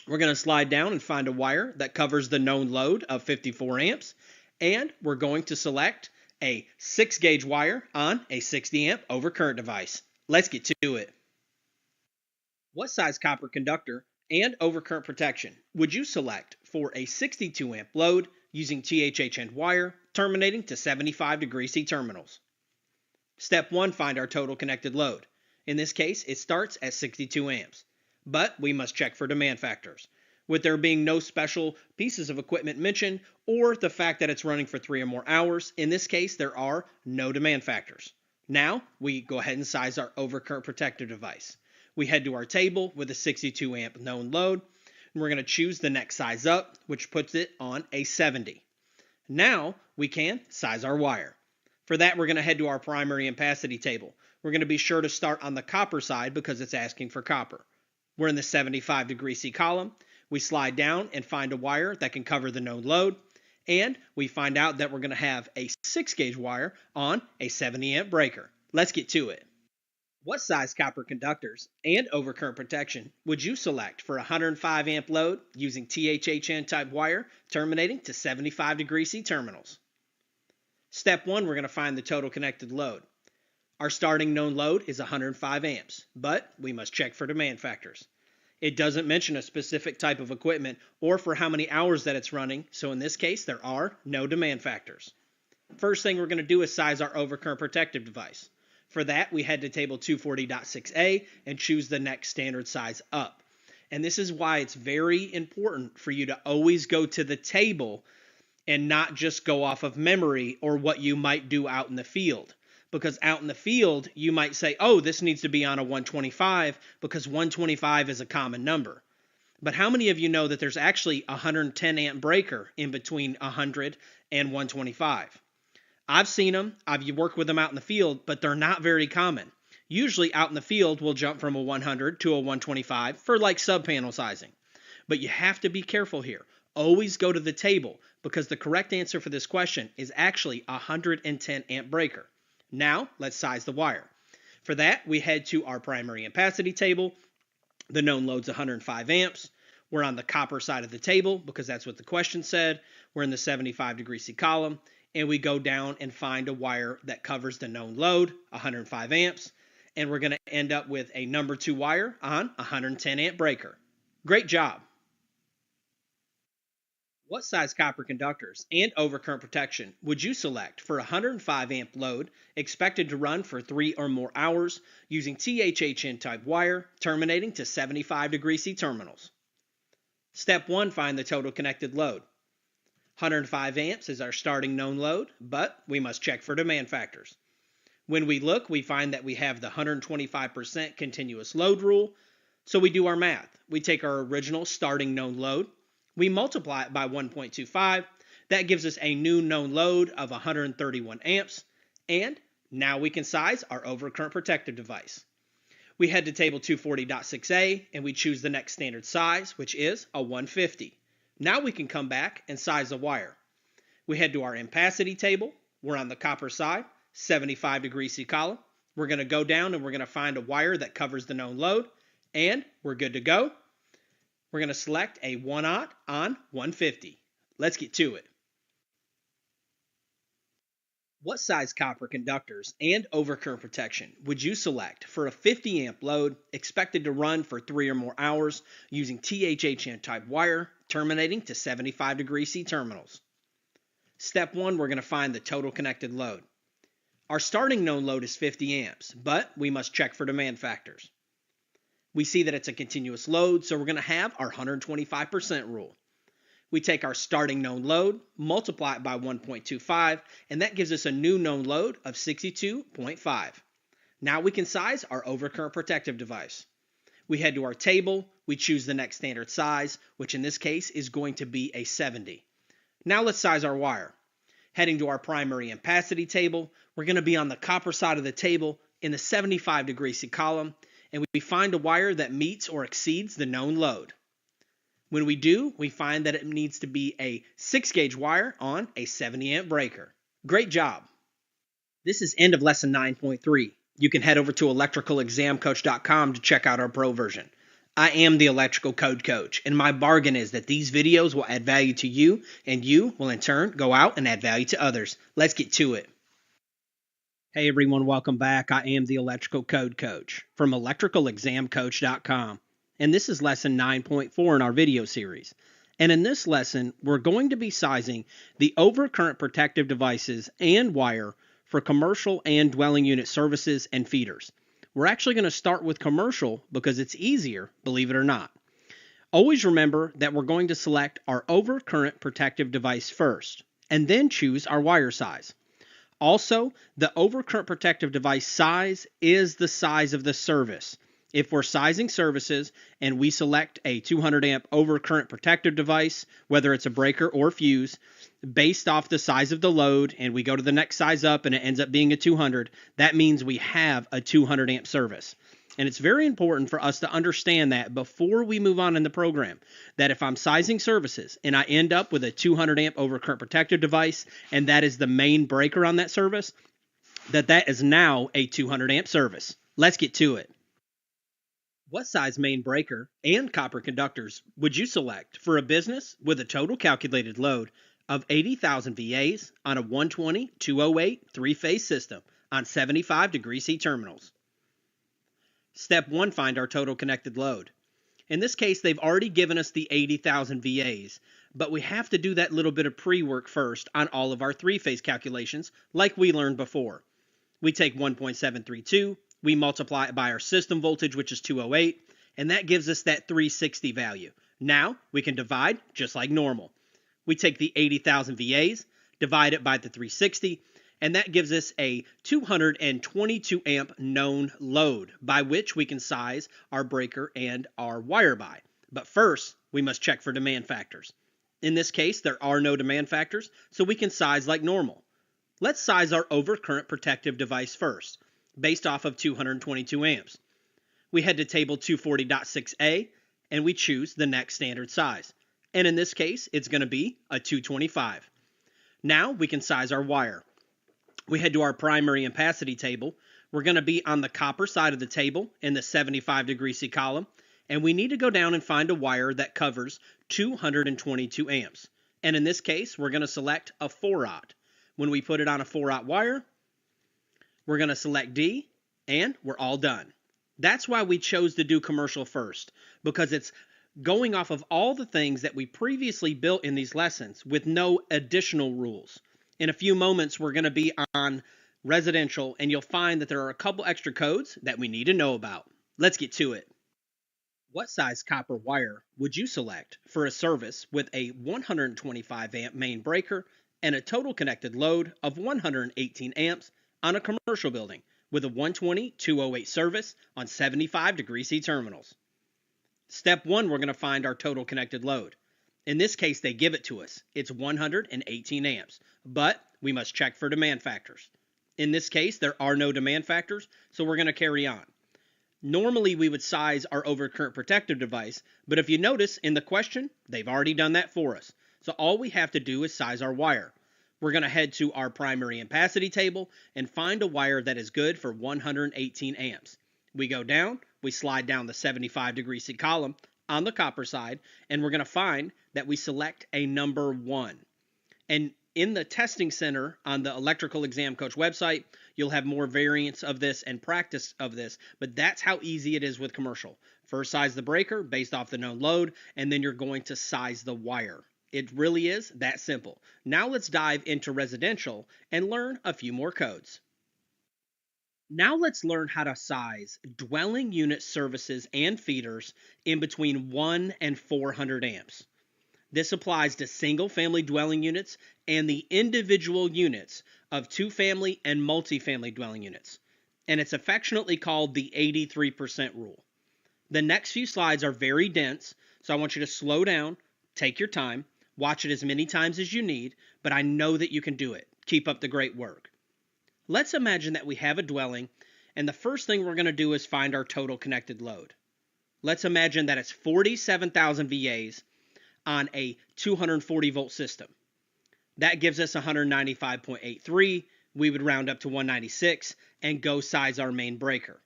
We're going to slide down and find a wire that covers the known load of 54 amps. And we're going to select a 6-gauge wire on a 60 amp overcurrent device. Let's get to it. What size copper conductor and overcurrent protection would you select for a 62 amp load using THHN wire terminating to 75 degree C terminals? Step 1, find our total connected load. In this case, it starts at 62 amps. But we must check for demand factors. With there being no special pieces of equipment mentioned or the fact that it's running for 3 or more hours, in this case, there are no demand factors. Now, we go ahead and size our overcurrent protective device. We head to our table with a 62 amp known load, and we're going to choose the next size up, which puts it on a 70. Now, we can size our wire. For that, we're going to head to our primary ampacity table. We're going to be sure to start on the copper side because it's asking for copper. We're in the 75 degree C column. We slide down and find a wire that can cover the known load. And we find out that we're going to have a 6-gauge wire on a 70 amp breaker. Let's get to it. What size copper conductors and overcurrent protection would you select for a 105 amp load using THHN type wire terminating to 75 degree C terminals? Step 1, we're going to find the total connected load. Our starting known load is 105 amps, but we must check for demand factors. It doesn't mention a specific type of equipment or for how many hours that it's running, so in this case there are no demand factors. First thing we're going to do is size our overcurrent protective device. For that, we head to table 240.6a and choose the next standard size up. And this is why it's very important for you to always go to the table and not just go off of memory or what you might do out in the field. Because out in the field, you might say, oh, this needs to be on a 125 because 125 is a common number. But how many of you know that there's actually a 110 amp breaker in between 100 and 125? I've seen them, I've worked with them out in the field, but they're not very common. Usually out in the field, we'll jump from a 100 to a 125 for like sub-panel sizing. But you have to be careful here. Always go to the table because the correct answer for this question is actually a 110 amp breaker. Now, let's size the wire. For that, we head to our primary ampacity table. The known load's 105 amps. We're on the copper side of the table because that's what the question said. We're in the 75 degree C column. And we go down and find a wire that covers the known load, 105 amps, and we're going to end up with a number 2 wire on a 110 amp breaker. Great job! What size copper conductors and overcurrent protection would you select for a 105 amp load expected to run for 3 or more hours using THHN type wire terminating to 75 degree C terminals? Step 1, find the total connected load. 105 amps is our starting known load, but we must check for demand factors. When we look, we find that we have the 125% continuous load rule, so we do our math. We take our original starting known load, we multiply it by 1.25, that gives us a new known load of 131 amps, and now we can size our overcurrent protective device. We head to table 240.6a and we choose the next standard size, which is a 150. Now we can come back and size the wire. We head to our ampacity table. We're on the copper side, 75 degree C column. We're going to go down and we're going to find a wire that covers the known load, and we're good to go. We're going to select a 1/0 on 150. Let's get to it. What size copper conductors and overcurrent protection would you select for a 50 amp load expected to run for 3 or more hours using THHN type wire terminating to 75 degree C terminals? Step 1, we're going to find the total connected load. Our starting known load is 50 amps, but we must check for demand factors. We see that it's a continuous load, so we're going to have our 125% rule. We take our starting known load, multiply it by 1.25, and that gives us a new known load of 62.5. Now we can size our overcurrent protective device. We head to our table, we choose the next standard size, which in this case is going to be a 70. Now let's size our wire. Heading to our primary ampacity table, we're going to be on the copper side of the table in the 75 degree C column, and we find a wire that meets or exceeds the known load. When we do, we find that it needs to be a 6-gauge wire on a 70 amp breaker. Great job! This is end of lesson 9.3. You can head over to electricalexamcoach.com to check out our pro version. I am the Electrical Code Coach, and my bargain is that these videos will add value to you, and you will in turn go out and add value to others. Let's get to it. Hey everyone, welcome back. I am the Electrical Code Coach from electricalexamcoach.com. And this is lesson 9.4 in our video series. And in this lesson, we're going to be sizing the overcurrent protective devices and wire for commercial and dwelling unit services and feeders. We're actually going to start with commercial because it's easier, believe it or not. Always remember that we're going to select our overcurrent protective device first, and then choose our wire size. Also, the overcurrent protective device size is the size of the service. If we're sizing services and we select a 200 amp overcurrent protective device, whether it's a breaker or fuse, based off the size of the load, and we go to the next size up and it ends up being a 200, that means we have a 200 amp service. And it's very important for us to understand that before we move on in the program, that if I'm sizing services and I end up with a 200 amp overcurrent protective device, and that is the main breaker on that service, that is now a 200 amp service. Let's get to it. What size main breaker and copper conductors would you select for a business with a total calculated load of 80,000 VAs on a 120/208 three-phase system on 75 degree C terminals. Step 1, find our total connected load. In this case, they've already given us the 80,000 VAs, but we have to do that little bit of pre-work first on all of our three-phase calculations like we learned before. We take 1.732, we multiply it by our system voltage, which is 208, and that gives us that 360 value. Now we can divide just like normal. We take the 80,000 VAs, divide it by the 360, and that gives us a 222 amp known load by which we can size our breaker and our wire by. But first, we must check for demand factors. In this case, there are no demand factors, so we can size like normal. Let's size our overcurrent protective device first, based off of 222 amps. We head to table 240.6a, and we choose the next standard size. And in this case, it's going to be a 225. Now we can size our wire. We head to our primary ampacity table. We're going to be on the copper side of the table in the 75 degree C column, and we need to go down and find a wire that covers 222 amps. And in this case, we're going to select a 4/0. When we put it on a 4/0 wire, we're going to select D, and we're all done. That's why we chose to do commercial first, because it's going off of all the things that we previously built in these lessons with no additional rules. In a few moments, we're going to be on residential, and you'll find that there are a couple extra codes that we need to know about. Let's get to it. What size copper wire would you select for a service with a 125 amp main breaker and a total connected load of 118 amps on a commercial building with a 120/208 service on 75 degree C terminals? Step 1, we're going to find our total connected load. In this case, they give it to us. It's 118 amps, but we must check for demand factors. In this case, there are no demand factors, so we're going to carry on. Normally, we would size our overcurrent protective device, but if you notice in the question, they've already done that for us. So all we have to do is size our wire. We're going to head to our primary ampacity table and find a wire that is good for 118 amps. We go down, we slide down the 75 degree C column on the copper side, and we're going to find that we select a number 1. And in the testing center on the Electrical Exam Coach website, you'll have more variants of this and practice of this, but that's how easy it is with commercial. First, size the breaker based off the known load, and then you're going to size the wire. It really is that simple. Now let's dive into residential and learn a few more codes. Now let's learn how to size dwelling unit services and feeders in between 1 and 400 amps. This applies to single-family dwelling units and the individual units of two-family and multifamily dwelling units. And it's affectionately called the 83% rule. The next few slides are very dense, so I want you to slow down, take your time, watch it as many times as you need, but I know that you can do it. Keep up the great work. Let's imagine that we have a dwelling, and the first thing we're going to do is find our total connected load. Let's imagine that it's 47,000 VAs on a 240 volt system. That gives us 195.83. We would round up to 196 and go size our main breaker.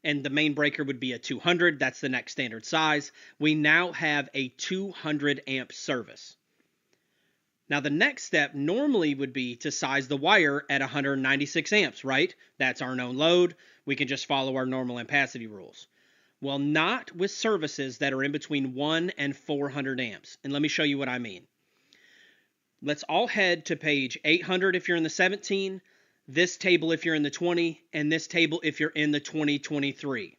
And the main breaker would be a 200. That's the next standard size. We now have a 200 amp service. Now the next step normally would be to size the wire at 196 amps, right? That's our known load. We can just follow our normal ampacity rules. Well, not with services that are in between 1 and 400 amps. And let me show you what I mean. Let's all head to page 800 if you're in the 17, this table if you're in the 20, and this table if you're in the 2023.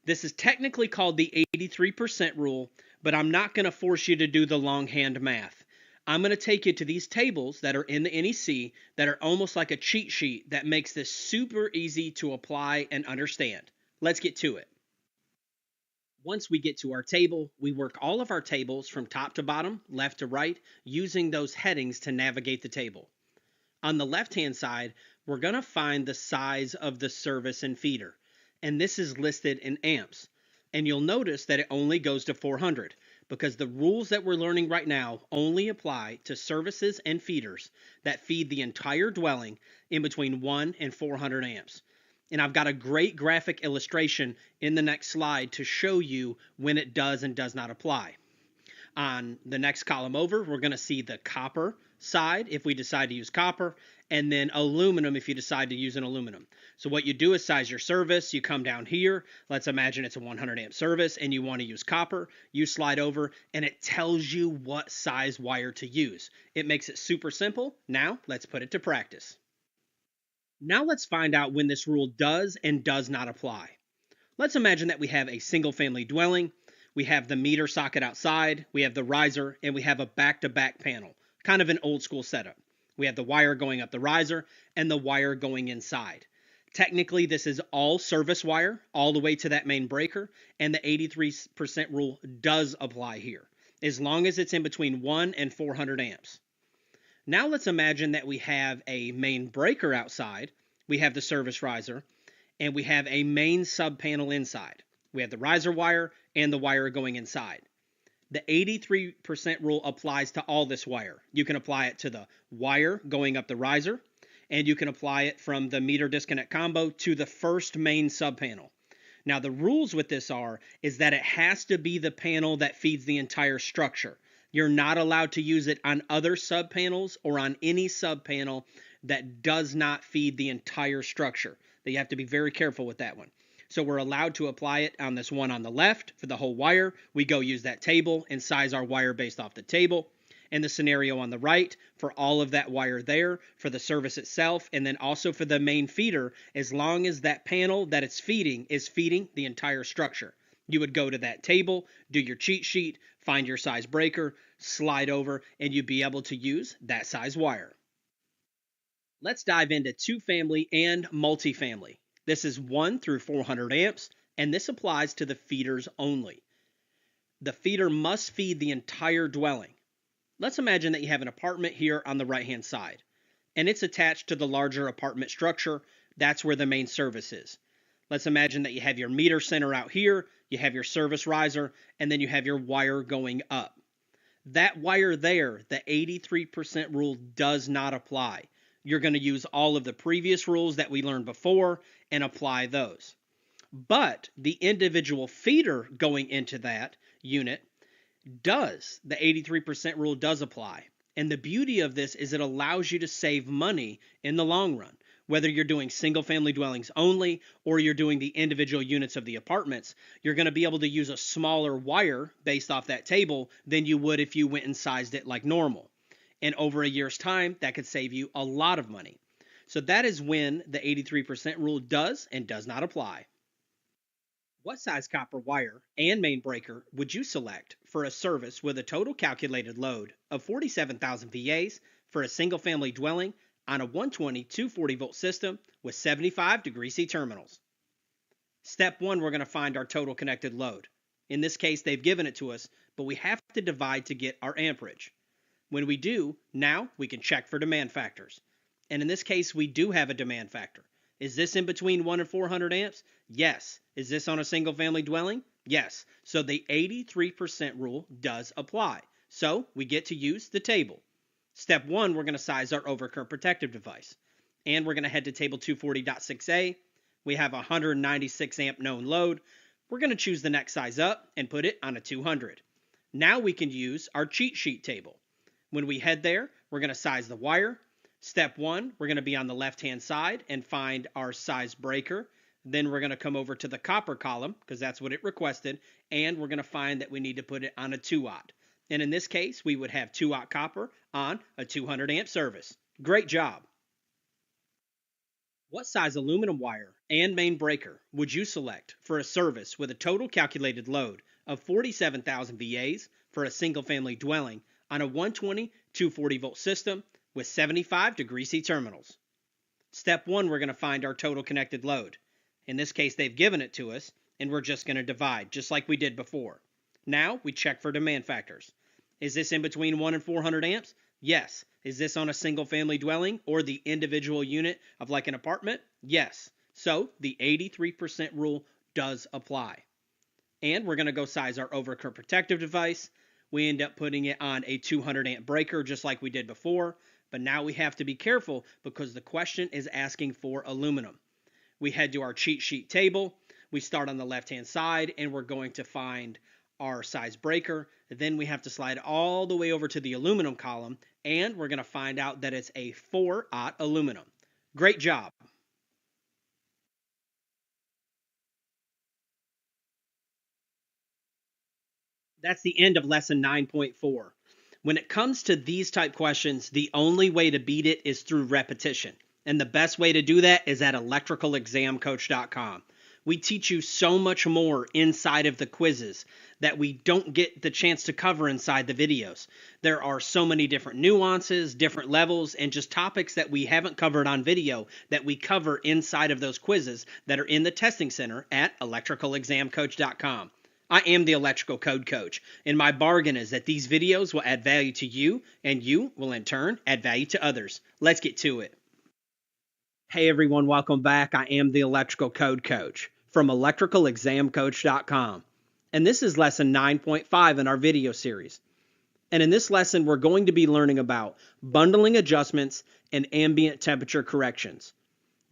This is technically called the 83% rule, but I'm not going to force you to do the longhand math. I'm going to take you to these tables that are in the NEC that are almost like a cheat sheet that makes this super easy to apply and understand. Let's get to it. Once we get to our table, we work all of our tables from top to bottom, left to right, using those headings to navigate the table. On the left-hand side, we're going to find the size of the service and feeder, and this is listed in amps. And you'll notice that it only goes to 400 because the rules that we're learning right now only apply to services and feeders that feed the entire dwelling in between 1 and 400 amps. And I've got a great graphic illustration in the next slide to show you when it does and does not apply. On the next column over, we're going to see the copper side if we decide to use copper, and then aluminum if you decide to use an aluminum. So what you do is size your service. You come down here. Let's imagine it's a 100 amp service and you want to use copper. You slide over and it tells you what size wire to use. It makes it super simple. Now let's put it to practice. Now let's find out when this rule does and does not apply. Let's imagine that we have a single family dwelling. We have the meter socket outside, we have the riser, and we have a back-to-back panel, kind of an old school setup. We have the wire going up the riser and the wire going inside. Technically, this is all service wire all the way to that main breaker, and the 83% rule does apply here, as long as it's in between 1 and 400 amps. Now let's imagine that we have a main breaker outside, we have the service riser, and we have a main sub panel inside. We have the riser wire and the wire going inside. The 83% rule applies to all this wire. You can apply it to the wire going up the riser, and you can apply it from the meter disconnect combo to the first main sub panel. Now the rules with this is that it has to be the panel that feeds the entire structure. You're not allowed to use it on other sub panels or on any sub panel that does not feed the entire structure. You have to be very careful with that one. So we're allowed to apply it on this one on the left for the whole wire. We go use that table and size our wire based off the table. And the scenario on the right for all of that wire there for the service itself, and then also for the main feeder, as long as that panel that it's feeding is feeding the entire structure. You would go to that table, do your cheat sheet, find your size breaker, slide over, and you'd be able to use that size wire. Let's dive into two-family and multifamily. This is 1 through 400 amps, and this applies to the feeders only. The feeder must feed the entire dwelling. Let's imagine that you have an apartment here on the right-hand side, and it's attached to the larger apartment structure. That's where the main service is. Let's imagine that you have your meter center out here, you have your service riser, and then you have your wire going up. That wire there, the 83% rule does not apply. You're going to use all of the previous rules that we learned before and apply those. But the individual feeder going into that unit does. The 83% rule does apply. And the beauty of this is it allows you to save money in the long run. Whether you're doing single family dwellings only or you're doing the individual units of the apartments, you're going to be able to use a smaller wire based off that table than you would if you went and sized it like normal. And over a year's time, that could save you a lot of money. So that is when the 83% rule does and does not apply. What size copper wire and main breaker would you select for a service with a total calculated load of 47,000 VAs for a single family dwelling on a 120 240 volt system with 75 degree C terminals? Step 1, we're going to find our total connected load. In this case, they've given it to us, but we have to divide to get our amperage. When we do, now we can check for demand factors. And in this case, we do have a demand factor. Is this in between 1 and 400 amps? Yes. Is this on a single family dwelling? Yes. So the 83% rule does apply. So we get to use the table. Step 1, we're going to size our overcurrent protective device. And we're going to head to table 240.6a. We have a 196 amp known load. We're going to choose the next size up and put it on a 200. Now we can use our cheat sheet table. When we head there, we're going to size the wire. Step 1, we're going to be on the left-hand side and find our size breaker. Then we're going to come over to the copper column because that's what it requested, and we're going to find that we need to put it on a 2-aught. And in this case, we would have 2-aught copper on a 200 amp service. Great job. What size aluminum wire and main breaker would you select for a service with a total calculated load of 47,000 VAs for a single family dwelling on a 120 240 volt system with 75 degree C terminals? Step 1, we're going to find our total connected load. In this case, they've given it to us, and we're just going to divide, just like we did before. Now, we check for demand factors. Is this in between 1 and 400 amps? Yes. Is this on a single family dwelling or the individual unit of like an apartment? Yes. So, the 83% rule does apply. And we're going to go size our overcurrent protective device. We end up putting it on a 200 amp breaker, just like we did before. But now we have to be careful because the question is asking for aluminum. We head to our cheat sheet table. We start on the left-hand side, and we're going to find our size breaker. Then we have to slide all the way over to the aluminum column, and we're going to find out that it's a 4/0 aluminum. Great job. That's the end of lesson 9.4. When it comes to these type questions, the only way to beat it is through repetition. And the best way to do that is at electricalexamcoach.com. We teach you so much more inside of the quizzes that we don't get the chance to cover inside the videos. There are so many different nuances, different levels, and just topics that we haven't covered on video that we cover inside of those quizzes that are in the testing center at electricalexamcoach.com. I am the Electrical Code Coach, and my bargain is that these videos will add value to you, and you will in turn add value to others. Let's get to it. Hey everyone, welcome back. I am the Electrical Code Coach from electricalexamcoach.com, and this is lesson 9.5 in our video series. And in this lesson, we're going to be learning about bundling adjustments and ambient temperature corrections.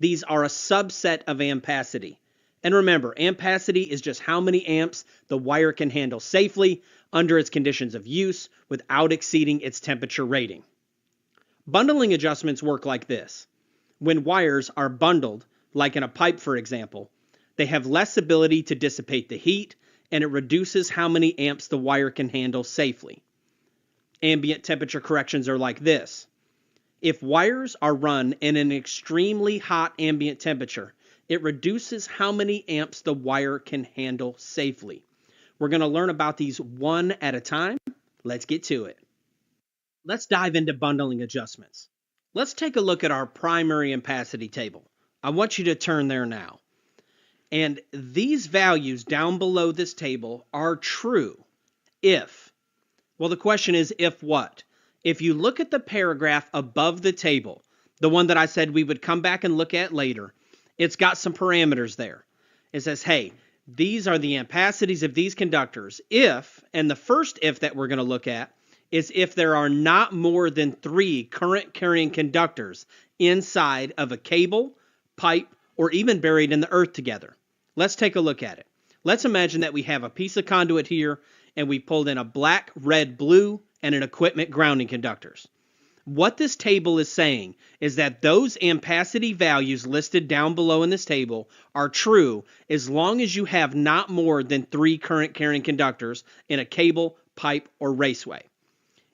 These are a subset of ampacity. And remember, ampacity is just how many amps the wire can handle safely under its conditions of use without exceeding its temperature rating. Bundling adjustments work like this. When wires are bundled, like in a pipe for example, they have less ability to dissipate the heat, and it reduces how many amps the wire can handle safely. Ambient temperature corrections are like this. If wires are run in an extremely hot ambient temperature, it reduces how many amps the wire can handle safely. We're going to learn about these one at a time. Let's get to it. Let's dive into bundling adjustments. Let's take a look at our primary ampacity table. I want you to turn there now. And these values down below this table are true if, well, the question is if what? If you look at the paragraph above the table, the one that I said we would come back and look at later, it's got some parameters there. It says, hey, these are the ampacities of these conductors if, and the first if that we're going to look at is if there are not more than 3 current carrying conductors inside of a cable, pipe, or even buried in the earth together. Let's take a look at it. Let's imagine that we have a piece of conduit here and we pulled in a black, red, blue, and an equipment grounding conductors. What this table is saying is that those ampacity values listed down below in this table are true as long as you have not more than 3 current carrying conductors in a cable, pipe, or raceway.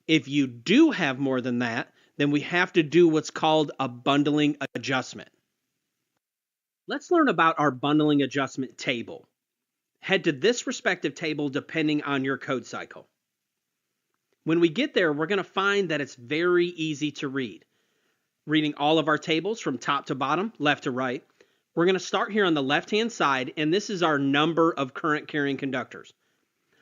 If you do have more than that, then we have to do what's called a bundling adjustment. Let's learn about our bundling adjustment table. Head to this respective table depending on your code cycle. When we get there, we're going to find that it's very easy to read. Reading all of our tables from top to bottom, left to right, we're going to start here on the left-hand side, and this is our number of current carrying conductors.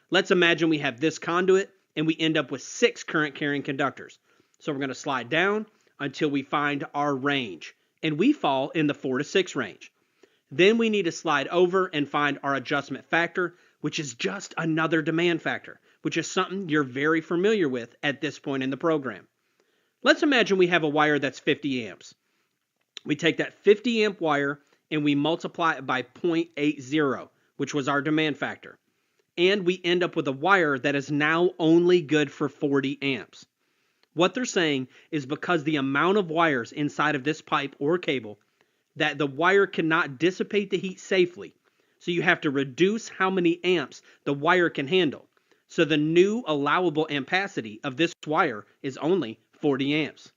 Let's imagine we have this conduit, and we end up with 6 current carrying conductors. So we're going to slide down until we find our range, and we fall in the 4 to 6 range. Then we need to slide over and find our adjustment factor, which is just another demand factor, which is something you're very familiar with at this point in the program. Let's imagine we have a wire that's 50 amps. We take that 50 amp wire and we multiply it by 0.80, which was our demand factor. And we end up with a wire that is now only good for 40 amps. What they're saying is because the amount of wires inside of this pipe or cable that the wire cannot dissipate the heat safely. So you have to reduce how many amps the wire can handle. So the new allowable ampacity of this wire is only 40 amps.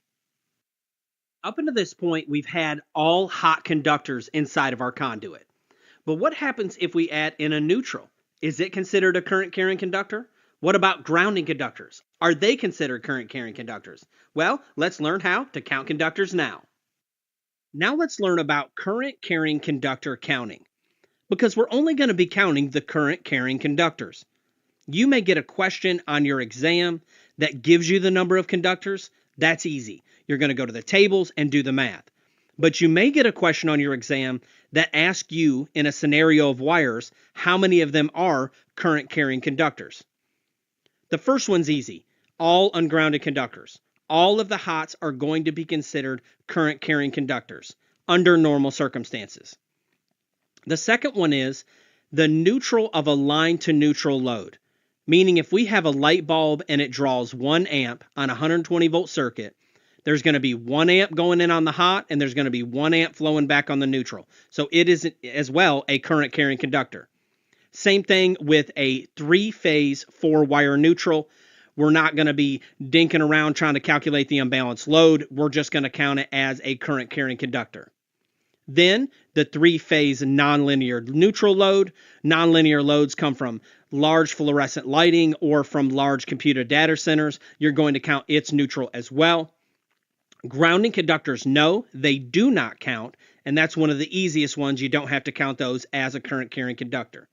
Up until this point, we've had all hot conductors inside of our conduit. But what happens if we add in a neutral? Is it considered a current carrying conductor? What about grounding conductors? Are they considered current carrying conductors? Well, let's learn how to count conductors now. Now let's learn about current carrying conductor counting, because we're only going to be counting the current carrying conductors. You may get a question on your exam that gives you the number of conductors. That's easy. You're going to go to the tables and do the math. But you may get a question on your exam that asks you in a scenario of wires, how many of them are current carrying conductors? The first one's easy. All ungrounded conductors. All of the hots are going to be considered current carrying conductors under normal circumstances. The second one is the neutral of a line to neutral load. meaning if we have a light bulb and it draws 1 amp on a 120 volt circuit, there's going to be 1 amp going in on the hot and there's going to be 1 amp flowing back on the neutral. So it is as well a current carrying conductor. Same thing with a 3-phase 4-wire neutral. We're not going to be dinking around trying to calculate the unbalanced load. We're just going to count it as a current carrying conductor. Then the 3-phase nonlinear neutral load. Nonlinear loads come from large fluorescent lighting or from large computer data centers. You're going to count its neutral as well. Grounding conductors, no, they do not count, and that's one of the easiest ones. You don't have to count those as a current carrying conductor.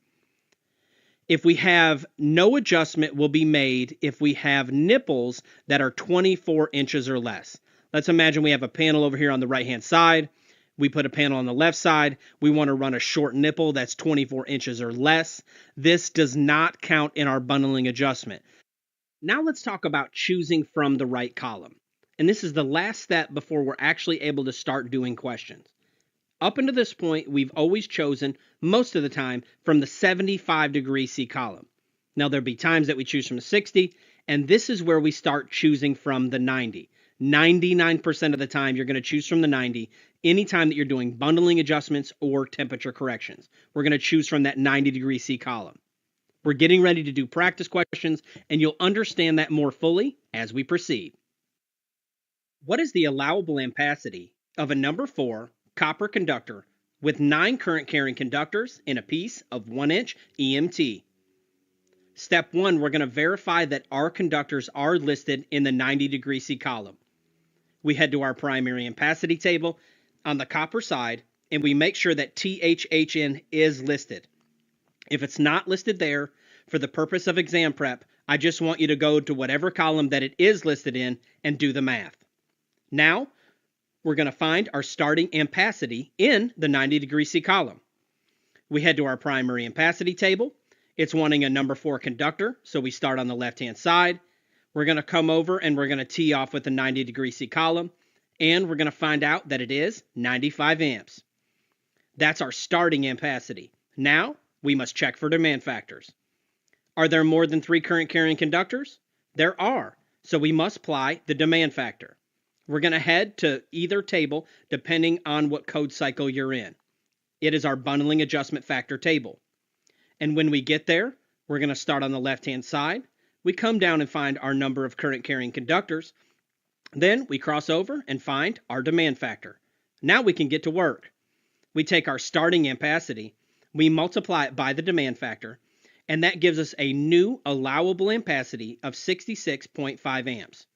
If we have no adjustment will be made if we have nipples that are 24 inches or less. Let's imagine we have a panel over here on the right-hand side. We put a panel on the left side. We want to run a short nipple that's 24 inches or less. This does not count in our bundling adjustment. Now let's talk about choosing from the right column. And this is the last step before we're actually able to start doing questions. Up until this point, we've always chosen, most of the time, from the 75-degree C column. Now, there'll be times that we choose from the 60, and this is where we start choosing from the 90. 99% of the time, you're going to choose from the 90 anytime that you're doing bundling adjustments or temperature corrections. We're going to choose from that 90-degree C column. We're getting ready to do practice questions, and you'll understand that more fully as we proceed. What is the allowable ampacity of a number 4 copper conductor with 9 current carrying conductors in a piece of 1-inch EMT? Step 1, we're going to verify that our conductors are listed in the 90-degree C column. We head to our primary ampacity table on the copper side, and we make sure that THHN is listed. If it's not listed there, for the purpose of exam prep, I just want you to go to whatever column that it is listed in and do the math. Now, we're going to find our starting ampacity in the 90-degree C column. We head to our primary ampacity table. It's wanting a number 4 conductor, so we start on the left-hand side. We're going to come over and we're going to tee off with the 90-degree C column, and we're going to find out that it is 95 amps. That's our starting ampacity. Now, we must check for demand factors. Are there more than 3 current carrying conductors? There are, so we must apply the demand factor. We're going to head to either table depending on what code cycle you're in. It is our bundling adjustment factor table. And when we get there, we're going to start on the left-hand side. We come down and find our number of current carrying conductors. Then we cross over and find our demand factor. Now we can get to work. We take our starting ampacity, we multiply it by the demand factor, and that gives us a new allowable ampacity of 66.5 amps.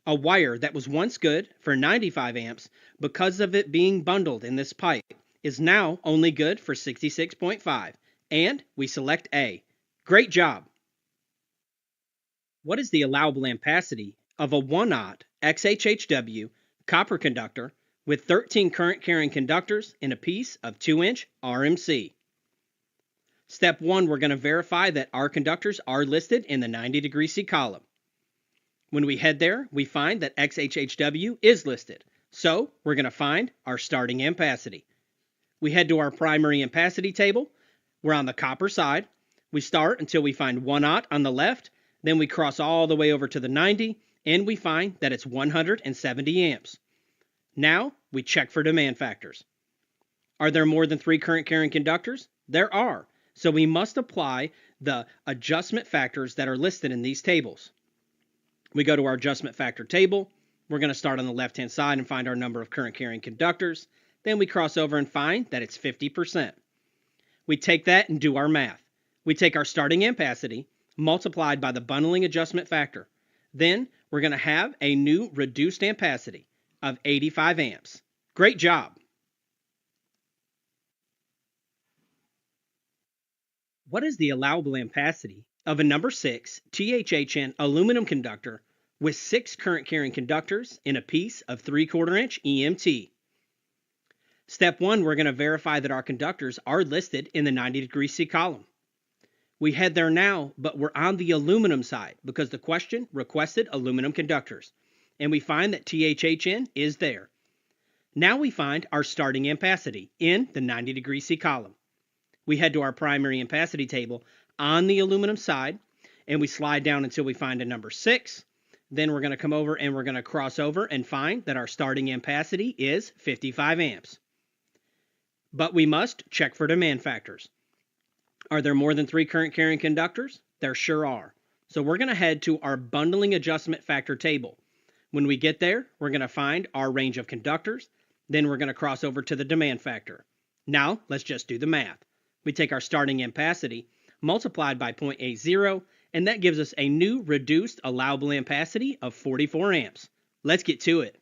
A wire that was once good for 95 amps, because of it being bundled in this pipe, is now only good for 66.5, and we select A. Great job! What is the allowable ampacity of a 1-aught XHHW copper conductor with 13 current carrying conductors in a piece of 2-inch RMC? Step 1, we're going to verify that our conductors are listed in the 90-degree C column. When we head there, we find that XHHW is listed. So we're going to find our starting ampacity. We head to our primary ampacity table. We're on the copper side. We start until we find 1-aught on the left. Then we cross all the way over to the 90, and we find that it's 170 amps. Now we check for demand factors. Are there more than 3 current carrying conductors? There are. So we must apply the adjustment factors that are listed in these tables. We go to our adjustment factor table. We're going to start on the left-hand side and find our number of current carrying conductors. Then we cross over and find that it's 50%. We take that and do our math. We take our starting ampacity multiplied by the bundling adjustment factor. Then we're going to have a new reduced ampacity of 85 amps. Great job! What is the allowable ampacity of a number 6 THHN aluminum conductor with 6 current carrying conductors in a piece of 3/4-inch EMT? Step 1, we're going to verify that our conductors are listed in the 90-degree C column. We head there now, but we're on the aluminum side because the question requested aluminum conductors, and we find that THHN is there. Now we find our starting ampacity in the 90-degree C column. We head to our primary ampacity table on the aluminum side, and we slide down until we find a number 6. Then we're going to come over and we're going to cross over and find that our starting ampacity is 55 amps. But we must check for demand factors. Are there more than 3 current carrying conductors? There sure are. So we're going to head to our bundling adjustment factor table. When we get there, we're going to find our range of conductors. Then we're going to cross over to the demand factor. Now, let's just do the math. We take our starting ampacity multiplied by 0.80, and that gives us a new reduced allowable ampacity of 44 amps. Let's get to it.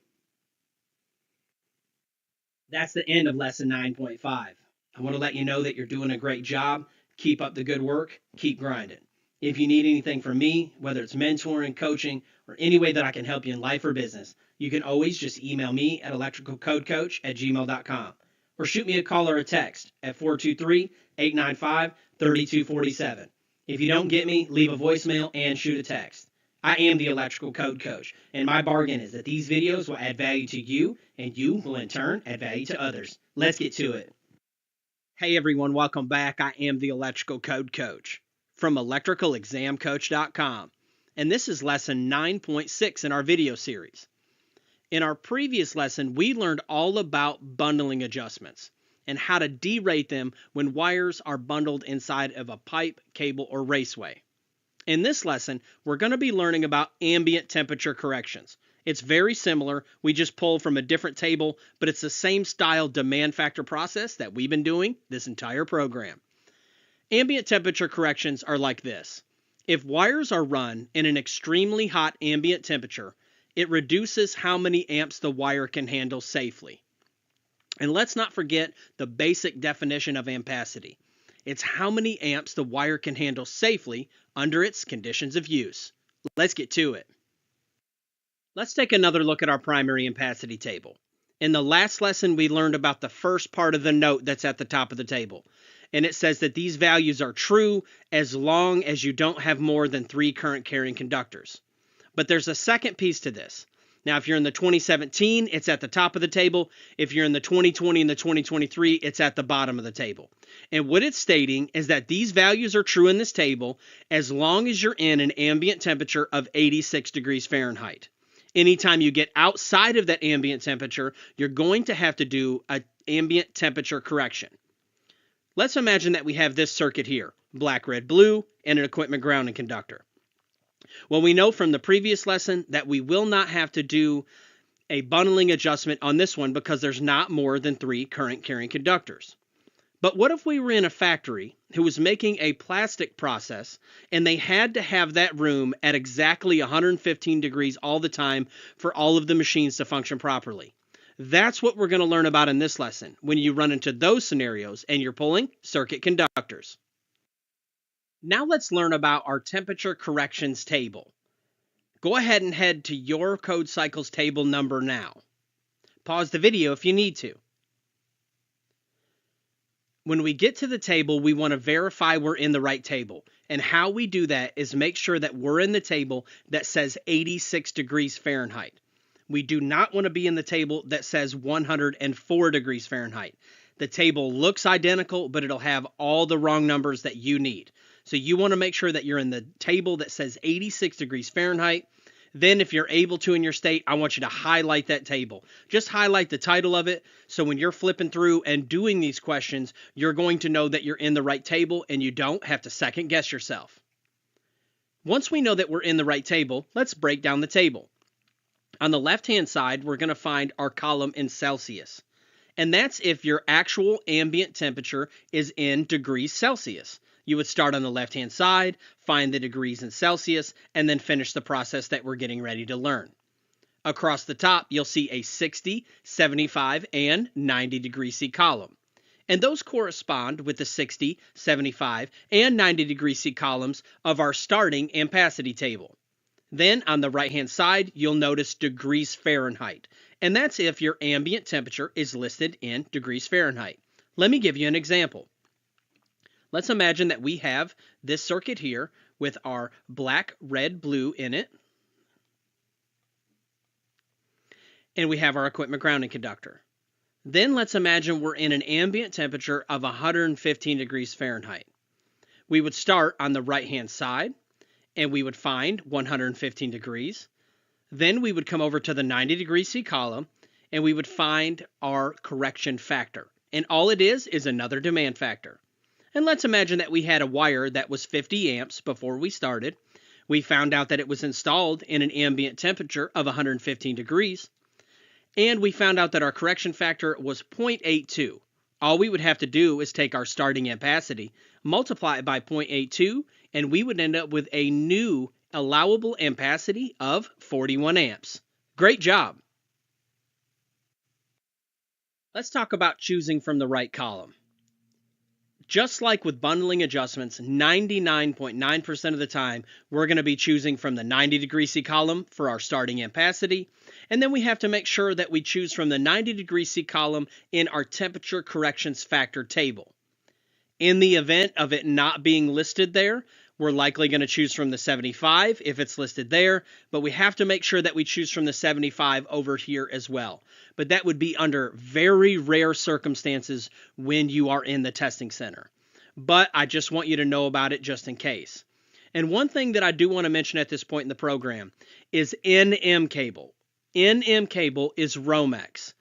That's the end of lesson 9.5. I want to let you know that you're doing a great job. Keep up the good work. Keep grinding. If you need anything from me, whether it's mentoring, coaching, or any way that I can help you in life or business, you can always just email me at electricalcodecoach@gmail.com or shoot me a call or a text at 423-895-3247. If you don't get me, leave a voicemail and shoot a text. I am the Electrical Code Coach, and my bargain is that these videos will add value to you, and you will in turn add value to others. Let's get to it. Hey everyone, welcome back. I am the Electrical Code Coach from electricalexamcoach.com, and this is lesson 9.6 in our video series. In our previous lesson, we learned all about bundling adjustments and how to derate them when wires are bundled inside of a pipe, cable, or raceway. In this lesson, we're going to be learning about ambient temperature corrections. It's very similar. We just pull from a different table, but it's the same style demand factor process that we've been doing this entire program. Ambient temperature corrections are like this. If wires are run in an extremely hot ambient temperature, it reduces how many amps the wire can handle safely. And let's not forget the basic definition of ampacity. It's how many amps the wire can handle safely under its conditions of use. Let's get to it. Let's take another look at our primary ampacity table. In the last lesson, we learned about the first part of the note that's at the top of the table. And it says that these values are true as long as you don't have more than 3 current carrying conductors. But there's a second piece to this. Now, if you're in the 2017, it's at the top of the table. If you're in the 2020 and the 2023, it's at the bottom of the table. And what it's stating is that these values are true in this table as long as you're in an ambient temperature of 86 degrees Fahrenheit. Anytime you get outside of that ambient temperature, you're going to have to do an ambient temperature correction. Let's imagine that we have this circuit here, black, red, blue, and an equipment grounding conductor. Well, we know from the previous lesson that we will not have to do a bundling adjustment on this one because there's not more than 3 current carrying conductors. But what if we were in a factory who was making a plastic process and they had to have that room at exactly 115 degrees all the time for all of the machines to function properly? That's what we're going to learn about in this lesson when you run into those scenarios and you're pulling circuit conductors. Now let's learn about our temperature corrections table. Go ahead and head to your code cycles table number now. Pause the video if you need to. When we get to the table, we want to verify we're in the right table. And how we do that is make sure that we're in the table that says 86 degrees Fahrenheit. We do not want to be in the table that says 104 degrees Fahrenheit. The table looks identical, but it'll have all the wrong numbers that you need. So you want to make sure that you're in the table that says 86 degrees Fahrenheit. Then if you're able to in your state, I want you to highlight that table. Just highlight the title of it. So when you're flipping through and doing these questions, you're going to know that you're in the right table and you don't have to second guess yourself. Once we know that we're in the right table, let's break down the table. On the left-hand side, we're going to find our column in Celsius. And that's if your actual ambient temperature is in degrees Celsius. You would start on the left-hand side, find the degrees in Celsius, and then finish the process that we're getting ready to learn. Across the top, you'll see a 60, 75, and 90 degree C column. And those correspond with the 60, 75, and 90 degree C columns of our starting ampacity table. Then on the right-hand side, you'll notice degrees Fahrenheit. And that's if your ambient temperature is listed in degrees Fahrenheit. Let me give you an example. Let's imagine that we have this circuit here with our black, red, blue in it. And we have our equipment grounding conductor. Then let's imagine we're in an ambient temperature of 115 degrees Fahrenheit. We would start on the right-hand side, and we would find 115 degrees. Then we would come over to the 90 degree C column and we would find our correction factor. And all it is another demand factor. And let's imagine that we had a wire that was 50 amps before we started. We found out that it was installed in an ambient temperature of 115 degrees. And we found out that our correction factor was 0.82. All we would have to do is take our starting ampacity, multiply it by 0.82, and we would end up with a new allowable ampacity of 41 amps. Great job! Let's talk about choosing from the right column. Just like with bundling adjustments, 99.9% of the time, we're going to be choosing from the 90 degree C column for our starting ampacity. And then we have to make sure that we choose from the 90 degree C column in our temperature corrections factor table. In the event of it not being listed there, we're likely going to choose from the 75 if it's listed there, but we have to make sure that we choose from the 75 over here as well. But that would be under very rare circumstances when you are in the testing center. But I just want you to know about it just in case. And one thing that I do want to mention at this point in the program is NM cable. NM cable is Romex,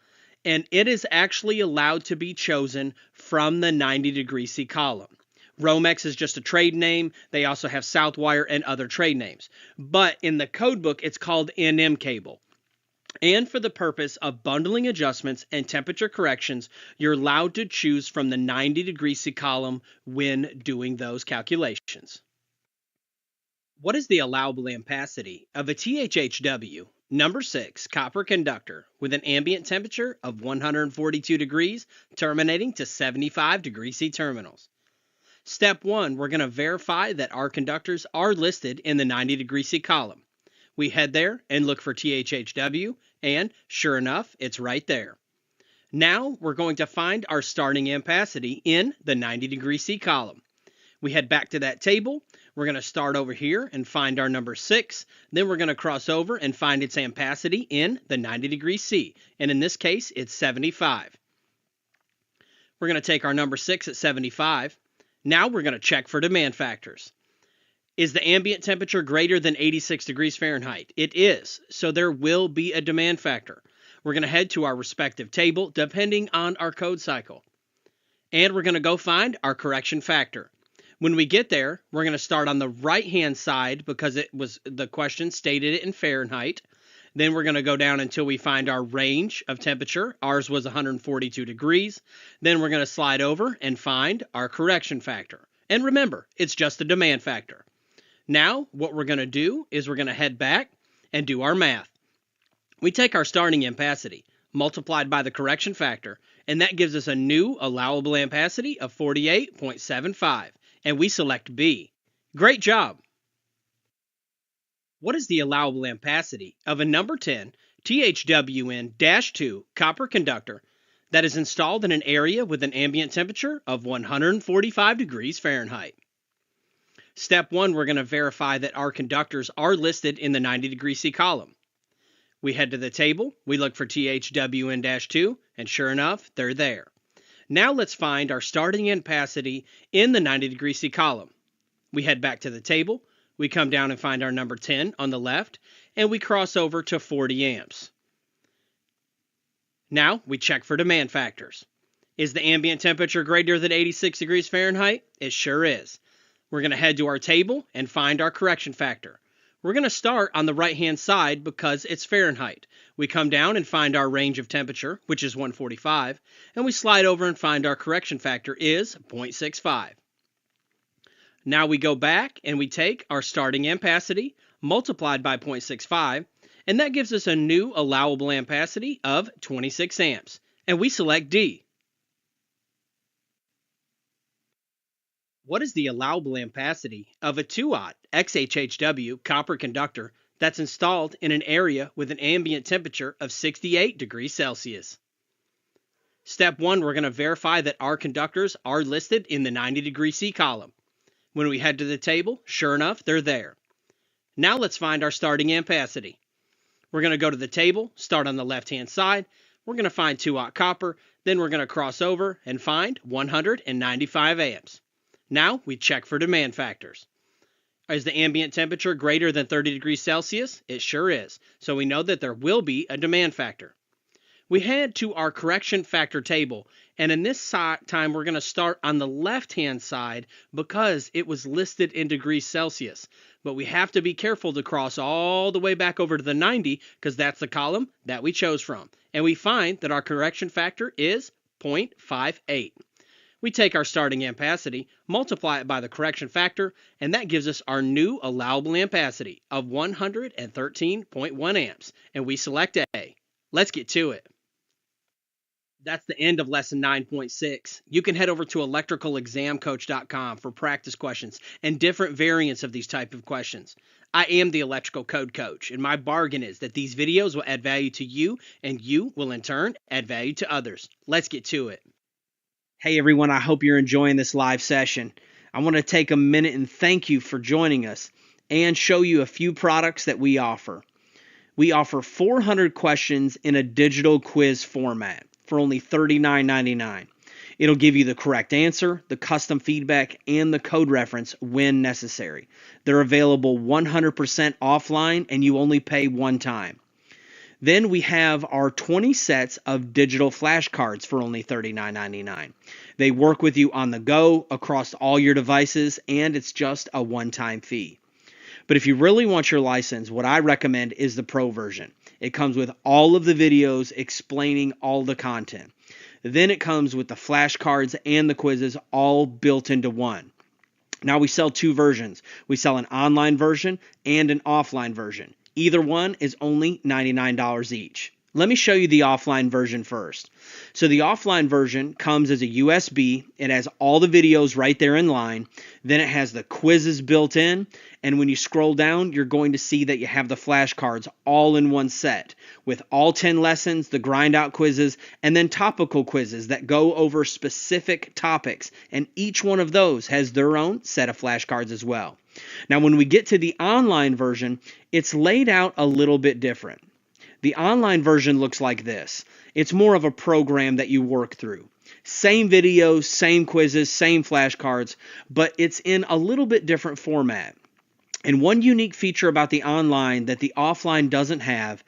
and it is actually allowed to be chosen from the 90 degree C column. Romex is just a trade name. They also have Southwire and other trade names. But in the code book, it's called NM cable. And for the purpose of bundling adjustments and temperature corrections, you're allowed to choose from the 90 degree C column when doing those calculations. What is the allowable ampacity of a THHW number 6 copper conductor with an ambient temperature of 142 degrees terminating to 75 degree C terminals? Step 1, we're going to verify that our conductors are listed in the 90 degree C column. We head there and look for THHW, and sure enough, it's right there. Now we're going to find our starting ampacity in the 90 degree C column. We head back to that table. We're going to start over here and find our number 6. Then we're going to cross over and find its ampacity in the 90 degree C. And in this case, it's 75. We're going to take our number 6 at 75. Now we're going to check for demand factors. Is the ambient temperature greater than 86 degrees Fahrenheit? It is, so there will be a demand factor. We're going to head to our respective table depending on our code cycle. And we're going to go find our correction factor. When we get there, we're going to start on the right-hand side because the question stated it in Fahrenheit. Then we're going to go down until we find our range of temperature. Ours was 142 degrees. Then we're going to slide over and find our correction factor. And remember, it's just a demand factor. Now, what we're going to do is we're going to head back and do our math. We take our starting ampacity multiplied by the correction factor, and that gives us a new allowable ampacity of 48.75. And we select B. Great job! What is the allowable ampacity of a number 10 THWN-2 copper conductor that is installed in an area with an ambient temperature of 145 degrees Fahrenheit? Step 1, we're going to verify that our conductors are listed in the 90 degree C column. We head to the table, we look for THWN-2, and sure enough, they're there. Now let's find our starting ampacity in the 90 degree C column. We head back to the table, we come down and find our number 10 on the left, and we cross over to 40 amps. Now we check for demand factors. Is the ambient temperature greater than 86 degrees Fahrenheit? It sure is. We're going to head to our table and find our correction factor. We're going to start on the right-hand side because it's Fahrenheit. We come down and find our range of temperature, which is 145, and we slide over and find our correction factor is 0.65. Now we go back and we take our starting ampacity multiplied by 0.65, and that gives us a new allowable ampacity of 26 amps, and we select D. What is the allowable ampacity of a 2-aught XHHW copper conductor that's installed in an area with an ambient temperature of 68 degrees Celsius? Step 1, we're going to verify that our conductors are listed in the 90 degree C column. When we head to the table, sure enough, they're there. Now let's find our starting ampacity. We're going to go to the table, start on the left-hand side. We're going to find 2-aught copper, then we're going to cross over and find 195 amps. Now we check for demand factors. Is the ambient temperature greater than 30 degrees Celsius? It sure is. So we know that there will be a demand factor. We head to our correction factor table, and in this time we're going to start on the left-hand side because it was listed in degrees Celsius. But we have to be careful to cross all the way back over to the 90 because that's the column that we chose from. And we find that our correction factor is 0.58. We take our starting ampacity, multiply it by the correction factor, and that gives us our new allowable ampacity of 113.1 amps, and we select A. Let's get to it. That's the end of lesson 9.6. You can head over to electricalexamcoach.com for practice questions and different variants of these type of questions. I am the Electrical Code Coach, and my bargain is that these videos will add value to you, and you will in turn add value to others. Let's get to it. Hey everyone, I hope you're enjoying this live session. I want to take a minute and thank you for joining us and show you a few products that we offer. We offer 400 questions in a digital quiz format for only $39.99. It'll give you the correct answer, the custom feedback, and the code reference when necessary. They're available 100% offline and you only pay one time. Then we have our 20 sets of digital flashcards for only $39.99. They work with you on the go across all your devices, and it's just a one-time fee. But if you really want your license, what I recommend is the Pro version. It comes with all of the videos explaining all the content. Then it comes with the flashcards and the quizzes all built into one. Now we sell two versions. We sell an online version and an offline version. Either one is only $99 each. Let me show you the offline version first. So the offline version comes as a USB. It has all the videos right there in line. Then it has the quizzes built in. And when you scroll down, you're going to see that you have the flashcards all in one set with all 10 lessons, the grind out quizzes, and then topical quizzes that go over specific topics. And each one of those has their own set of flashcards as well. Now, when we get to the online version, it's laid out a little bit different. The online version looks like this. It's more of a program that you work through. Same videos, same quizzes, same flashcards, but it's in a little bit different format. And one unique feature about the online that the offline doesn't have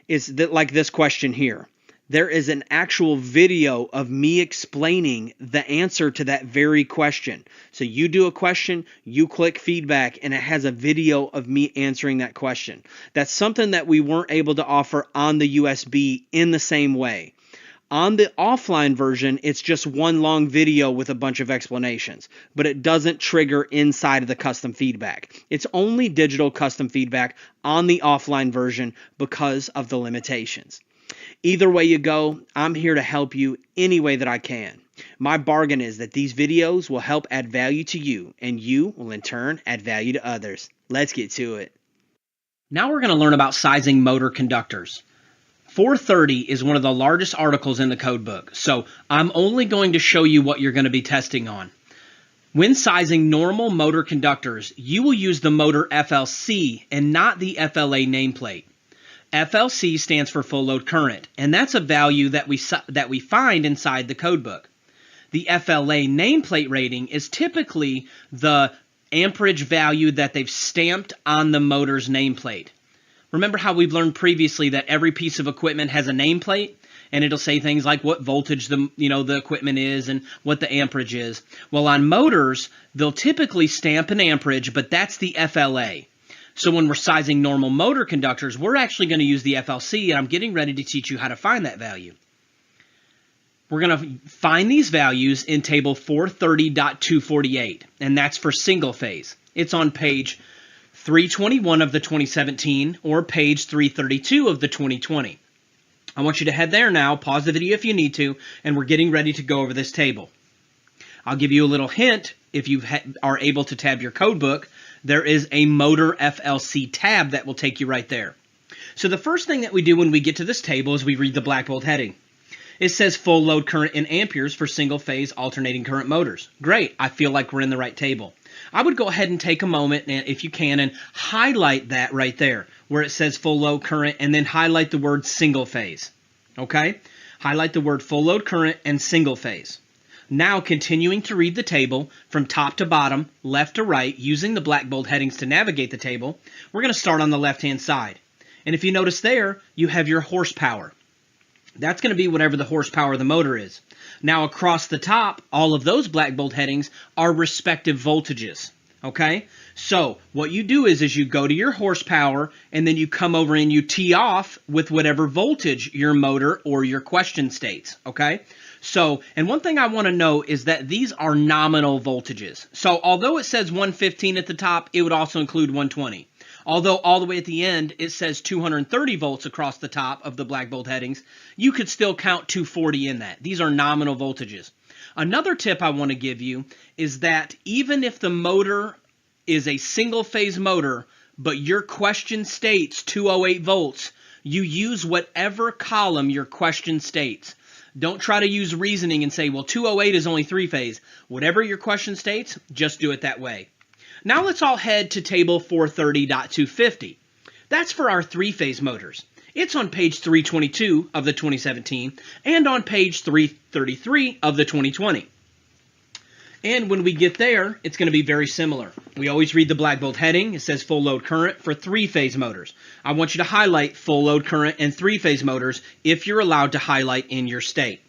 is that, like this question here. There is an actual video of me explaining the answer to that very question. So you do a question, you click feedback, and it has a video of me answering that question. That's something that we weren't able to offer on the USB in the same way. On the offline version, it's just one long video with a bunch of explanations, but it doesn't trigger inside of the custom feedback. It's only digital custom feedback on the offline version because of the limitations. Either way you go, I'm here to help you any way that I can. My bargain is that these videos will help add value to you, and you will in turn add value to others. Let's get to it. Now we're going to learn about sizing motor conductors. 430 is one of the largest articles in the code book, so I'm only going to show you what you're going to be testing on. When sizing normal motor conductors, you will use the motor FLC and not the FLA nameplate. FLC stands for full load current, and that's a value that we find inside the code book. The FLA nameplate rating is typically the amperage value that they've stamped on the motor's nameplate. Remember how we've learned previously that every piece of equipment has a nameplate, and it'll say things like what voltage the equipment is and what the amperage is. Well, on motors, they'll typically stamp an amperage, but that's the FLA. So when we're sizing normal motor conductors, we're actually going to use the FLC, and I'm getting ready to teach you how to find that value. We're going to find these values in table 430.248, and that's for single phase. It's on page 321 of the 2017 or page 332 of the 2020. I want you to head there now, pause the video if you need to, and we're getting ready to go over this table. I'll give you a little hint if you are able to tab your code book. There is a motor FLC tab that will take you right there. So the first thing that we do when we get to this table is we read the black bold heading. It says full load current in amperes for single phase alternating current motors. Great, I feel like we're in the right table. I would go ahead and take a moment, and if you can, and highlight that right there where it says full load current, and then highlight the word single phase. Okay? Highlight the word full load current and single phase. Now, continuing to read the table from top to bottom, left to right, using the black bold headings to navigate the table, we're going to start on the left-hand side. And if you notice there, you have your horsepower. That's going to be whatever the horsepower of the motor is. Now, across the top, all of those black bold headings are respective voltages. Okay? So, what you do is you go to your horsepower, and then you come over and you tee off with whatever voltage your motor or your question states. Okay? So, and one thing I want to know is that these are nominal voltages. So, although it says 115 at the top, it would also include 120. Although all the way at the end, it says 230 volts across the top of the black bold headings, you could still count 240 in that. These are nominal voltages. Another tip I want to give you is that even if the motor is a single-phase motor, but your question states 208 volts, you use whatever column your question states. Don't try to use reasoning and say, well, 208 is only three-phase. Whatever your question states, just do it that way. Now let's all head to table 430.250. That's for our three-phase motors. It's on page 322 of the 2017 and on page 333 of the 2020. And when we get there, it's going to be very similar. We always read the black bold heading. It says full load current for three-phase motors. I want you to highlight full load current and three-phase motors if you're allowed to highlight in your state.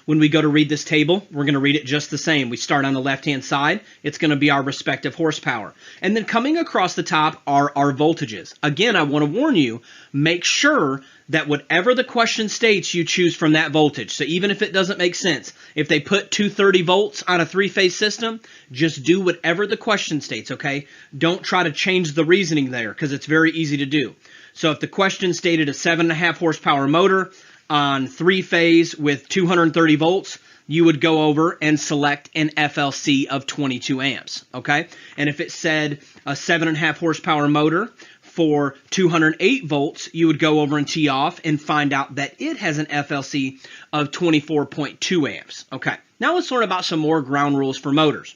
When we go to read this table, we're going to read it just the same. We start on the left-hand side. It's going to be our respective horsepower. And then coming across the top are our voltages. Again, I want to warn you, make sure that whatever the question states, you choose from that voltage. So even if it doesn't make sense, if they put 230 volts on a three-phase system, just do whatever the question states, okay? Don't try to change the reasoning there because it's very easy to do. So if the question stated a 7.5 horsepower motor on three-phase with 230 volts, you would go over and select an FLC of 22 amps, okay? And if it said a 7.5 horsepower motor for 208 volts, you would go over and tee off and find out that it has an FLC of 24.2 amps. Okay, now let's learn about some more ground rules for motors.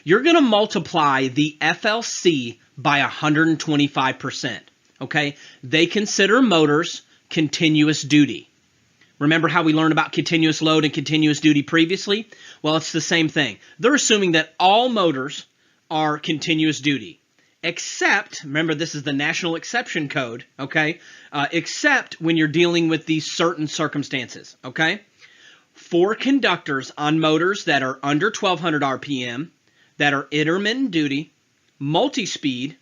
You're going to multiply the FLC by 125%. Okay, they consider motors continuous duty. Remember how we learned about continuous load and continuous duty previously? Well, it's the same thing. They're assuming that all motors are continuous duty, except, remember this is the National Exception Code, okay? Except when you're dealing with these certain circumstances, okay? For conductors on motors that are under 1200 RPM, that are intermittent duty, multi-speed,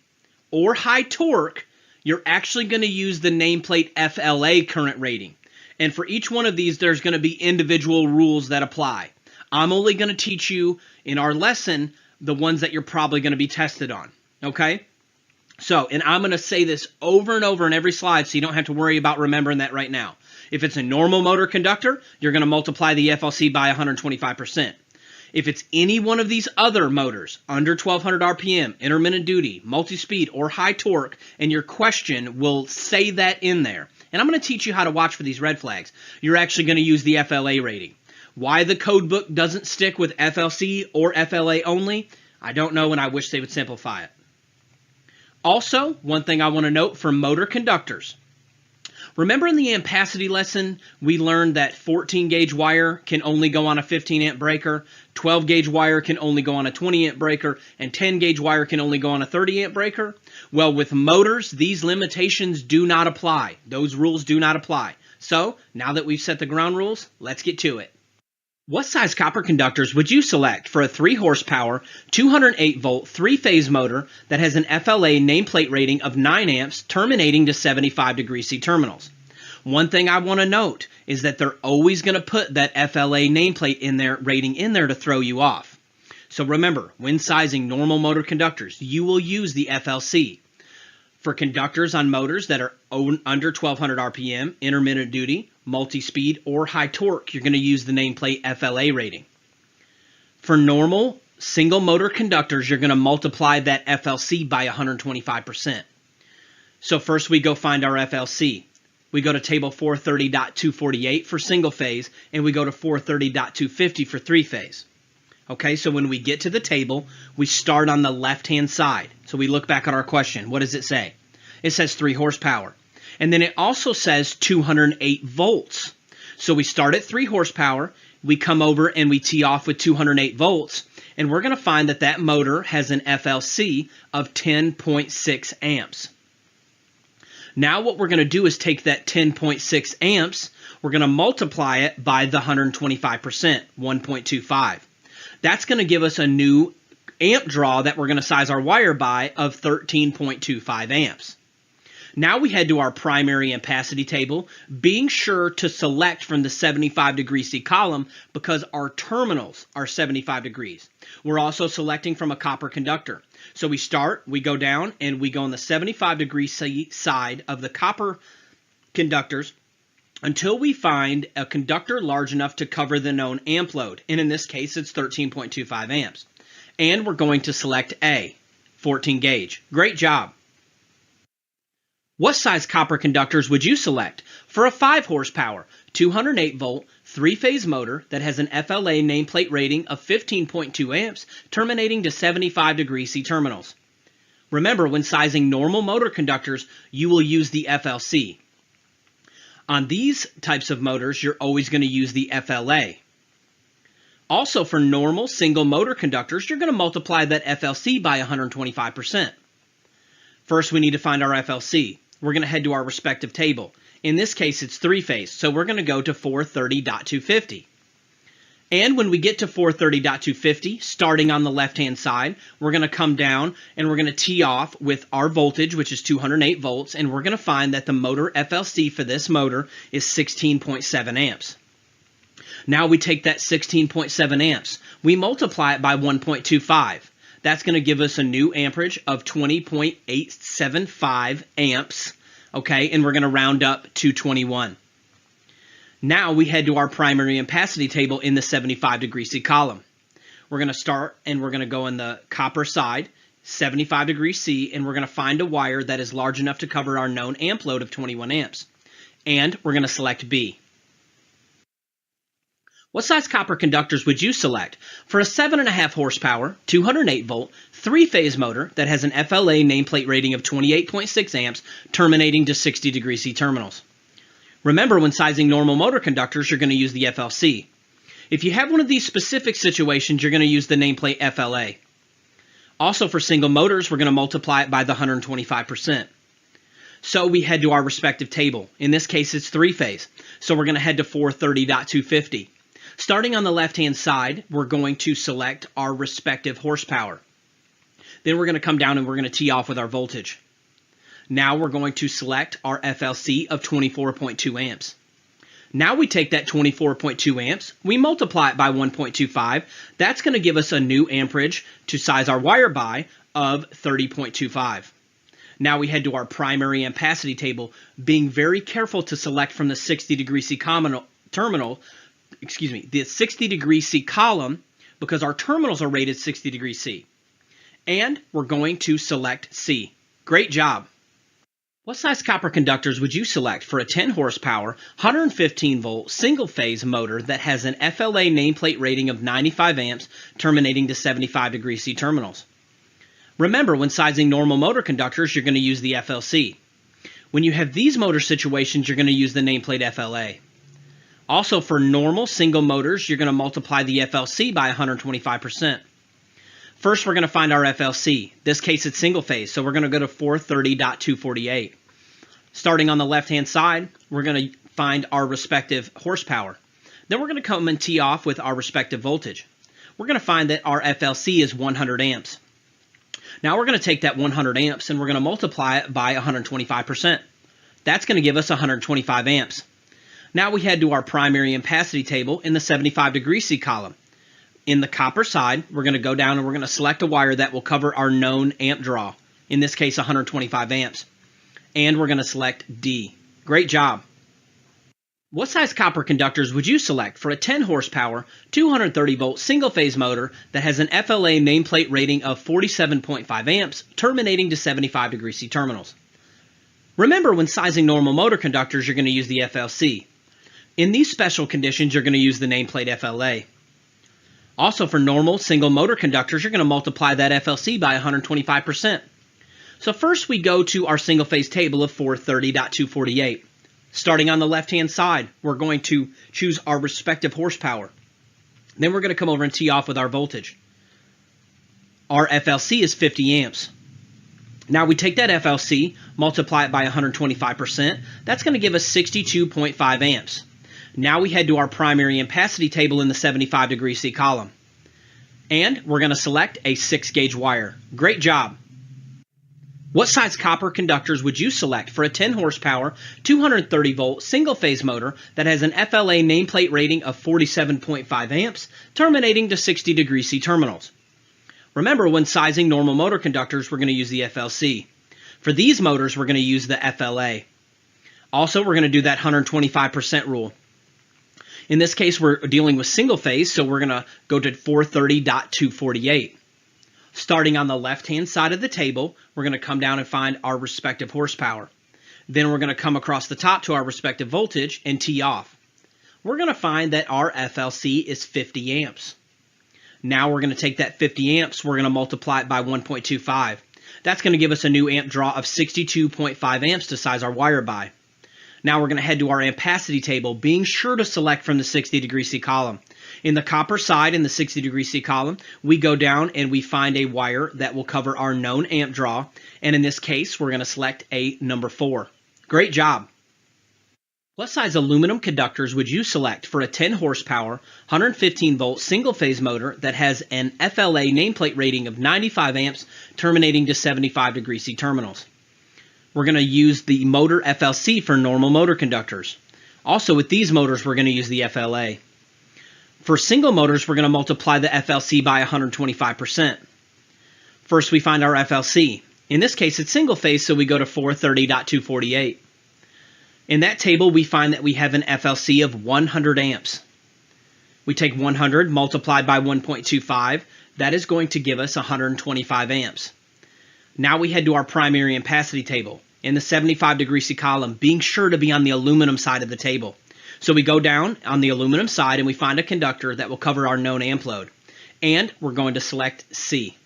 or high torque, you're actually going to use the nameplate FLA current rating. And for each one of these, there's going to be individual rules that apply. I'm only going to teach you in our lesson the ones that you're probably going to be tested on. Okay? So, and I'm going to say this over and over in every slide so you don't have to worry about remembering that right now. If it's a normal motor conductor, you're going to multiply the FLC by 125%. If it's any one of these other motors, under 1200 RPM, intermittent duty, multi-speed, or high torque, and your question will say that in there. And I'm going to teach you how to watch for these red flags. You're actually going to use the FLA rating. Why the code book doesn't stick with FLC or FLA only, I don't know, and I wish they would simplify it. Also, one thing I want to note for motor conductors. Remember in the ampacity lesson, we learned that 14 gauge wire can only go on a 15 amp breaker, 12 gauge wire can only go on a 20 amp breaker, and 10 gauge wire can only go on a 30 amp breaker? Well, with motors, these limitations do not apply. Those rules do not apply. So, now that we've set the ground rules, let's get to it. What size copper conductors would you select for a 3 horsepower, 208 volt, 3-phase motor that has an FLA nameplate rating of 9 amps terminating to 75 degree C terminals? One thing I want to note is that they're always going to put that FLA nameplate in there, rating in there to throw you off. So remember, when sizing normal motor conductors, you will use the FLC. For conductors on motors that are under 1200 RPM, intermittent duty, multi-speed, or high torque, you're going to use the nameplate FLA rating. For normal single motor conductors, you're going to multiply that FLC by 125%. So first we go find our FLC. We go to table 430.248 for single phase, and we go to 430.250 for 3-phase. Okay, so when we get to the table, we start on the left-hand side. So we look back at our question. What does it say? It says 3 horsepower. And then it also says 208 volts. So we start at 3 horsepower, we come over and we tee off with 208 volts, and we're going to find that that motor has an FLC of 10.6 amps. Now what we're going to do is take that 10.6 amps, we're going to multiply it by the 125%, 1.25. That's going to give us a new amp draw that we're going to size our wire by of 13.25 amps. Now we head to our primary ampacity table, being sure to select from the 75 degree C column because our terminals are 75 degrees. We're also selecting from a copper conductor. So we start, we go down, and we go on the 75 degree C side of the copper conductors until we find a conductor large enough to cover the known amp load. And in this case, it's 13.25 amps. And we're going to select A, 14 gauge. Great job. What size copper conductors would you select for a 5 horsepower, 208 volt, 3-phase motor that has an FLA nameplate rating of 15.2 amps, terminating to 75 degree C terminals? Remember, when sizing normal motor conductors, you will use the FLC. On these types of motors, you're always going to use the FLA. Also, for normal single motor conductors, you're going to multiply that FLC by 125%. First, we need to find our FLC. We're going to head to our respective table. In this case, it's 3-phase, so we're going to go to 430.250. And when we get to 430.250, starting on the left-hand side, we're going to come down and we're going to tee off with our voltage, which is 208 volts, and we're going to find that the motor FLC for this motor is 16.7 amps. Now we take that 16.7 amps, we multiply it by 1.25. That's going to give us a new amperage of 20.875 amps, okay, and we're going to round up to 21. Now we head to our primary ampacity table in the 75 degree C column. We're going to start and we're going to go on the copper side, 75 degree C, and we're going to find a wire that is large enough to cover our known amp load of 21 amps. And we're going to select B. What size copper conductors would you select for a 7.5 horsepower, 208 volt, 3-phase motor that has an FLA nameplate rating of 28.6 amps, terminating to 60 degree C terminals? Remember, when sizing normal motor conductors, you're going to use the FLC. If you have one of these specific situations, you're going to use the nameplate FLA. Also, for single motors, we're going to multiply it by the 125%. So we head to our respective table. In this case, it's 3-phase. So we're going to head to 430.250. Starting on the left-hand side, we're going to select our respective horsepower. Then we're going to come down and we're going to tee off with our voltage. Now we're going to select our FLC of 24.2 amps. Now we take that 24.2 amps, we multiply it by 1.25. That's going to give us a new amperage to size our wire by of 30.25. Now we head to our primary ampacity table, being very careful to select from the 60 degree C the 60 degree C column, because our terminals are rated 60 degree C. And we're going to select C. Great job. What size copper conductors would you select for a 10 horsepower, 115 volt, single phase motor that has an FLA nameplate rating of 95 amps, terminating to 75 degree C terminals? Remember, when sizing normal motor conductors, you're going to use the FLC. When you have these motor situations, you're going to use the nameplate FLA. Also, for normal single motors, you're going to multiply the FLC by 125%. First, we're going to find our FLC. This case, it's single phase, so we're going to go to 430.248. Starting on the left-hand side, we're going to find our respective horsepower. Then we're going to come and tee off with our respective voltage. We're going to find that our FLC is 100 amps. Now we're going to take that 100 amps and we're going to multiply it by 125%. That's going to give us 125 amps. Now we head to our primary ampacity table in the 75 degree C column. In the copper side, we're going to go down and we're going to select a wire that will cover our known amp draw. In this case, 125 amps. And we're going to select D. Great job. What size copper conductors would you select for a 10 horsepower, 230 volt single phase motor that has an FLA nameplate rating of 47.5 amps, terminating to 75 degree C terminals? Remember, when sizing normal motor conductors, you're going to use the FLC. In these special conditions, you're going to use the nameplate FLA. Also, for normal single motor conductors, you're going to multiply that FLC by 125%. So first we go to our single phase table of 430.248. Starting on the left-hand side, we're going to choose our respective horsepower. Then we're going to come over and tee off with our voltage. Our FLC is 50 amps. Now we take that FLC, multiply it by 125%. That's going to give us 62.5 amps. Now we head to our primary ampacity table in the 75 degree C column. And we're going to select a 6-gauge wire. Great job. What size copper conductors would you select for a 10 horsepower, 230 volt single phase motor that has an FLA nameplate rating of 47.5 amps, terminating to 60 degree C terminals? Remember, when sizing normal motor conductors, we're going to use the FLC. For these motors, we're going to use the FLA. Also, we're going to do that 125% rule. In this case, we're dealing with single phase, so we're going to go to 430.248. Starting on the left-hand side of the table, we're going to come down and find our respective horsepower. Then we're going to come across the top to our respective voltage and tee off. We're going to find that our FLC is 50 amps. Now we're going to take that 50 amps, we're going to multiply it by 1.25. That's going to give us a new amp draw of 62.5 amps to size our wire by. Now we're going to head to our ampacity table, being sure to select from the 60 degree C column. In the copper side, in the 60 degree C column, we go down and we find a wire that will cover our known amp draw. And in this case, we're going to select a number 4. Great job. What size aluminum conductors would you select for a 10 horsepower, 115 volt single phase motor that has an FLA nameplate rating of 95 amps, terminating to 75 degree C terminals? We're going to use the motor FLC for normal motor conductors. Also, with these motors, we're going to use the FLA. For single motors, we're going to multiply the FLC by 125%. First, we find our FLC. In this case, it's single phase, so we go to 430.248. In that table, we find that we have an FLC of 100 amps. We take 100 multiplied by 1.25. That is going to give us 125 amps. Now we head to our primary ampacity table in the 75 degree C column, being sure to be on the aluminum side of the table. So we go down on the aluminum side and we find a conductor that will cover our known amp load. And we're going to select C.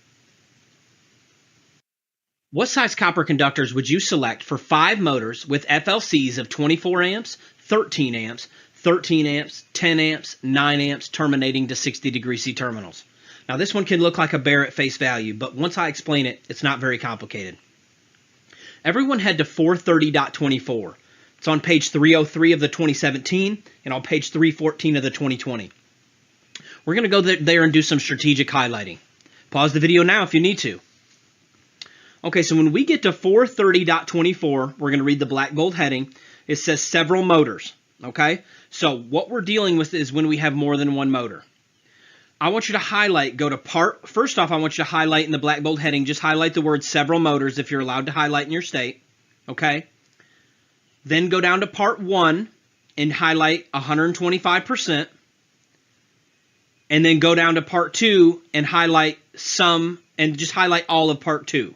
What size copper conductors would you select for 5 motors with FLCs of 24 amps, 13 amps, 13 amps, 10 amps, 9 amps, terminating to 60 degree C terminals? Now this one can look like a bear at face value, but once I explain it, it's not very complicated. Everyone head to 430.24. It's on page 303 of the 2017 and on page 314 of the 2020. We're going to go there and do some strategic highlighting. Pause the video now if you need to. Okay, so when we get to 430.24, we're going to read the black gold heading. It says several motors. Okay, so what we're dealing with is when we have more than one motor. I want you to highlight, first off, I want you to highlight in the black bold heading, just highlight the word several motors if you're allowed to highlight in your state, okay? Then go down to part 1 and highlight 125%, and then go down to part 2 and highlight some, and just highlight all of part 2,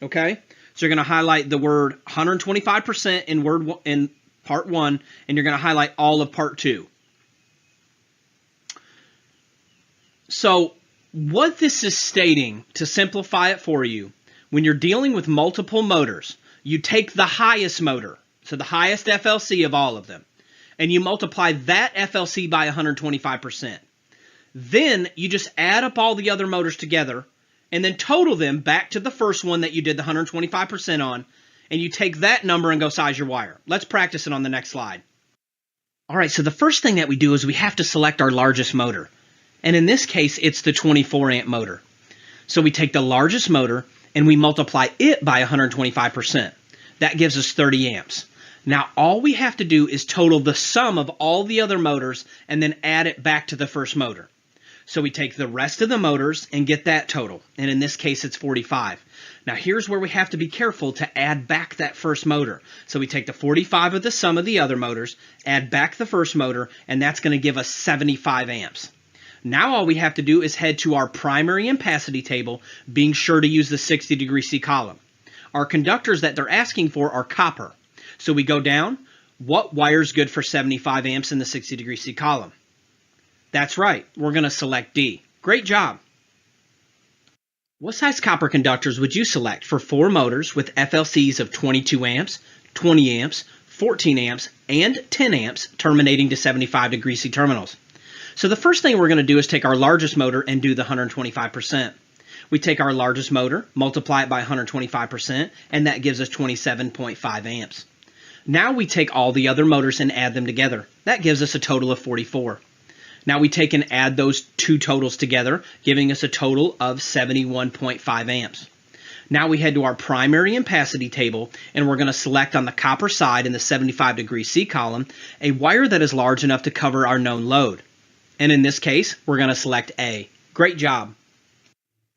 okay? So you're going to highlight the word 125% in part 1, and you're going to highlight all of part 2. So what this is stating, to simplify it for you, when you're dealing with multiple motors, you take the highest motor, so the highest FLC of all of them, and you multiply that FLC by 125%. Then you just add up all the other motors together and then total them back to the first one that you did the 125% on, and you take that number and go size your wire. Let's practice it on the next slide. All right, so the first thing that we do is we have to select our largest motor. And in this case, it's the 24 amp motor. So we take the largest motor and we multiply it by 125%. That gives us 30 amps. Now all we have to do is total the sum of all the other motors and then add it back to the first motor. So we take the rest of the motors and get that total. And in this case, it's 45. Now here's where we have to be careful to add back that first motor. So we take the 45 of the sum of the other motors, add back the first motor, and that's going to give us 75 amps. Now all we have to do is head to our primary ampacity table, being sure to use the 60 degree C column. Our conductors that they're asking for are copper. So we go down, what wire's good for 75 amps in the 60 degree C column? That's right, we're going to select D. Great job. What size copper conductors would you select for 4 motors with FLCs of 22 amps, 20 amps, 14 amps, and 10 amps, terminating to 75 degree C terminals? So the first thing we're going to do is take our largest motor and do the 125%. We take our largest motor, multiply it by 125%, and that gives us 27.5 amps. Now we take all the other motors and add them together. That gives us a total of 44. Now we take and add those two totals together, giving us a total of 71.5 amps. Now we head to our primary ampacity table, and we're going to select on the copper side in the 75° C column a wire that is large enough to cover our known load. And in this case, we're going to select A. Great job.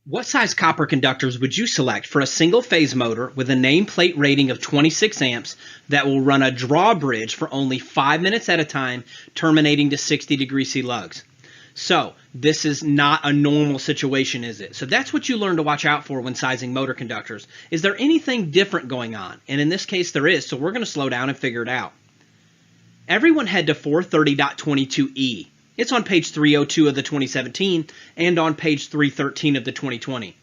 What size copper conductors would you select for a single phase motor with a nameplate rating of 26 amps that will run a drawbridge for only 5 minutes at a time, terminating to 60° C lugs? So this is not a normal situation, is it? So that's what you learn to watch out for when sizing motor conductors. Is there anything different going on? And in this case there is, so we're going to slow down and figure it out. Everyone head to 430.22e. It's on page 302 of the 2017 and on page 313 of the 2020.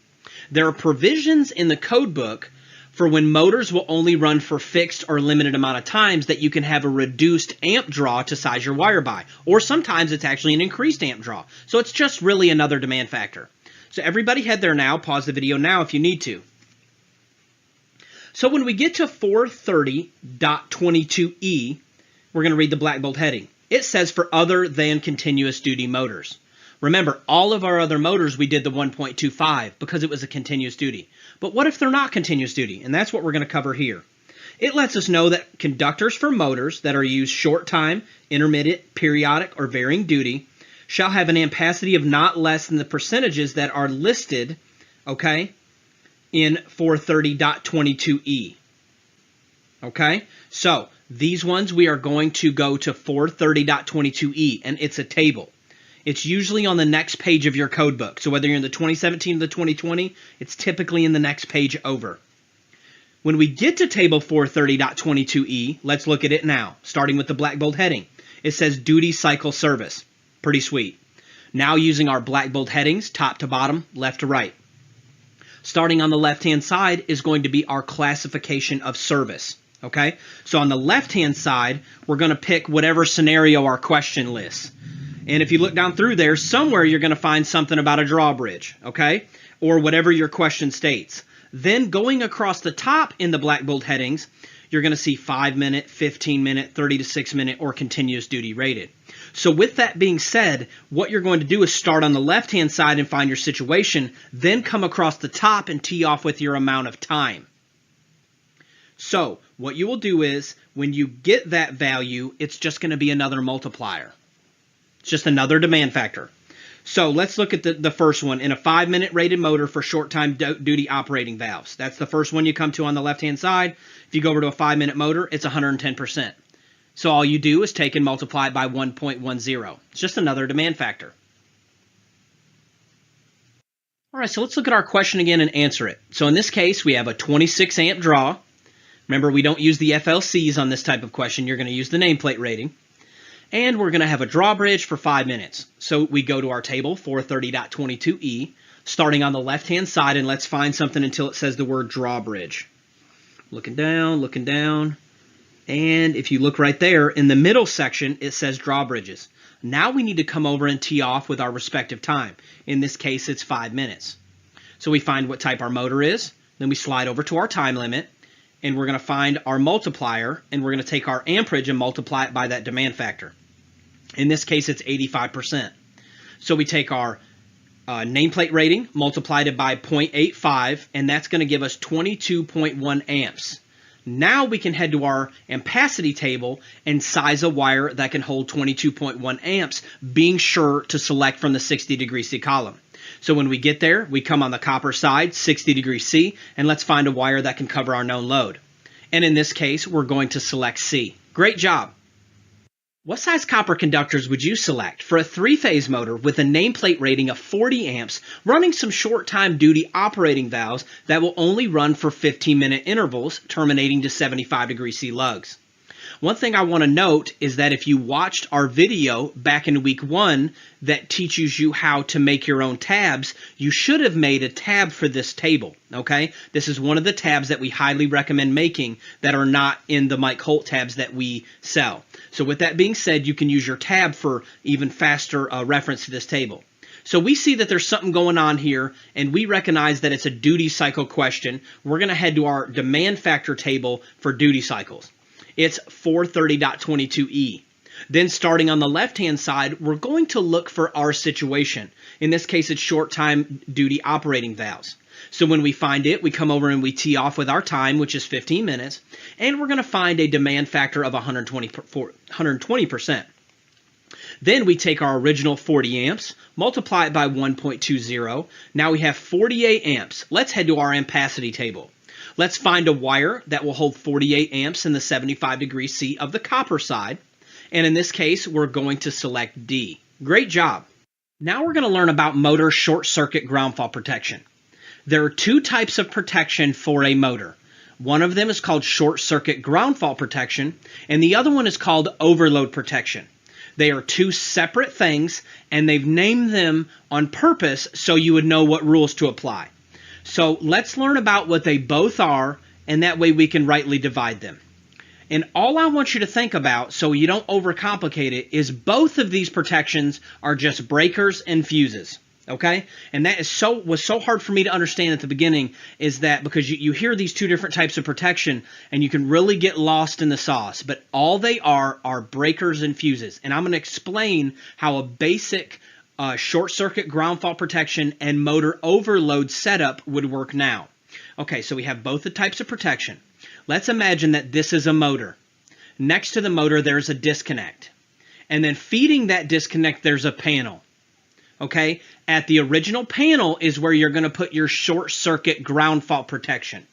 There are provisions in the code book for when motors will only run for fixed or limited amount of times that you can have a reduced amp draw to size your wire by. Or sometimes it's actually an increased amp draw. So it's just really another demand factor. So everybody head there now. Pause the video now if you need to. So when we get to 430.22e, we're going to read the black bold heading. It says for other than continuous duty motors. Remember, all of our other motors, we did the 1.25 because it was a continuous duty. But what if they're not continuous duty? And that's what we're going to cover here. It lets us know that conductors for motors that are used short time, intermittent, periodic, or varying duty shall have an ampacity of not less than the percentages that are listed, okay, in 430.22e. Okay, so these ones we are going to go to 430.22e, and it's a table. It's usually on the next page of your code book. So whether you're in the 2017 or the 2020, it's typically in the next page over. When we get to table 430.22e, let's look at it now, starting with the black bold heading. It says duty cycle service. Pretty sweet. Now using our black bold headings, top to bottom, left to right. Starting on the left-hand side is going to be our classification of service. Okay, so on the left-hand side, we're going to pick whatever scenario our question lists. And if you look down through there, somewhere you're going to find something about a drawbridge, okay, or whatever your question states. Then going across the top in the black bold headings, you're going to see 5-minute, 15-minute, 30 to 6-minute, or continuous duty rated. So with that being said, what you're going to do is start on the left-hand side and find your situation, then come across the top and tee off with your amount of time. So what you will do is when you get that value, it's just going to be another multiplier. It's just another demand factor. So let's look at the first one. In a 5-minute rated motor for short time duty operating valves. That's the first one you come to on the left-hand side. If you go over to a 5-minute motor, it's 110%. So all you do is take and multiply it by 1.10. It's just another demand factor. All right, so let's look at our question again and answer it. So in this case, we have a 26 amp draw. Remember, we don't use the FLCs on this type of question. You're going to use the nameplate rating. And we're going to have a drawbridge for 5 minutes. So we go to our table, 430.22e, starting on the left-hand side, and let's find something until it says the word drawbridge. Looking down, and if you look right there, in the middle section, it says drawbridges. Now we need to come over and tee off with our respective time. In this case, it's 5 minutes. So we find what type our motor is, then we slide over to our time limit, and we're going to find our multiplier, and we're going to take our amperage and multiply it by that demand factor. In this case, it's 85%. So we take our nameplate rating, multiplied it by 0.85, and that's going to give us 22.1 amps. Now we can head to our ampacity table and size a wire that can hold 22.1 amps, being sure to select from the 60° C column. So when we get there, we come on the copper side, 60° C, and let's find a wire that can cover our known load. And in this case, we're going to select C. Great job. What size copper conductors would you select for a 3-phase motor with a nameplate rating of 40 amps running some short-time duty operating valves that will only run for 15-minute intervals, terminating to 75° C lugs? One thing I want to note is that if you watched our video back in week 1 that teaches you how to make your own tabs, you should have made a tab for this table, okay? This is one of the tabs that we highly recommend making that are not in the Mike Holt tabs that we sell. So with that being said, you can use your tab for even faster reference to this table. So we see that there's something going on here, and we recognize that it's a duty cycle question. We're going to head to our demand factor table for duty cycles. It's 430.22e. Then starting on the left-hand side, we're going to look for our situation. In this case, it's short time duty operating valves. So when we find it, we come over and we tee off with our time, which is 15 minutes, and we're going to find a demand factor of 120%. Then we take our original 40 amps, multiply it by 1.20. Now we have 48 amps. Let's head to our ampacity table. Let's find a wire that will hold 48 amps in the 75° C of the copper side. And in this case, we're going to select D. Great job. Now we're going to learn about motor short circuit ground fault protection. There are two types of protection for a motor. One of them is called short circuit ground fault protection, and the other one is called overload protection. They are two separate things, and they've named them on purpose so you would know what rules to apply. So let's learn about what they both are, and that way we can rightly divide them. And all I want you to think about, so you don't overcomplicate it, is both of these protections are just breakers and fuses. Okay? And that was so hard for me to understand at the beginning, is that because you hear these two different types of protection and you can really get lost in the sauce. But all they are breakers and fuses. And I'm going to explain how a basic short circuit ground fault protection and motor overload setup would work now. Okay, so we have both the types of protection. Let's imagine that this is a motor. Next to the motor, there's a disconnect. And then feeding that disconnect, there's a panel. Okay, at the original panel is where you're going to put your short circuit ground fault protection.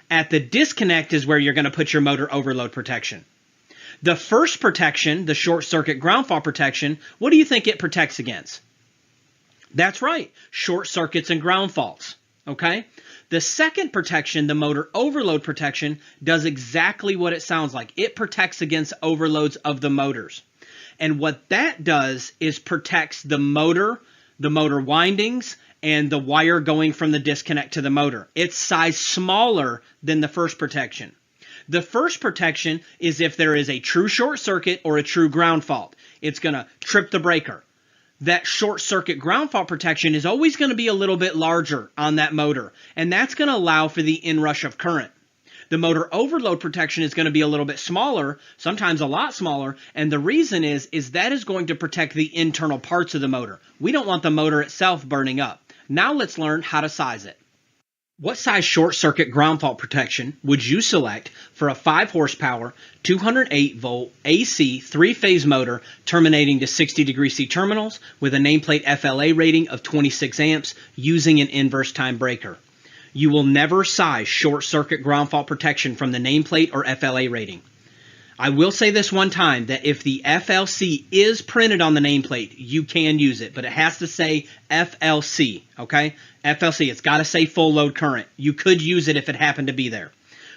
At the disconnect is where you're going to put your motor overload protection. The first protection, the short circuit ground fault protection, what do you think it protects against? That's right, short circuits and ground faults. Okay, the second protection, the motor overload protection, does exactly what it sounds like. It protects against overloads of the motors. And what that does is protects the motor windings, and the wire going from the disconnect to the motor. It's size smaller than the first protection. The first protection is if there is a true short circuit or a true ground fault. It's going to trip the breaker. That short circuit ground fault protection is always going to be a little bit larger on that motor, and that's going to allow for the inrush of current. The motor overload protection is going to be a little bit smaller, sometimes a lot smaller, and the reason is that is going to protect the internal parts of the motor. We don't want the motor itself burning up. Now let's learn how to size it. What size short circuit ground fault protection would you select for a 5 horsepower, 208 volt AC 3-phase motor terminating to 60° C terminals with a nameplate FLA rating of 26 amps using an inverse time breaker? You will never size short circuit ground fault protection from the nameplate or FLA rating. I will say this one time, that if the FLC is printed on the nameplate, you can use it, but it has to say FLC, okay? FLC, it's got to say full load current. You could use it if it happened to be there.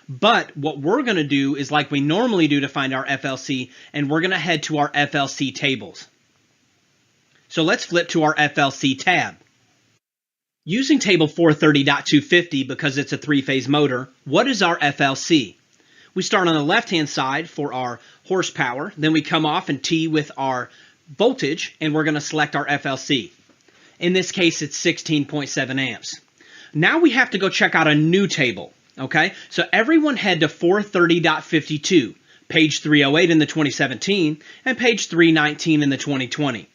But what we're going to do is like we normally do to find our FLC, and we're going to head to our FLC tables. So let's flip to our FLC tab. Using table 430.250 because it's a 3-phase motor, what is our FLC? We start on the left-hand side for our horsepower, then we come off and tee with our voltage, and we're going to select our FLC. In this case, it's 16.7 amps. Now we have to go check out a new table, okay? So everyone head to 430.52, page 308 in the 2017, and page 319 in the 2020.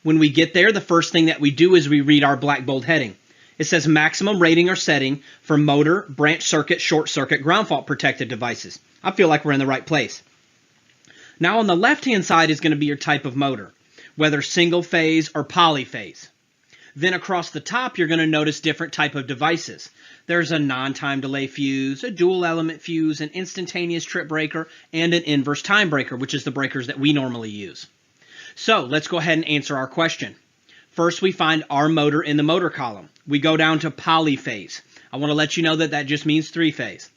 When we get there, the first thing that we do is we read our black bold heading. It says maximum rating or setting for motor, branch circuit, short circuit, ground fault protected devices. I feel like we're in the right place. Now on the left-hand side is going to be your type of motor, whether single phase or polyphase. Then across the top, you're going to notice different type of devices. There's a non-time delay fuse, a dual element fuse, an instantaneous trip breaker, and an inverse time breaker, which is the breakers that we normally use. So let's go ahead and answer our question. First, we find our motor in the motor column. We go down to polyphase. I want to let you know that that just means 3-phase.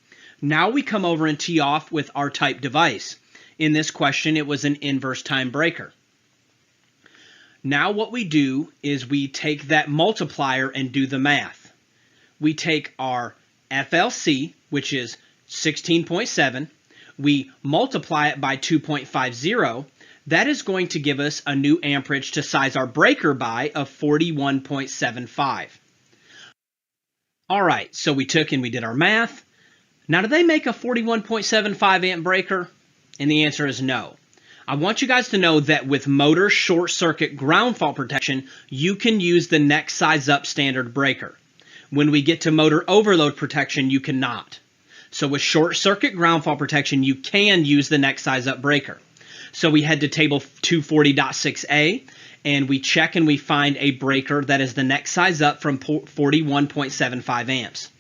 Now we come over and tee off with our type device. In this question, it was an inverse time breaker. Now what we do is we take that multiplier and do the math. We take our FLC, which is 16.7, we multiply it by 2.50. That is going to give us a new amperage to size our breaker by of 41.75. All right, so we took and we did our math. Now, do they make a 41.75 amp breaker? And the answer is no. I want you guys to know that with motor short circuit ground fault protection, you can use the next size up standard breaker. When we get to motor overload protection, you cannot. So with short circuit ground fault protection, you can use the next size up breaker. So we head to table 240.6a and we check and we find a breaker that is the next size up from 41.75 amps.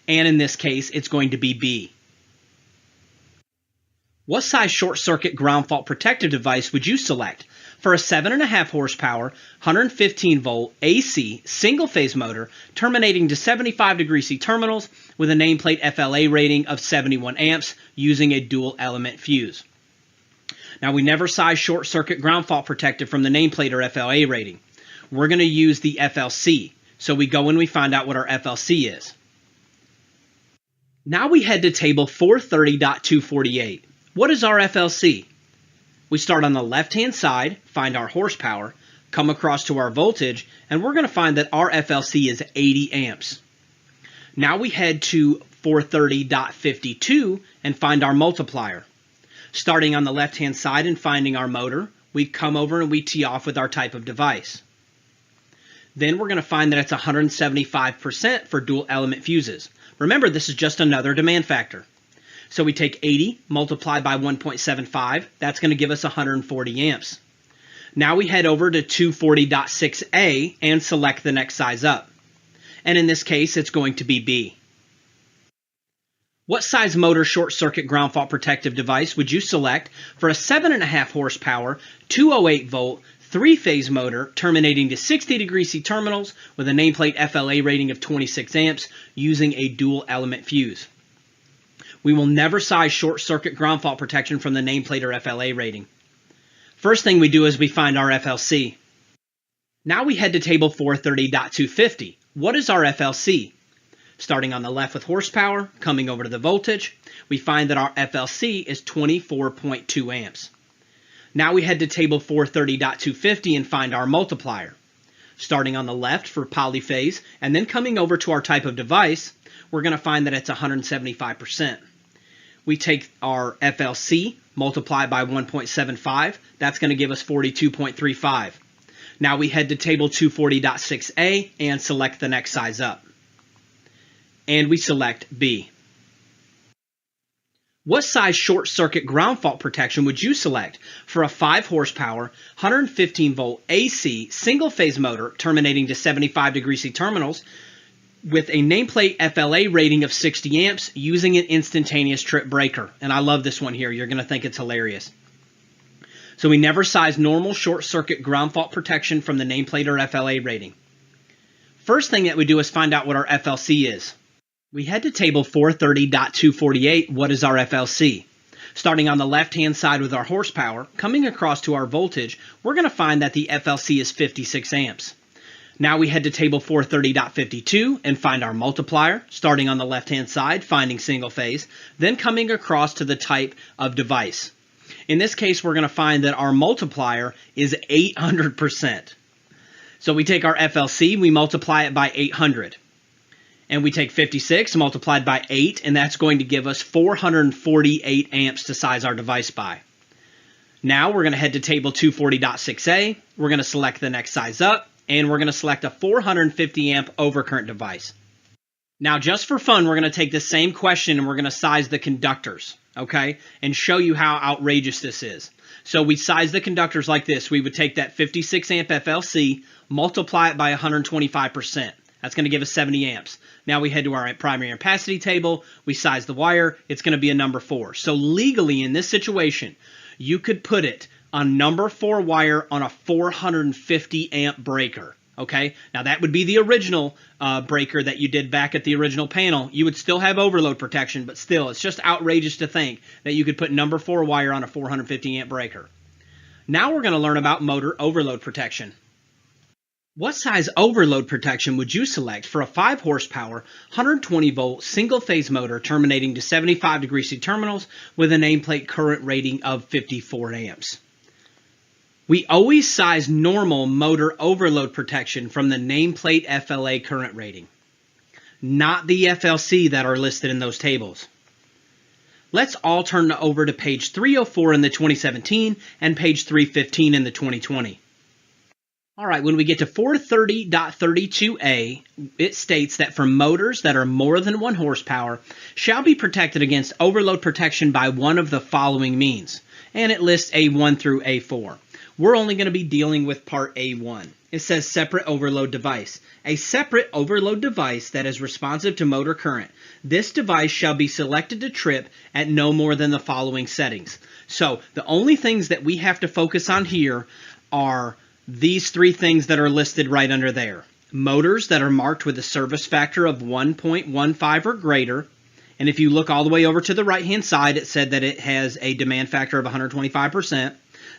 And in this case, it's going to be B. What size short circuit ground fault protective device would you select for a 7.5 horsepower, 115 volt AC single phase motor terminating to 75 degree C terminals with a nameplate FLA rating of 71 amps using a dual element fuse? Now, we never size short circuit ground fault protective from the nameplate or FLA rating. We're going to use the FLC. So we go and we find out what our FLC is. Now we head to table 430.248. What is our FLC? We start on the left-hand side, find our horsepower, come across to our voltage, and we're going to find that our FLC is 80 amps. Now we head to 430.52 and find our multiplier. Starting on the left-hand side and finding our motor, we come over and we tee off with our type of device. Then we're going to find that it's 175% for dual element fuses. Remember, this is just another demand factor. So we take 80 multiplied by 1.75. That's going to give us 140 amps. Now we head over to 240.6a and select the next size up. And in this case, it's going to be B. What size motor short circuit ground fault protective device would you select for a 7.5 horsepower, 208 volt, 3-phase motor terminating to 60 degree C terminals with a nameplate FLA rating of 26 amps using a dual element fuse? We will never size short circuit ground fault protection from the nameplate or FLA rating. First thing we do is we find our FLC. Now we head to table 430.250. What is our FLC? Starting on the left with horsepower, coming over to the voltage, we find that our FLC is 24.2 amps. Now we head to table 430.250 and find our multiplier. Starting on the left for polyphase and then coming over to our type of device, we're going to find that it's 175%. We take our FLC, multiply by 1.75. That's going to give us 42.35. Now we head to table 240.6a and select the next size up. And we select B. What size short circuit ground fault protection would you select for a 5 horsepower, 115 volt AC single phase motor terminating to 75 degree C terminals with a nameplate FLA rating of 60 amps using an instantaneous trip breaker? And I love this one here. You're going to think it's hilarious. So we never size normal short circuit ground fault protection from the nameplate or FLA rating. First thing that we do is find out what our FLC is. We head to table 430.248. What is our FLC? Starting on the left-hand side with our horsepower, coming across to our voltage, we're going to find that the FLC is 56 amps. Now we head to table 430.52 and find our multiplier, starting on the left-hand side, finding single phase, then coming across to the type of device. In this case, we're going to find that our multiplier is 800%. So we take our FLC, we multiply it by 800. And we take 56 multiplied by 8, and that's going to give us 448 amps to size our device by. Now we're going to head to table 240.6a. We're going to select the next size up, and we're going to select a 450 amp overcurrent device. Now, just for fun, we're going to take this same question and we're going to size the conductors, okay, and show you how outrageous this is. So we size the conductors like this. We would take that 56 amp FLC, multiply it by 125%. That's going to give us 70 amps. Now we head to our primary ampacity table. We size the wire. It's going to be a number 4. So legally in this situation, you could put it on number 4 wire on a 450 amp breaker. Okay, now that would be the original breaker that you did back at the original panel. You would still have overload protection, but still, it's just outrageous to think that you could put number 4 wire on a 450 amp breaker. Now we're going to learn about motor overload protection. What size overload protection would you select for a 5 horsepower, 120 volt single phase motor terminating to 75 degree C terminals with a nameplate current rating of 54 amps? We always size normal motor overload protection from the nameplate FLA current rating, not the FLC that are listed in those tables. Let's all turn over to page 304 in the 2017 and page 315 in the 2020. All right, when we get to 430.32a, it states that for motors that are more than 1 horsepower shall be protected against overload protection by one of the following means, and it lists A1 through A4. We're only going to be dealing with part A1. It says separate overload device. A separate overload device that is responsive to motor current. This device shall be selected to trip at no more than the following settings. So the only things that we have to focus on here are these 3 things that are listed right under there. Motors that are marked with a service factor of 1.15 or greater. And if you look all the way over to the right-hand side, it said that it has a demand factor of 125%.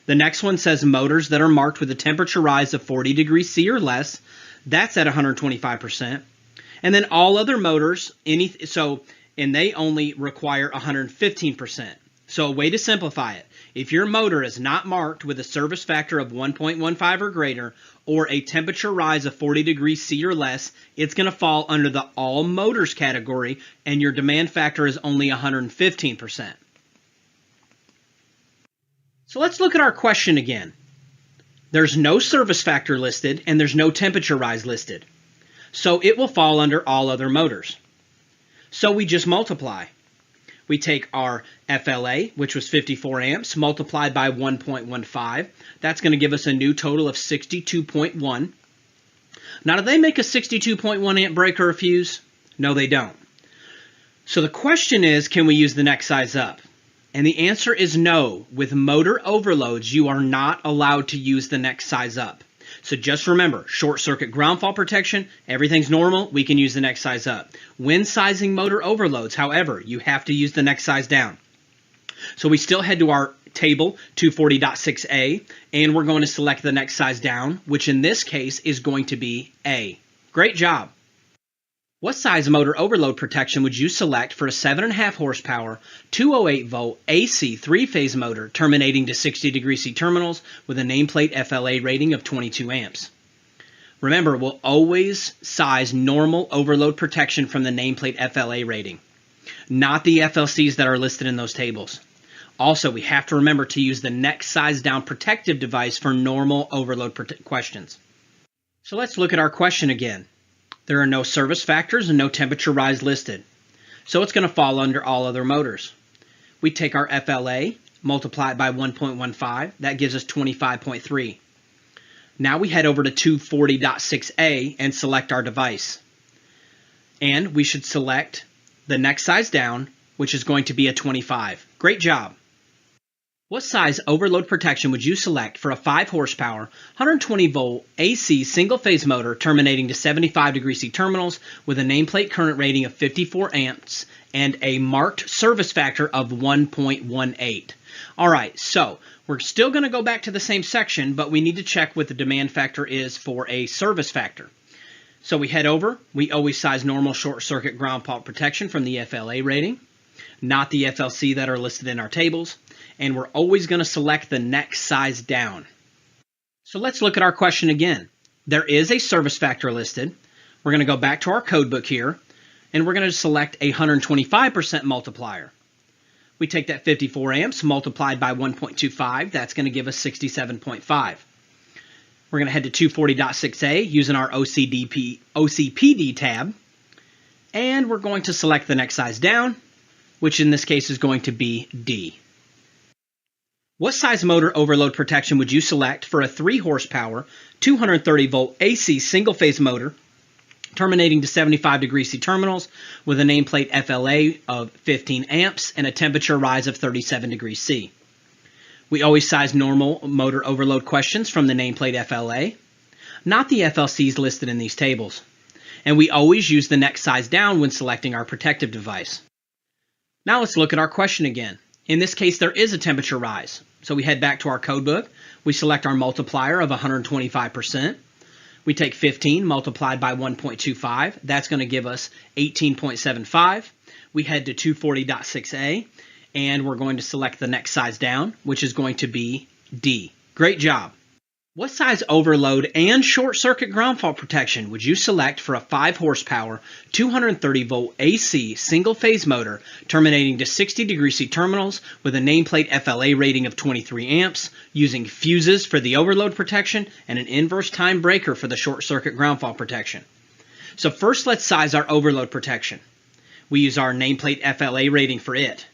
The next one says motors that are marked with a temperature rise of 40 degrees C or less. That's at 125%. And then all other motors, and they only require 115%. So a way to simplify it, if your motor is not marked with a service factor of 1.15 or greater, or a temperature rise of 40 degrees C or less, it's going to fall under the all motors category, and your demand factor is only 115%. So let's look at our question again. There's no service factor listed and there's no temperature rise listed. So it will fall under all other motors. So we just multiply. We take our FLA, which was 54 amps, multiplied by 1.15. That's going to give us a new total of 62.1. Now, do they make a 62.1 amp breaker or fuse? No, they don't. So the question is, can we use the next size up? And the answer is no. With motor overloads, you are not allowed to use the next size up. So just remember, short circuit ground fault protection, everything's normal, we can use the next size up. When sizing motor overloads, however, you have to use the next size down. So we still head to our table 240.6a, and we're going to select the next size down, which in this case is going to be A. Great job. What size motor overload protection would you select for a 7.5 horsepower, 208 volt AC 3-phase motor terminating to 60 degree C terminals with a nameplate FLA rating of 22 amps? Remember, we'll always size normal overload protection from the nameplate FLA rating, not the FLCs that are listed in those tables. Also, we have to remember to use the next size down protective device for normal overload questions. So let's look at our question again. There are no service factors and no temperature rise listed. So it's going to fall under all other motors. We take our FLA, multiply it by 1.15. That gives us 25.3. Now we head over to 240.6a and select our device. And we should select the next size down, which is going to be a 25. Great job. What size overload protection would you select for a 5 horsepower, 120 volt AC single phase motor terminating to 75 degree C terminals with a nameplate current rating of 54 amps and a marked service factor of 1.18? All right, so we're still going to go back to the same section, but we need to check what the demand factor is for a service factor. So we head over. We always size normal short circuit ground fault protection from the FLA rating, not the FLC that are listed in our tables. And we're always going to select the next size down. So let's look at our question again. There is a service factor listed. We're going to go back to our code book here, and we're going to select a 125% multiplier. We take that 54 amps multiplied by 1.25. That's going to give us 67.5. We're going to head to 240.6a using our OCPD tab, and we're going to select the next size down, which in this case is going to be D. What size motor overload protection would you select for a 3 horsepower, 230 volt AC single phase motor terminating to 75 degree C terminals with a nameplate FLA of 15 amps and a temperature rise of 37 degrees C? We always size normal motor overload questions from the nameplate FLA, not the FLCs listed in these tables. And we always use the next size down when selecting our protective device. Now let's look at our question again. In this case, there is a temperature rise. So we head back to our code book. We select our multiplier of 125%. We take 15 multiplied by 1.25. That's going to give us 18.75. We head to 240.6a, and we're going to select the next size down, which is going to be D. Great job. What size overload and short circuit ground fault protection would you select for a 5 horsepower, 230 volt AC single phase motor terminating to 60 degree C terminals with a nameplate FLA rating of 23 amps using fuses for the overload protection and an inverse time breaker for the short circuit ground fault protection? So first let's size our overload protection. We use our nameplate FLA rating for it.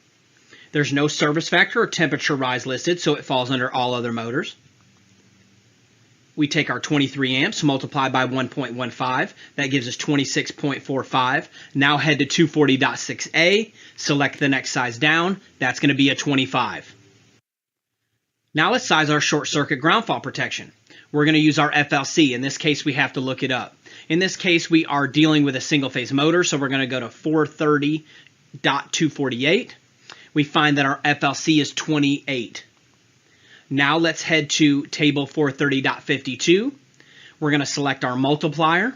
There's no service factor or temperature rise listed, so it falls under all other motors. We take our 23 amps, multiply by 1.15. That gives us 26.45. Now head to 240.6a, select the next size down. That's going to be a 25. Now let's size our short circuit ground fault protection. We're going to use our FLC. In this case, we have to look it up. In this case, we are dealing with a single phase motor, so we're going to go to 430.248. We find that our FLC is 28. Now let's head to table 430.52. We're going to select our multiplier.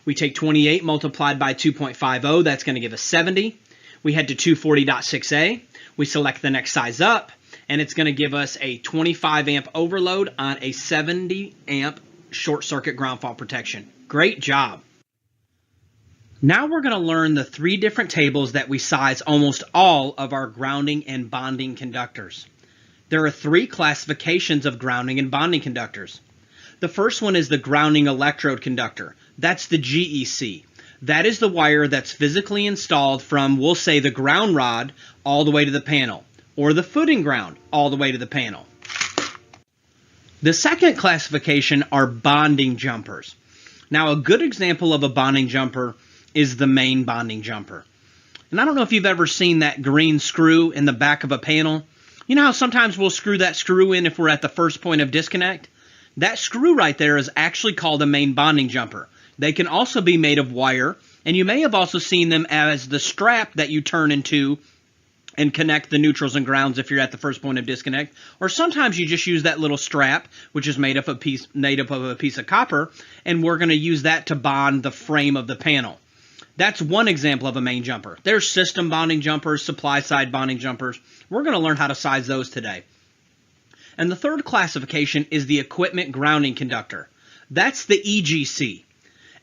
We take 28 multiplied by 2.50. That's going to give us 70. We head to 240.6a. We select the next size up, and it's going to give us a 25 amp overload on a 70 amp short circuit ground fault protection. Great job. Now we're going to learn the 3 different tables that we size almost all of our grounding and bonding conductors. There are 3 classifications of grounding and bonding conductors. The first one is the grounding electrode conductor. That's the GEC. That is the wire that's physically installed from, we'll say, the ground rod all the way to the panel, or the footing ground all the way to the panel. The second classification are bonding jumpers. Now, a good example of a bonding jumper is the main bonding jumper. And I don't know if you've ever seen that green screw in the back of a panel. You know how sometimes we'll screw that screw in if we're at the first point of disconnect? That screw right there is actually called a main bonding jumper. They can also be made of wire, and you may have also seen them as the strap that you turn into and connect the neutrals and grounds if you're at the first point of disconnect. Or sometimes you just use that little strap, which is made up of a piece of copper, and we're going to use that to bond the frame of the panel. That's one example of a main jumper. There's system bonding jumpers, supply side bonding jumpers. We're going to learn how to size those today. And the third classification is the equipment grounding conductor. That's the EGC.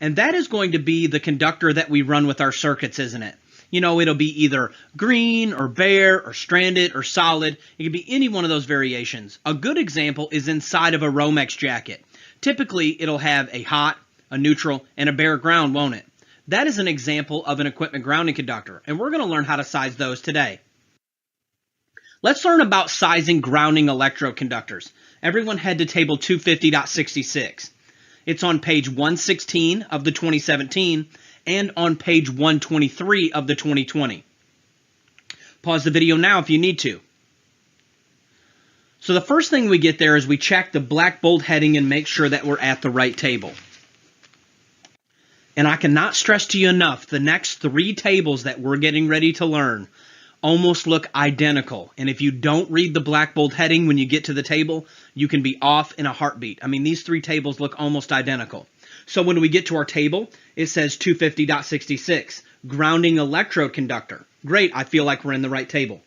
And that is going to be the conductor that we run with our circuits, isn't it? You know, it'll be either green or bare or stranded or solid. It can be any one of those variations. A good example is inside of a Romex jacket. Typically, it'll have a hot, a neutral, and a bare ground, won't it? That is an example of an equipment grounding conductor, and we're going to learn how to size those today. Let's learn about sizing grounding electrode conductors. Everyone head to table 250.66. It's on page 116 of the 2017 and on page 123 of the 2020. Pause the video now if you need to. So the first thing we get there is we check the black bold heading and make sure that we're at the right table. And I cannot stress to you enough, the next 3 tables that we're getting ready to learn almost look identical. And if you don't read the black bold heading when you get to the table, you can be off in a heartbeat. I mean, these 3 tables look almost identical. So when we get to our table, it says 250.66, grounding electrode conductor. Great, I feel like we're in the right table.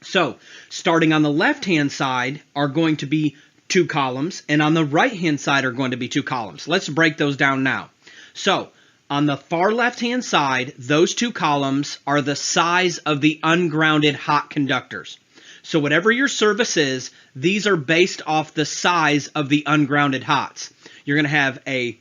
So starting on the left-hand side are going to be 2 columns, and on the right-hand side are going to be 2 columns. Let's break those down now. So on the far left-hand side, those 2 columns are the size of the ungrounded hot conductors. So whatever your service is, these are based off the size of the ungrounded hots. You're going to have a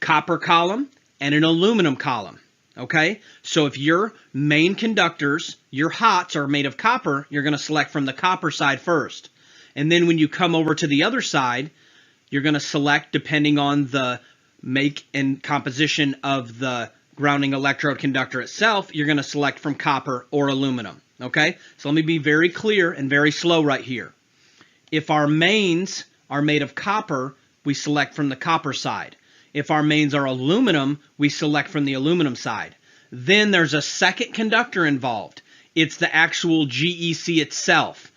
copper column and an aluminum column. Okay? So if your main conductors, your hots are made of copper, you're going to select from the copper side first. And then when you come over to the other side, you're going to select depending on the make and composition of the grounding electrode conductor itself, you're going to select from copper or aluminum. Okay? So let me be very clear and very slow right here. If our mains are made of copper, we select from the copper side. If our mains are aluminum, we select from the aluminum side. Then there's a second conductor involved. It's the actual GEC itself.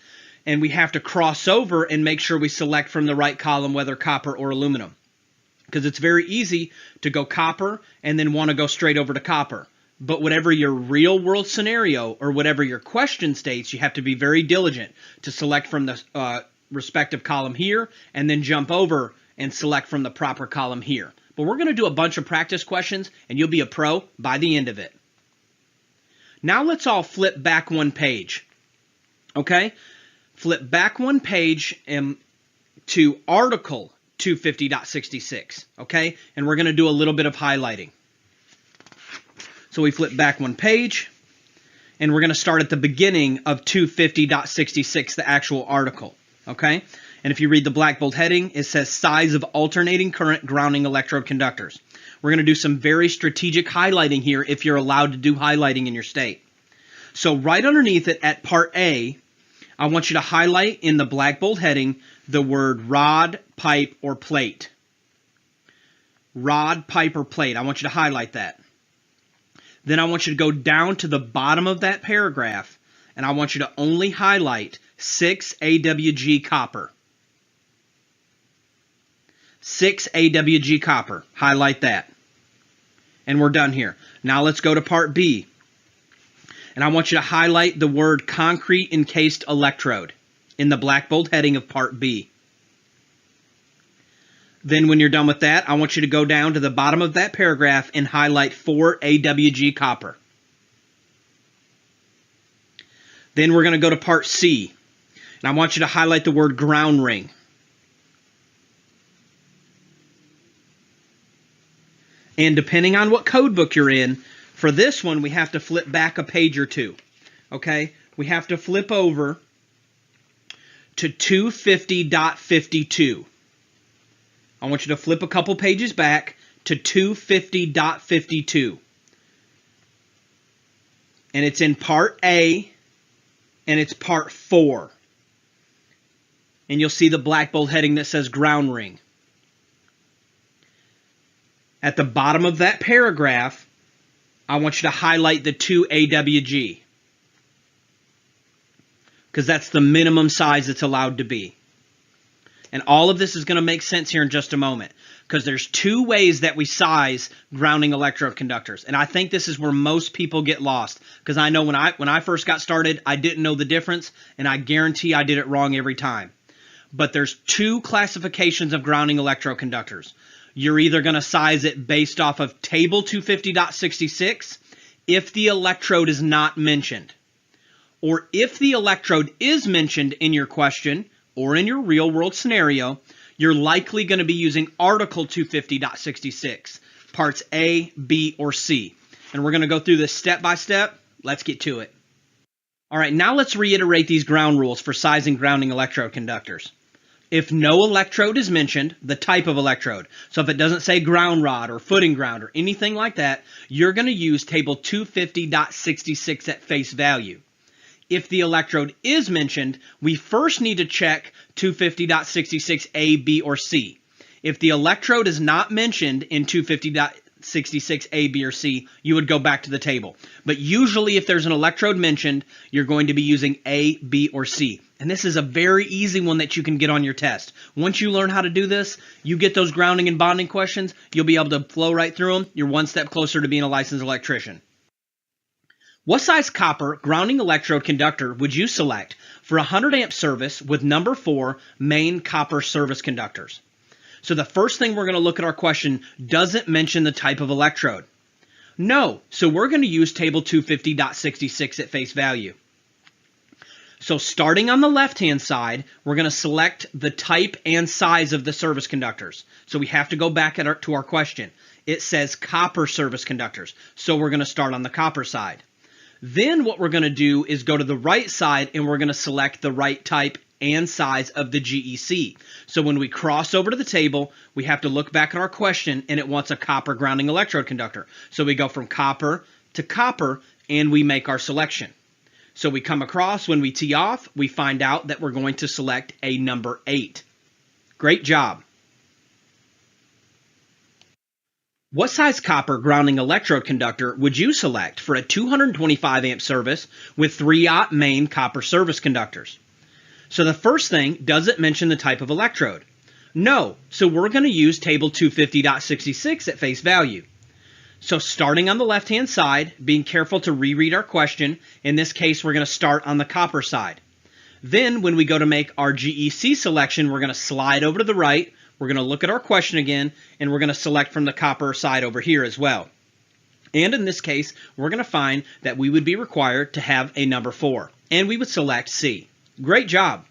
And we have to cross over and make sure we select from the right column, whether copper or aluminum. Because it's very easy to go copper and then want to go straight over to copper. But whatever your real world scenario or whatever your question states, you have to be very diligent to select from the respective column here and then jump over and select from the proper column here. But we're going to do a bunch of practice questions and you'll be a pro by the end of it. Now let's all flip back one page. Okay? Flip back one page to Article 250.66. Okay? And we're going to do a little bit of highlighting. So we flip back one page and we're going to start at the beginning of 250.66, the actual article. Okay? And if you read the black bold heading, it says size of alternating current grounding electrode conductors. We're going to do some very strategic highlighting here if you're allowed to do highlighting in your state. So right underneath it at Part A, I want you to highlight in the black bold heading the word rod, pipe, or plate. Rod, pipe, or plate. I want you to highlight that. Then I want you to go down to the bottom of that paragraph, and I want you to only highlight 6 AWG copper. 6 AWG copper. Highlight that. And we're done here. Now let's go to Part B. And I want you to highlight the word concrete encased electrode in the black bold heading of Part B. Then when you're done with that, I want you to go down to the bottom of that paragraph and highlight 4 AWG copper. Then we're going to go to Part C. And I want you to highlight the word ground ring. And depending on what code book you're in, for this one, we have to flip back a page or two. Okay? We have to flip over to 250.52. I want you to flip a couple pages back to 250.52. And it's in Part A, and it's Part 4. And you'll see the black bold heading that says ground ring. At the bottom of that paragraph, I want you to highlight the 2 AWG. Because that's the minimum size it's allowed to be. And all of this is going to make sense here in just a moment. Because there's two ways that we size grounding electrode conductors. And I think this is where most people get lost. Because I know when I first got started, I didn't know the difference. And I guarantee I did it wrong every time. But there's two classifications of grounding electrode conductors. You're either going to size it based off of Table 250.66 if the electrode is not mentioned. Or if the electrode is mentioned in your question or in your real world scenario, you're likely going to be using Article 250.66, Parts A, B, or C. And we're going to go through this step by step. Let's get to it. All right, now let's reiterate these ground rules for sizing grounding electrode conductors. If no electrode is mentioned, the type of electrode, so if it doesn't say ground rod or footing ground or anything like that, you're going to use Table 250.66 at face value. If the electrode is mentioned, we first need to check 250.66 A, B, or C. If the electrode is not mentioned in 250.66 A, B, or C, you would go back to the table. But usually if there's an electrode mentioned, you're going to be using A, B, or C. And this is a very easy one that you can get on your test. Once you learn how to do this, you get those grounding and bonding questions, you'll be able to flow right through them. You're one step closer to being a licensed electrician. What size copper grounding electrode conductor would you select for 100 amp service with number 4 main copper service conductors? So the first thing we're going to look at our question doesn't mention the type of electrode. No, so we're going to use Table 250.66 at face value. So starting on the left-hand side, we're going to select the type and size of the service conductors. So we have to go back to our question. It says copper service conductors, so we're going to start on the copper side. Then what we're going to do is go to the right side and we're going to select the right type and size of the GEC. So when we cross over to the table, we have to look back at our question and it wants a copper grounding electrode conductor. So we go from copper to copper and we make our selection. So we come across, when we tee off, we find out that we're going to select a number 8. Great job. What size copper grounding electrode conductor would you select for a 225 amp service with 3/0 main copper service conductors? So the first thing, does it mention the type of electrode? No, so we're going to use table 250.66 at face value. So starting on the left-hand side, being careful to reread our question, in this case we're going to start on the copper side. Then when we go to make our GEC selection, we're going to slide over to the right, we're going to look at our question again, and we're going to select from the copper side over here as well. And in this case, we're going to find that we would be required to have a number 4, and we would select C. Great job!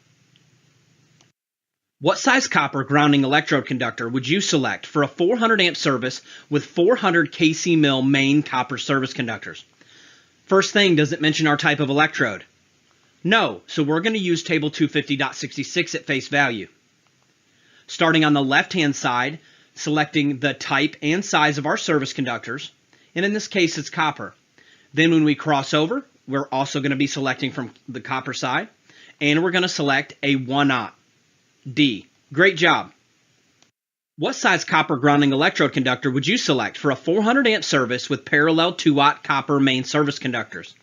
What size copper grounding electrode conductor would you select for a 400 amp service with 400 kc mil main copper service conductors? First thing, does it mention our type of electrode? No, so we're going to use table 250.66 at face value. Starting on the left-hand side, selecting the type and size of our service conductors, and in this case it's copper. Then when we cross over, we're also going to be selecting from the copper side, and we're going to select a 1/0 D. Great job! What size copper grounding electrode conductor would you select for a 400 amp service with parallel 2/0 copper main service conductors?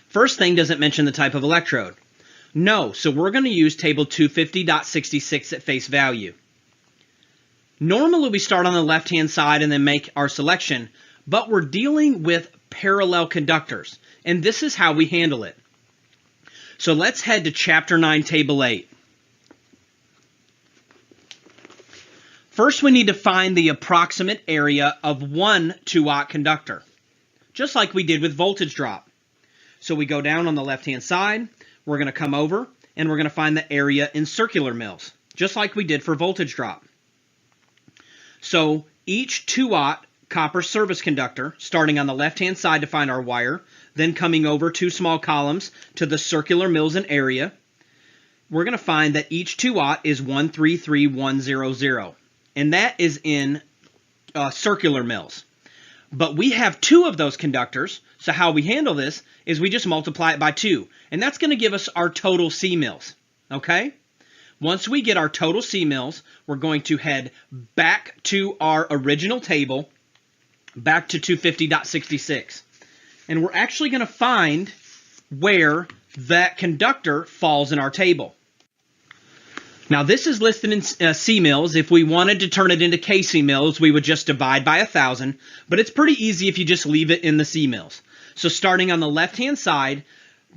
First thing, does it mention the type of electrode? No, so we're going to use table 250.66 at face value. Normally we start on the left-hand side and then make our selection, but we're dealing with parallel conductors, and this is how we handle it. So let's head to Chapter 9, Table 8. First, we need to find the approximate area of one 2/0 conductor, just like we did with voltage drop. So we go down on the left-hand side, we're going to come over, and we're going to find the area in circular mils, just like we did for voltage drop. So each 2/0 copper service conductor, starting on the left-hand side to find our wire, then coming over 2 small columns to the circular mils and area, we're going to find that each 2/0 is 133100, and that is in circular mils. But we have 2 of those conductors, so how we handle this is we just multiply it by 2, and that's going to give us our total C mils, okay? Once we get our total C mils, we're going to head back to our original table, back to 250.66, and we're actually going to find where that conductor falls in our table. Now this is listed in C mils. If we wanted to turn it into kc mils, we would just divide by 1,000, but it's pretty easy if you just leave it in the C mils. So starting on the left-hand side,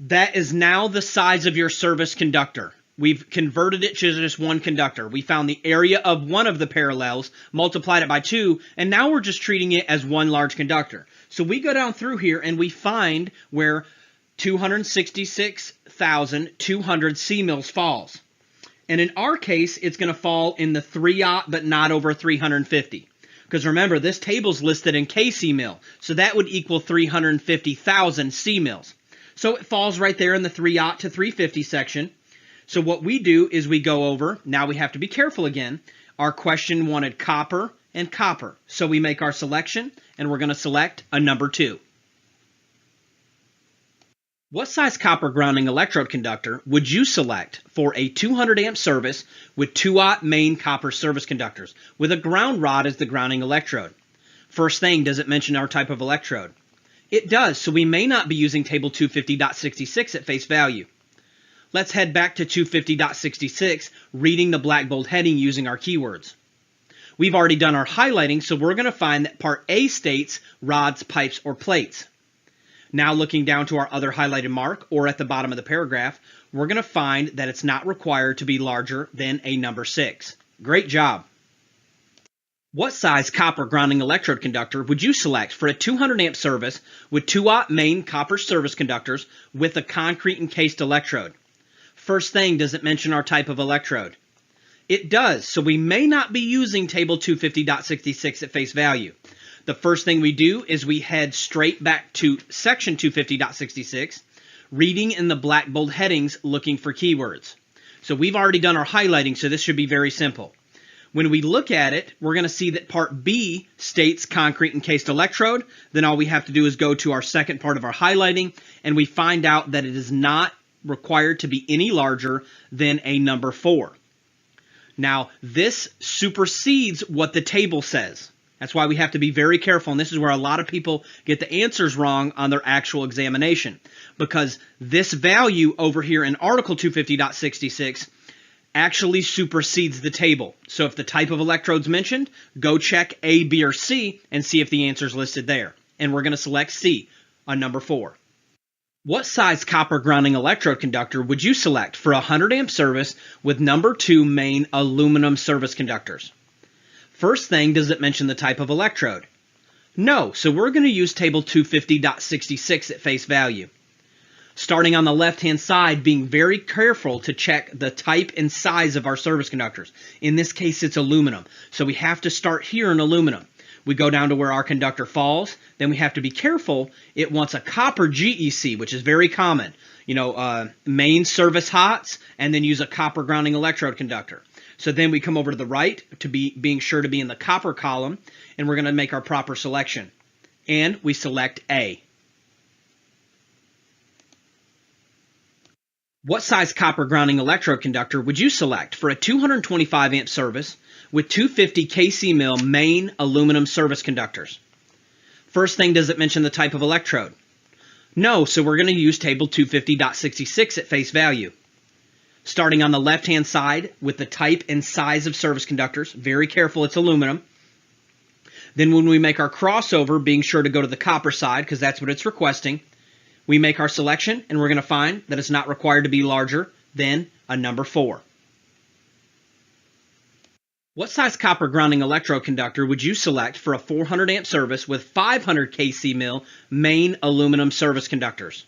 that is now the size of your service conductor. We've converted it to just one conductor. We found the area of one of the parallels, multiplied it by 2, and now we're just treating it as one large conductor. So we go down through here and we find where 266,200 C mils falls. And in our case, it's going to fall in the 3/0, but not over 350. Because remember, this table's listed in kc mil, so that would equal 350,000 C mils. So it falls right there in the 3/0 to 350 section. So what we do is we go over, now we have to be careful again, our question wanted copper and copper. So we make our selection, and we're going to select a number 2. What size copper grounding electrode conductor would you select for a 200 amp service with 2/0 main copper service conductors with a ground rod as the grounding electrode? First thing, does it mention our type of electrode? It does, so we may not be using table 250.66 at face value. Let's head back to 250.66, reading the black bold heading using our keywords. We've already done our highlighting, so we're going to find that part A states rods, pipes, or plates. Now looking down to our other highlighted mark, or at the bottom of the paragraph, we're going to find that it's not required to be larger than a number 6. Great job! What size copper grounding electrode conductor would you select for a 200 amp service with 2/0 main copper service conductors with a concrete encased electrode? First thing, does it mention our type of electrode? It does, so we may not be using table 250.66 at face value. The first thing we do is we head straight back to section 250.66, reading in the black bold headings, looking for keywords. So we've already done our highlighting, so this should be very simple. When we look at it, we're going to see that part B states concrete encased electrode. Then all we have to do is go to our second part of our highlighting, and we find out that it is not required to be any larger than a number 4. Now, this supersedes what the table says. That's why we have to be very careful, and this is where a lot of people get the answers wrong on their actual examination, because this value over here in Article 250.66 actually supersedes the table. So if the type of electrode's mentioned, go check A, B, or C and see if the answer is listed there. And we're going to select C on number 4. What size copper grounding electrode conductor would you select for a 100 amp service with number 2 main aluminum service conductors? First thing, does it mention the type of electrode? No, so we're going to use table 250.66 at face value. Starting on the left-hand side, being very careful to check the type and size of our service conductors. In this case, it's aluminum, so we have to start here in aluminum. We go down to where our conductor falls, then we have to be careful. It wants a copper GEC, which is very common. Main service HOTS, and then use a copper grounding electrode conductor. So then we come over to the right to being sure to be in the copper column, and we're going to make our proper selection. And we select A. What size copper grounding electrode conductor would you select for a 225 amp service with 250 kc mil main aluminum service conductors? First thing, does it mention the type of electrode? No, so we're going to use table 250.66 at face value. Starting on the left-hand side with the type and size of service conductors, very careful, it's aluminum. Then when we make our crossover, being sure to go to the copper side because that's what it's requesting, we make our selection, and we're going to find that it's not required to be larger than a number 4. What size copper grounding electrode conductor would you select for a 400 amp service with 500 kc mil main aluminum service conductors?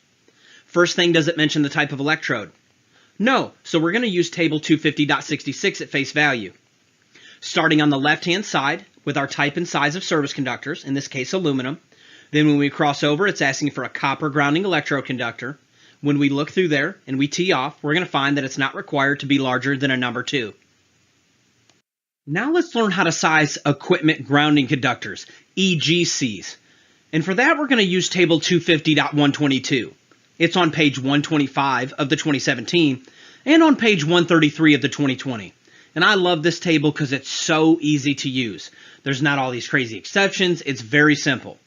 First thing, does it mention the type of electrode? No, so we're going to use table 250.66 at face value. Starting on the left-hand side with our type and size of service conductors, in this case aluminum. Then when we cross over, it's asking for a copper grounding electrode conductor. When we look through there and we tee off, we're going to find that it's not required to be larger than a number 2. Now let's learn how to size equipment grounding conductors, EGCs. And for that, we're going to use table 250.122. It's on page 125 of the 2017 and on page 133 of the 2020. And I love this table because it's so easy to use. There's not all these crazy exceptions. It's very simple.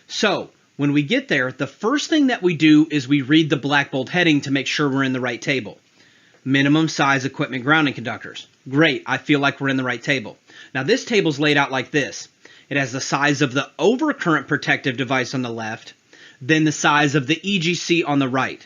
So when we get there, the first thing that we do is we read the black bold heading to make sure we're in the right table. Minimum size equipment grounding conductors. Great, I feel like we're in the right table. Now this table's laid out like this. It has the size of the overcurrent protective device on the left, then the size of the EGC on the right.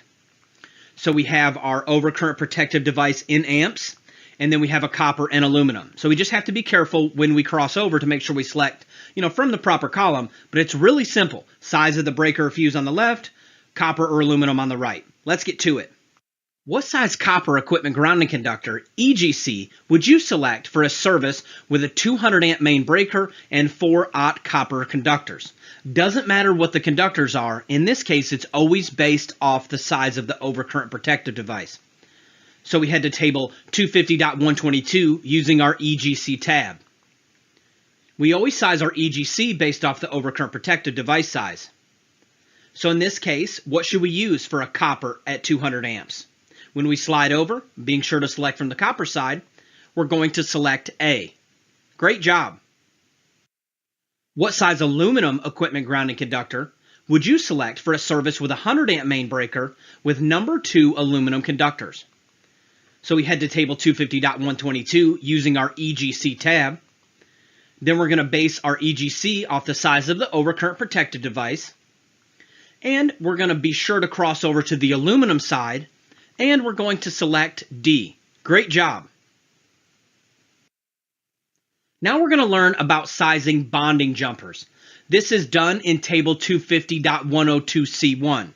So we have our overcurrent protective device in amps, and then we have a copper and aluminum. So we just have to be careful when we cross over to make sure we select, from the proper column, but it's really simple. Size of the breaker or fuse on the left, copper or aluminum on the right. Let's get to it. What size copper equipment grounding conductor, EGC, would you select for a service with a 200 amp main breaker and 4-aught copper conductors? Doesn't matter what the conductors are. In this case, it's always based off the size of the overcurrent protective device. So we head to table 250.122 using our EGC tab. We always size our EGC based off the overcurrent protective device size. So in this case, what should we use for a copper at 200 amps? When we slide over, being sure to select from the copper side, we're going to select A. Great job. What size aluminum equipment grounding conductor would you select for a service with a 100 amp main breaker with number 2 aluminum conductors? So we head to table 250.122 using our EGC tab. Then we're going to base our EGC off the size of the overcurrent protective device. And we're going to be sure to cross over to the aluminum side, and we're going to select D. Great job. Now we're going to learn about sizing bonding jumpers. This is done in table 250.102C1.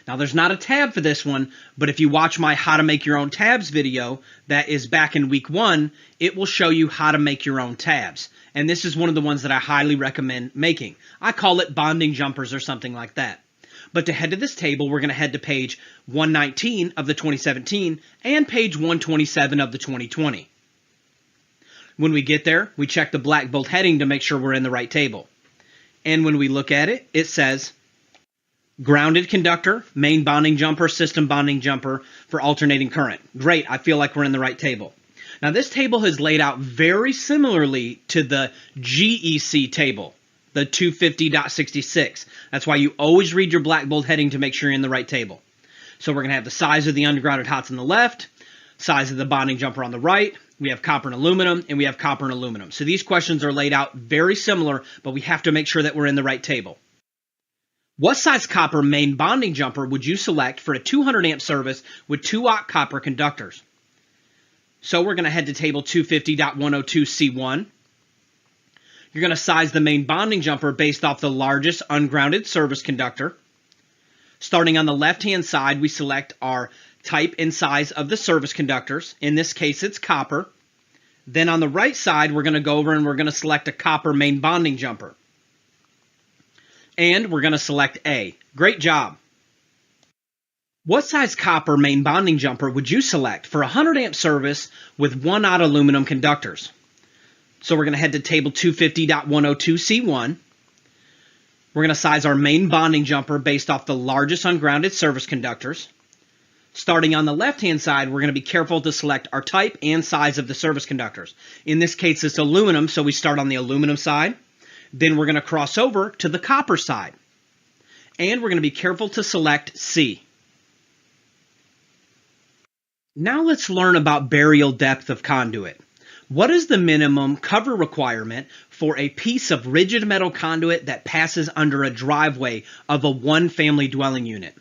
Now there's not a tab for this one, but if you watch my how to make your own tabs video that is back in week 1, it will show you how to make your own tabs. And this is one of the ones that I highly recommend making. I call it bonding jumpers or something like that. But to head to this table, we're going to head to page 119 of the 2017 and page 127 of the 2020. When we get there, we check the black bold heading to make sure we're in the right table. And when we look at it, it says grounded conductor, main bonding jumper, system bonding jumper for alternating current. Great, I feel like we're in the right table. Now this table is laid out very similarly to the GEC table, the 250.66. That's why you always read your black bold heading to make sure you're in the right table. So we're going to have the size of the ungrounded hots on the left, size of the bonding jumper on the right. We have copper and aluminum, and we have copper and aluminum. So these questions are laid out very similar, but we have to make sure that we're in the right table. What size copper main bonding jumper would you select for a 200 amp service with 2-aught copper conductors? So we're going to head to table 250.102C1. You're going to size the main bonding jumper based off the largest ungrounded service conductor. Starting on the left-hand side, we select our type and size of the service conductors. In this case, it's copper. Then on the right side, we're going to go over and we're going to select a copper main bonding jumper. And we're going to select A. Great job. What size copper main bonding jumper would you select for a 100 amp service with 1-aught aluminum conductors? So we're going to head to table 250.102C1. We're going to size our main bonding jumper based off the largest ungrounded service conductors. Starting on the left-hand side, we're going to be careful to select our type and size of the service conductors. In this case, it's aluminum, so we start on the aluminum side. Then we're going to cross over to the copper side. And we're going to be careful to select C. Now let's learn about burial depth of conduit. What is the minimum cover requirement for a piece of rigid metal conduit that passes under a driveway of a one-family dwelling unit?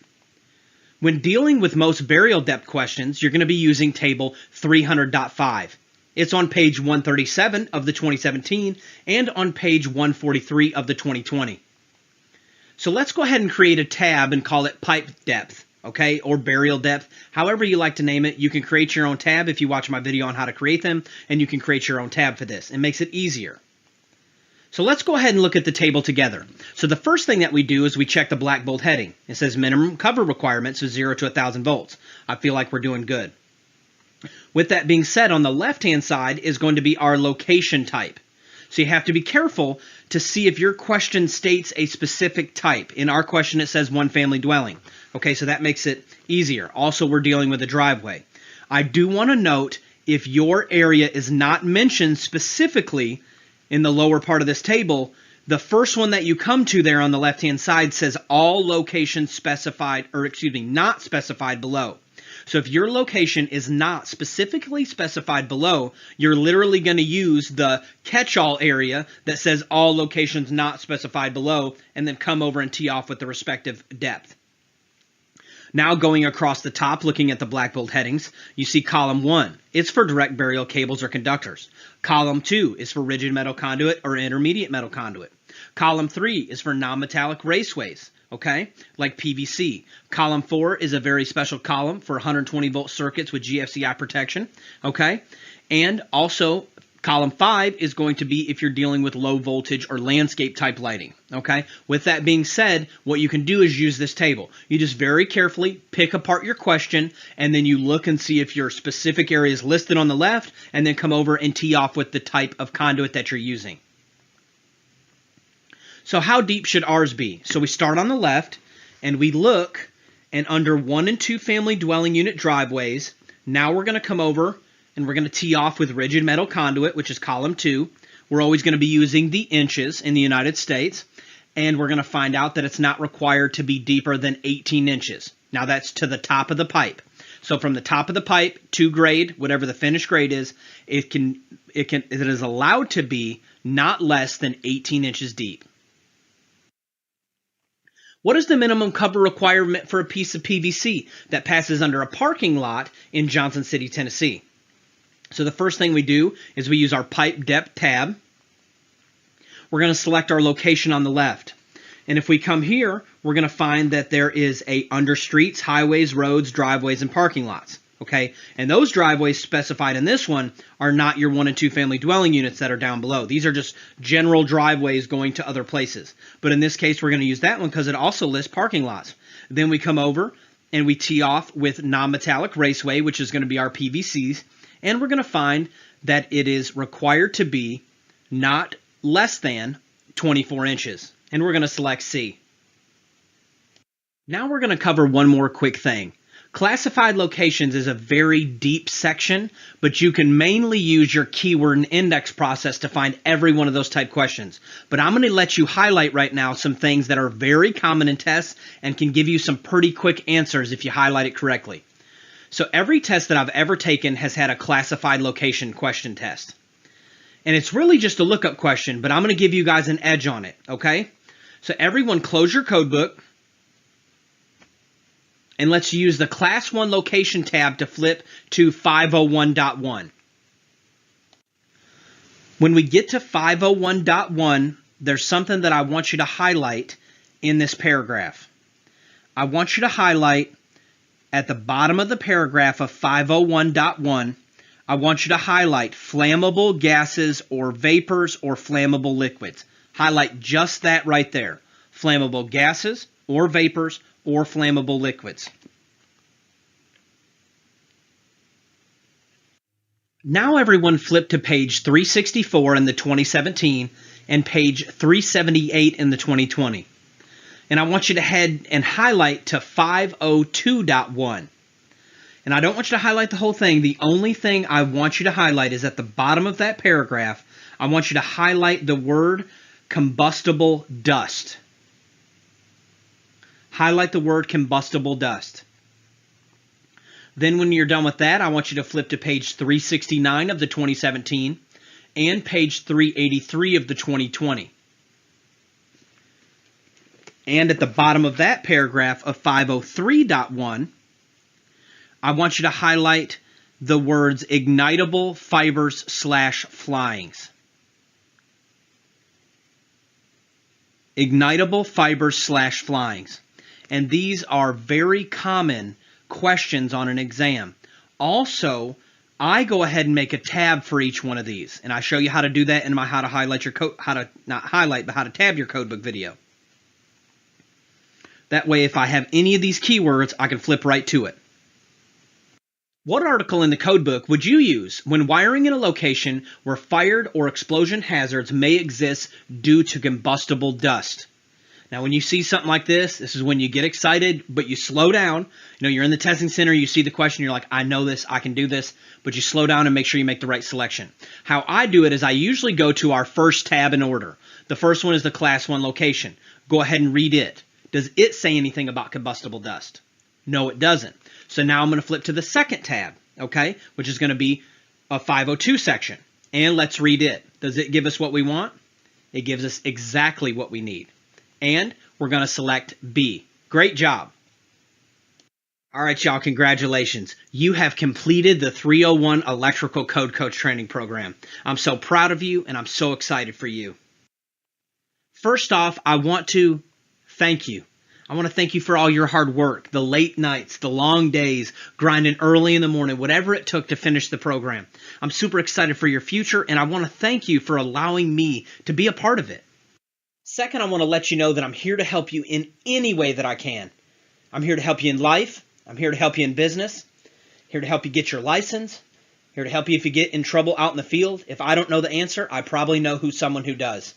When dealing with most burial depth questions, you're going to be using table 300.5. It's on page 137 of the 2017 and on page 143 of the 2020. So let's go ahead and create a tab and call it pipe depth, okay, or burial depth. However you like to name it, you can create your own tab if you watch my video on how to create them, and you can create your own tab for this. It makes it easier. So let's go ahead and look at the table together. So the first thing that we do is we check the black bold heading. It says minimum cover requirements of 0 to 1,000 volts. I feel like we're doing good. With that being said, on the left-hand side is going to be our location type. So you have to be careful to see if your question states a specific type. In our question, it says one family dwelling. Okay, so that makes it easier. Also, we're dealing with a driveway. I do want to note, if your area is not mentioned specifically in the lower part of this table, the first one that you come to there on the left-hand side says all locations specified, or excuse me, not specified below. So if your location is not specifically specified below, you're literally going to use the catch-all area that says all locations not specified below, and then come over and tee off with the respective depth. Now going across the top, looking at the black bold headings, you see column 1. It's for direct burial cables or conductors. Column 2 is for rigid metal conduit or intermediate metal conduit. Column 3 is for non-metallic raceways, okay, like PVC. Column 4 is a very special column for 120 volt circuits with GFCI protection, okay, and also column 5 is going to be if you're dealing with low voltage or landscape type lighting, okay? With that being said, what you can do is use this table. You just very carefully pick apart your question, and then you look and see if your specific area is listed on the left, and then come over and tee off with the type of conduit that you're using. So how deep should ours be? So we start on the left, and we look, and under 1 and 2 family dwelling unit driveways, now we're going to come over and we're going to tee off with rigid metal conduit, which is column 2. We're always going to be using the inches in the United States, and we're going to find out that it's not required to be deeper than 18 inches. Now that's to the top of the pipe. So from the top of the pipe to grade, whatever the finished grade is, it is allowed to be not less than 18 inches deep. What is the minimum cover requirement for a piece of PVC that passes under a parking lot in Johnson City, Tennessee? So the first thing we do is we use our pipe depth tab. We're going to select our location on the left. And if we come here, we're going to find that there is a under streets, highways, roads, driveways, and parking lots. Okay, and those driveways specified in this one are not your 1 and 2 family dwelling units that are down below. These are just general driveways going to other places. But in this case, we're going to use that one because it also lists parking lots. Then we come over and we tee off with non-metallic raceway, which is going to be our PVCs. And we're going to find that it is required to be not less than 24 inches. And we're going to select C. Now we're going to cover one more quick thing. Classified locations is a very deep section, but you can mainly use your keyword and index process to find every one of those type questions. But I'm going to let you highlight right now some things that are very common in tests and can give you some pretty quick answers if you highlight it correctly. So every test that I've ever taken has had a classified location question test. And it's really just a lookup question, but I'm going to give you guys an edge on it, okay? So everyone close your code book. And let's use the Class 1 Location tab to flip to 501.1. When we get to 501.1, there's something that I want you to highlight in this paragraph. I want you to highlight at the bottom of the paragraph of 501.1, I want you to highlight flammable gases or vapors or flammable liquids. Highlight just that right there. Flammable gases or vapors or flammable liquids. Now everyone flip to page 364 in the 2017 and page 378 in the 2020. And I want you to head and highlight to 502.1. And I don't want you to highlight the whole thing. The only thing I want you to highlight is at the bottom of that paragraph, I want you to highlight the word combustible dust. Highlight the word combustible dust. Then when you're done with that, I want you to flip to page 369 of the 2017 and page 383 of the 2020. And at the bottom of that paragraph of 503.1, I want you to highlight the words ignitable fibers / flyings. Ignitable fibers / flyings. And these are very common questions on an exam. Also, I go ahead and make a tab for each one of these, and I show you how to do that in my how to highlight your code, how to tab your codebook video. That way, if I have any of these keywords, I can flip right to it. What article in the codebook would you use when wiring in a location where fired or explosion hazards may exist due to combustible dust? Now, when you see something like this is when you get excited, but you slow down. You know, you're in the testing center, you see the question, you're like, I know this, I can do this, but you slow down and make sure you make the right selection. How I do it is I usually go to our first tab in order. The first one is the Class 1 location. Go ahead and read it. Does it say anything about combustible dust? No, it doesn't. So now I'm going to flip to the second tab, okay, which is going to be a 502 section. And let's read it. Does it give us what we want? It gives us exactly what we need. And we're going to select B. Great job. All right, y'all, congratulations. You have completed the 301 Electrical Code Coach Training Program. I'm so proud of you, and I'm so excited for you. First off, I want to thank you. I want to thank you for all your hard work, the late nights, the long days, grinding early in the morning, whatever it took to finish the program. I'm super excited for your future, and I want to thank you for allowing me to be a part of it. Second, I want to let you know that I'm here to help you in any way that I can. I'm here to help you in life. I'm here to help you in business. Here to help you get your license. Here to help you if you get in trouble out in the field. If I don't know the answer, I probably know someone who does.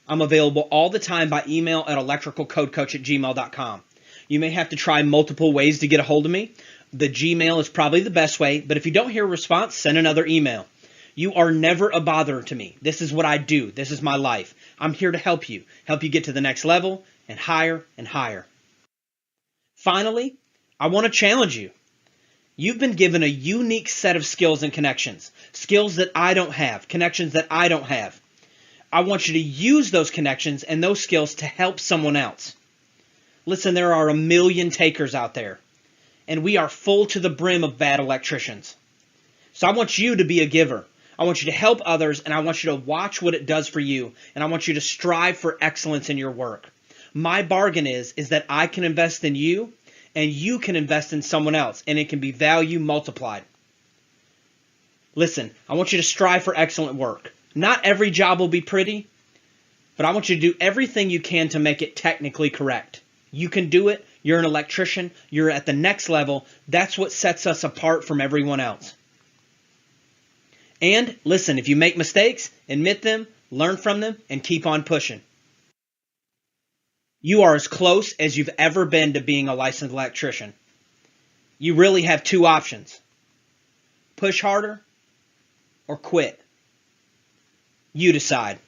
I'm available all the time by email at electricalcodecoach@gmail.com. You may have to try multiple ways to get a hold of me. The Gmail is probably the best way, but if you don't hear a response, send another email. You are never a bother to me. This is what I do. This is my life. I'm here to help you get to the next level and higher and higher. Finally, I want to challenge you. You've been given a unique set of skills and connections, skills that I don't have, connections that I don't have. I want you to use those connections and those skills to help someone else. Listen, there are a million takers out there, and we are full to the brim of bad electricians. So I want you to be a giver. I want you to help others, and I want you to watch what it does for you, and I want you to strive for excellence in your work. My bargain is that I can invest in you, and you can invest in someone else, and it can be value multiplied. Listen, I want you to strive for excellent work. Not every job will be pretty, but I want you to do everything you can to make it technically correct. You can do it. You're an electrician. You're at the next level. That's what sets us apart from everyone else. And listen, if you make mistakes, admit them, learn from them, and keep on pushing. You are as close as you've ever been to being a licensed electrician. You really have two options: push harder or quit. You decide.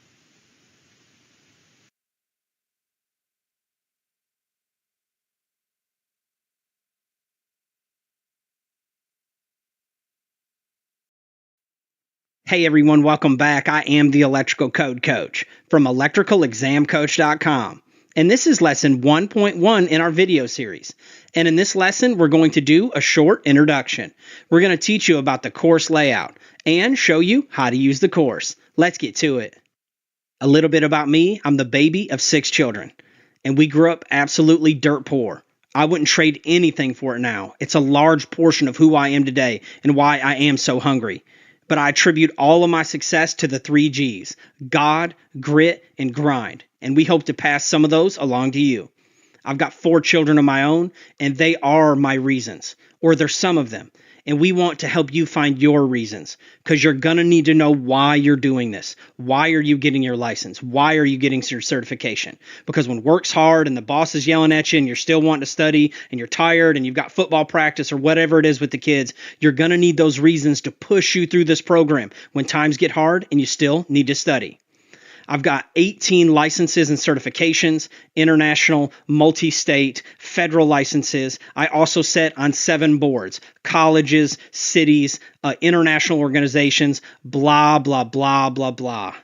Hey everyone, welcome back. I am the Electrical Code Coach from electricalexamcoach.com. And this is lesson 1.1 in our video series. And in this lesson, we're going to do a short introduction. We're going to teach you about the course layout and show you how to use the course. Let's get to it. A little bit about me. I'm the baby of 6 children, and we grew up absolutely dirt poor. I wouldn't trade anything for it now. It's a large portion of who I am today and why I am so hungry. But I attribute all of my success to the 3 G's: God, grit, and grind. And we hope to pass some of those along to you. I've got 4 children of my own, and they are my reasons, or they're some of them. And we want to help you find your reasons, because you're going to need to know why you're doing this. Why are you getting your license? Why are you getting your certification? Because when work's hard and the boss is yelling at you and you're still wanting to study and you're tired and you've got football practice or whatever it is with the kids, you're going to need those reasons to push you through this program when times get hard and you still need to study. I've got 18 licenses and certifications, international, multi-state, federal licenses. I also sit on 7 boards: colleges, cities, international organizations, blah, blah, blah, blah, blah.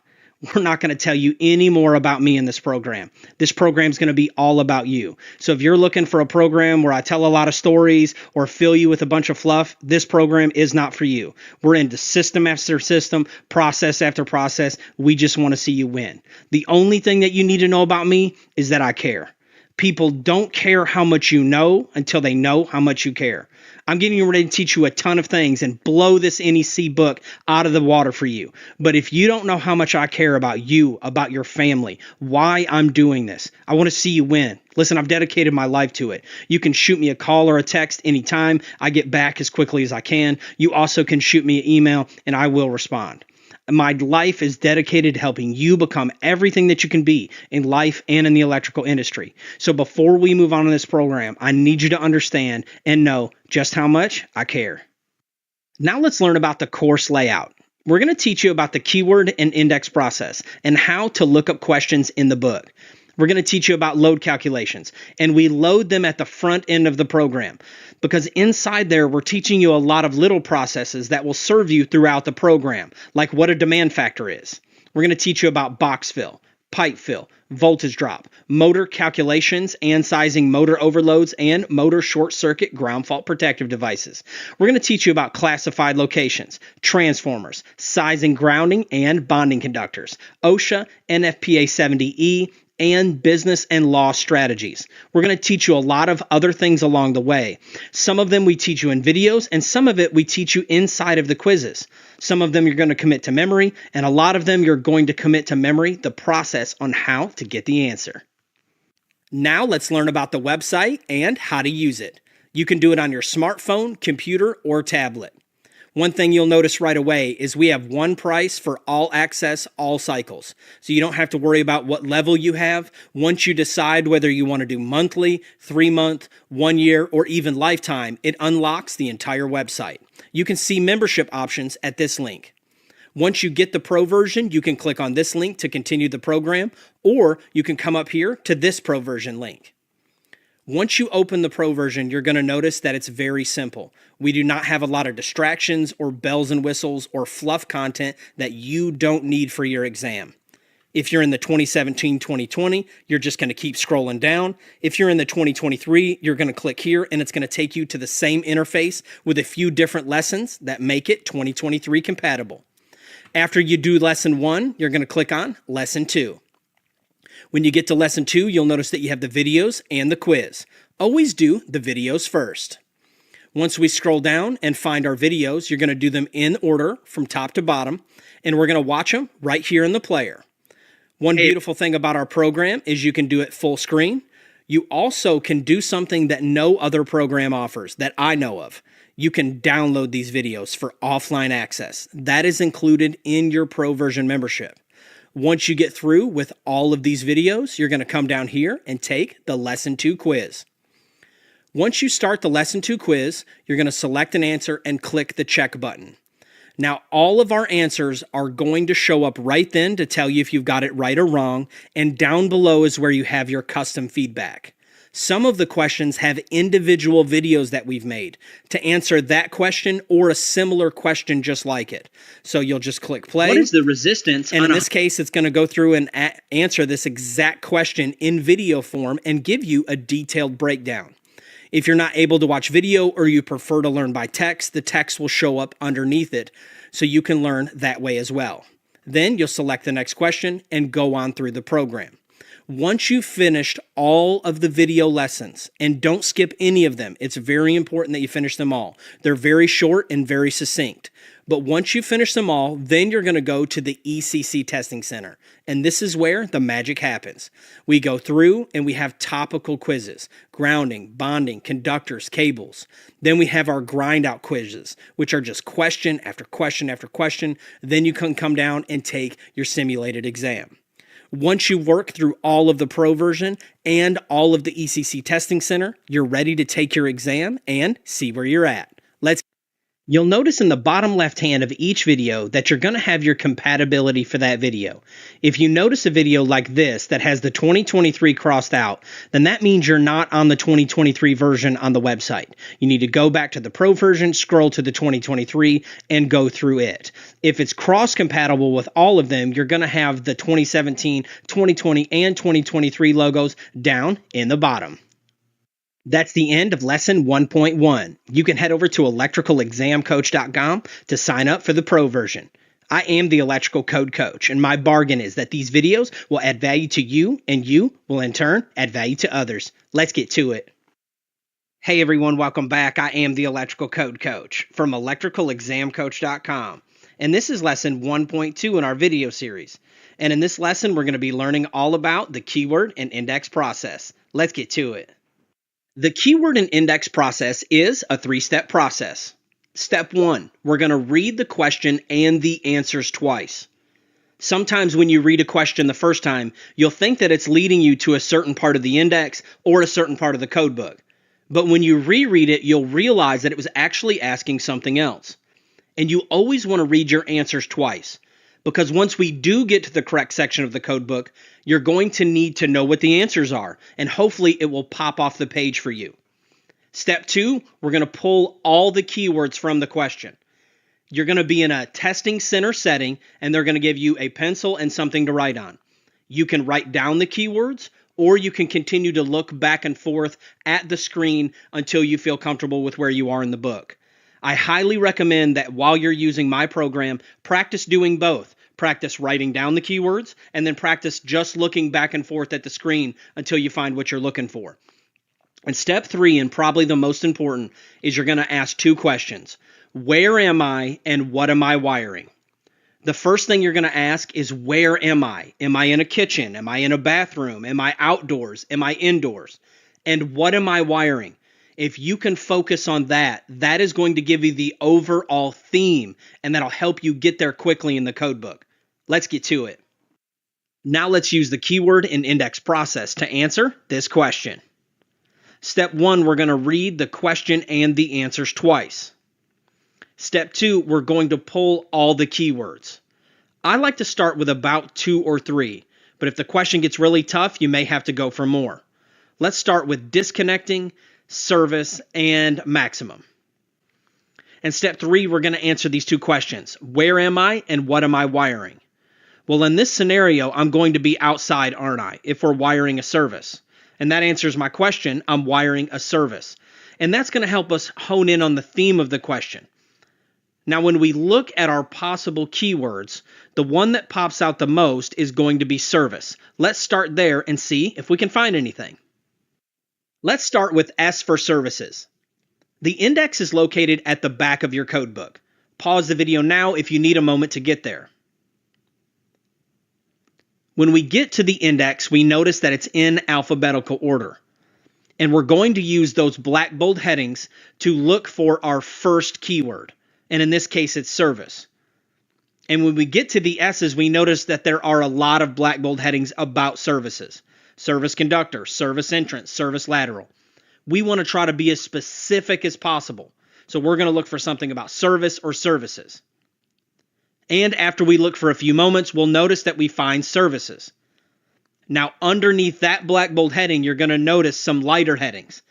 We're not going to tell you any more about me in this program. This program is going to be all about you. So if you're looking for a program where I tell a lot of stories or fill you with a bunch of fluff, this program is not for you. We're into system after system, process after process. We just want to see you win. The only thing that you need to know about me is that I care. People don't care how much you know until they know how much you care. I'm getting ready to teach you a ton of things and blow this NEC book out of the water for you. But if you don't know how much I care about you, about your family, why I'm doing this, I want to see you win. Listen, I've dedicated my life to it. You can shoot me a call or a text anytime. I get back as quickly as I can. You also can shoot me an email and I will respond. My life is dedicated to helping you become everything that you can be in life and in the electrical industry. So before we move on in this program, I need you to understand and know just how much I care. Now let's learn about the course layout. We're going to teach you about the keyword and index process and how to look up questions in the book. We're going to teach you about load calculations, and we load them at the front end of the program because inside there, we're teaching you a lot of little processes that will serve you throughout the program, like what a demand factor is. We're going to teach you about box fill, pipe fill, voltage drop, motor calculations and sizing motor overloads, and motor short circuit ground fault protective devices. We're going to teach you about classified locations, transformers, sizing grounding and bonding conductors, OSHA, NFPA 70E, and business and law strategies. We're going to teach you a lot of other things along the way. Some of them we teach you in videos, and some of it we teach you inside of the quizzes. Some of them you're going to commit to memory, and a lot of them you're going to commit to memory the process on how to get the answer. Now let's learn about the website and how to use it. You can do it on your smartphone, computer, or tablet. One thing you'll notice right away is we have one price for all access, all cycles. So you don't have to worry about what level you have. Once you decide whether you want to do monthly, 3-month, 1 year, or even lifetime, it unlocks the entire website. You can see membership options at this link. Once you get the pro version, you can click on this link to continue the program, or you can come up here to this pro version link. Once you open the pro version, you're going to notice that it's very simple. We do not have a lot of distractions or bells and whistles or fluff content that you don't need for your exam. If you're in the 2017-2020, you're just going to keep scrolling down. If you're in the 2023, you're going to click here and it's going to take you to the same interface with a few different lessons that make it 2023 compatible. After you do lesson 1, you're going to click on lesson 2. When you get to lesson 2, you'll notice that you have the videos and the quiz. Always do the videos first. Once we scroll down and find our videos, you're going to do them in order from top to bottom, and we're going to watch them right here in the player. One beautiful thing about our program is you can do it full screen. You also can do something that no other program offers that I know of. You can download these videos for offline access. That is included in your pro version membership. Once you get through with all of these videos, you're going to come down here and take the lesson 2 quiz. Once you start the Lesson 2 quiz, you're going to select an answer and click the check button. Now, all of our answers are going to show up right then to tell you if you've got it right or wrong, and down below is where you have your custom feedback. Some of the questions have individual videos that we've made to answer that question or a similar question just like it. So you'll just click play. What is the resistance? And in this case, it's going to go through and answer this exact question in video form and give you a detailed breakdown. If you're not able to watch video or you prefer to learn by text, the text will show up underneath it so you can learn that way as well. Then you'll select the next question and go on through the program. Once you've finished all of the video lessons, and don't skip any of them, it's very important that you finish them all. They're very short and very succinct. But once you finish them all, then you're going to go to the ECC Testing Center. And this is where the magic happens. We go through and we have topical quizzes, grounding, bonding, conductors, cables. Then we have our grind out quizzes, which are just question after question after question. Then you can come down and take your simulated exam. Once you work through all of the Pro version and all of the ECC Testing Center, you're ready to take your exam and see where you're at. You'll notice in the bottom left hand of each video that you're going to have your compatibility for that video. If you notice a video like this that has the 2023 crossed out, then that means you're not on the 2023 version on the website. You need to go back to the Pro version, scroll to the 2023, and go through it. If it's cross-compatible with all of them, you're going to have the 2017, 2020, and 2023 logos down in the bottom. That's the end of lesson 1.1. You can head over to electricalexamcoach.com to sign up for the Pro version. I am the Electrical Code Coach, and my bargain is that these videos will add value to you, and you will in turn add value to others. Let's get to it. Hey everyone, welcome back. I am the Electrical Code Coach from electricalexamcoach.com, and this is lesson 1.2 in our video series. And in this lesson, we're going to be learning all about the keyword and index process. Let's get to it. The keyword and index process is a three-step process. Step 1, we're going to read the question and the answers twice. Sometimes when you read a question the first time, you'll think that it's leading you to a certain part of the index or a certain part of the code book. But when you reread it, you'll realize that it was actually asking something else. And you always want to read your answers twice, because once we do get to the correct section of the code book, you're going to need to know what the answers are, and hopefully it will pop off the page for you. Step 2, we're going to pull all the keywords from the question. You're going to be in a testing center setting, and they're going to give you a pencil and something to write on. You can write down the keywords, or you can continue to look back and forth at the screen until you feel comfortable with where you are in the book. I highly recommend that while you're using my program, practice doing both. Practice writing down the keywords, and then practice just looking back and forth at the screen until you find what you're looking for. And step 3, and probably the most important, is you're going to ask 2 questions. Where am I and what am I wiring? The first thing you're going to ask is, where am I? Am I in a kitchen? Am I in a bathroom? Am I outdoors? Am I indoors? And what am I wiring? If you can focus on that, that is going to give you the overall theme, and that'll help you get there quickly in the code book. Let's get to it. Now let's use the keyword and index process to answer this question. Step 1, we're going to read the question and the answers twice. Step 2, we're going to pull all the keywords. I like to start with about 2 or 3, but if the question gets really tough, you may have to go for more. Let's start with disconnecting, service, and maximum. And step 3, we're going to answer these 2 questions. Where am I and what am I wiring? Well, in this scenario, I'm going to be outside, aren't I, if we're wiring a service? And that answers my question. I'm wiring a service. And that's going to help us hone in on the theme of the question. Now, when we look at our possible keywords, the one that pops out the most is going to be service. Let's start there and see if we can find anything. Let's start with S for services. The index is located at the back of your code book. Pause the video now if you need a moment to get there. When we get to the index, we notice that it's in alphabetical order. And we're going to use those black bold headings to look for our first keyword. And in this case, it's service. And when we get to the S's, we notice that there are a lot of black bold headings about services. Service conductor, service entrance, service lateral. we want to try to be as specific as possible. So we're going to look for something about service or services. And after we look for a few moments, we'll notice that we find services. Now, underneath that black bold heading, you're going to notice some lighter headings.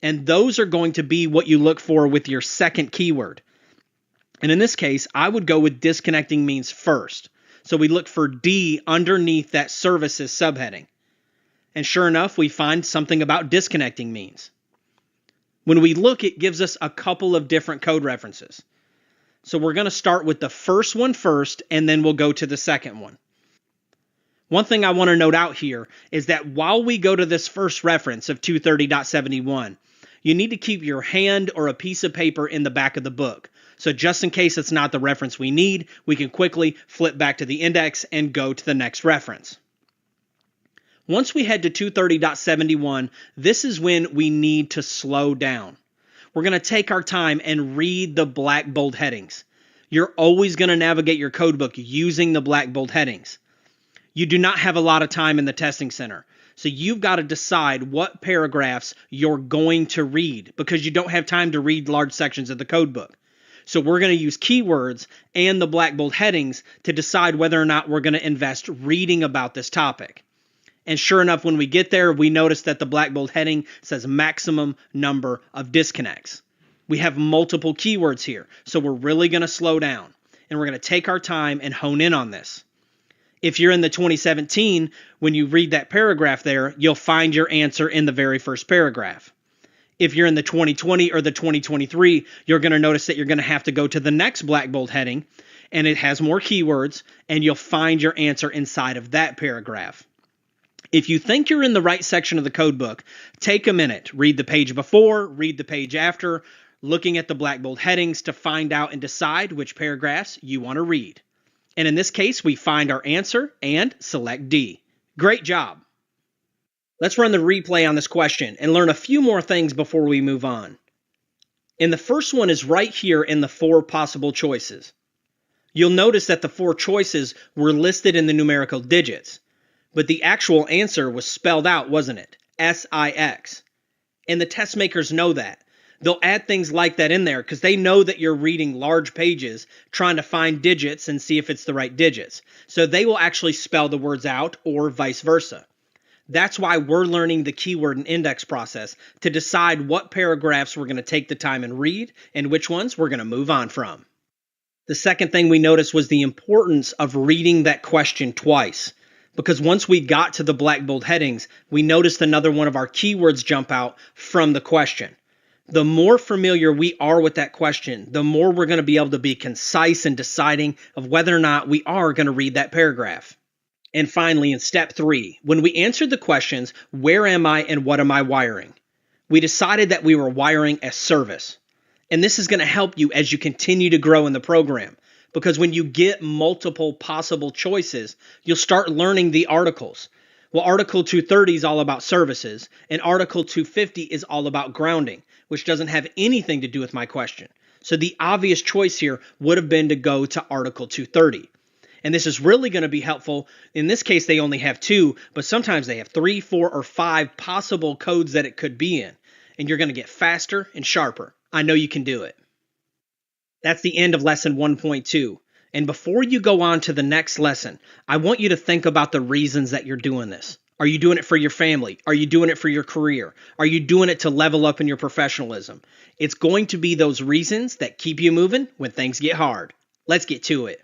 And those are going to be what you look for with your second keyword. And in this case, I would go with disconnecting means first. So we look for D underneath that services subheading. And sure enough, we find something about disconnecting means. When we look, it gives us a couple of different code references. So we're going to start with the first one first, and then we'll go to the second one. One thing I want to note out here is that while we go to this first reference of 230.71, you need to keep your hand or a piece of paper in the back of the book. So just in case it's not the reference we need, we can quickly flip back to the index and go to the next reference. Once we head to 230.71, this is when we need to slow down. We're going to take our time and read the black bold headings. You're always going to navigate your codebook using the black bold headings. You do not have a lot of time in the testing center. So you've got to decide what paragraphs you're going to read because you don't have time to read large sections of the codebook. So we're going to use keywords and the black bold headings to decide whether or not we're going to invest reading about this topic. And sure enough, when we get there, we notice that the black bold heading says maximum number of disconnects. We have multiple keywords here, so we're really going to slow down. And we're going to take our time and hone in on this. If you're in the 2017, when you read that paragraph there, you'll find your answer in the very first paragraph. If you're in the 2020 or the 2023, you're going to notice that you're going to have to go to the next black bold heading, and it has more keywords, and you'll find your answer inside of that paragraph. If you think you're in the right section of the code book, take a minute, read the page before, read the page after, looking at the black bold headings to find out and decide which paragraphs you want to read. And in this case, we find our answer and select D. Great job. Let's run the replay on this question and learn a few more things before we move on. And the first one is right here in the 4 possible choices. You'll notice that the 4 choices were listed in the numerical digits. But the actual answer was spelled out, wasn't it? S-I-X. And the test makers know that. They'll add things like that in there because they know that you're reading large pages trying to find digits and see if it's the right digits. So they will actually spell the words out or vice versa. That's why we're learning the keyword and index process to decide what paragraphs we're going to take the time and read and which ones we're going to move on from. The second thing we noticed was the importance of reading that question twice. Because once we got to the black bold headings, we noticed another one of our keywords jump out from the question. The more familiar we are with that question, the more we're going to be able to be concise in deciding of whether or not we are going to read that paragraph. And finally, in step 3, when we answered the questions, where am I and what am I wiring? We decided that we were wiring a service. And this is going to help you as you continue to grow in the program. Because when you get multiple possible choices, you'll start learning the articles. Well, Article 230 is all about services, and Article 250 is all about grounding, which doesn't have anything to do with my question. So the obvious choice here would have been to go to Article 230. And this is really going to be helpful. In this case, they only have 2, but sometimes they have 3, 4, or 5 possible codes that it could be in. And you're going to get faster and sharper. I know you can do it. That's the end of lesson 1.2. And before you go on to the next lesson, I want you to think about the reasons that you're doing this. Are you doing it for your family? Are you doing it for your career? Are you doing it to level up in your professionalism? It's going to be those reasons that keep you moving when things get hard. Let's get to it.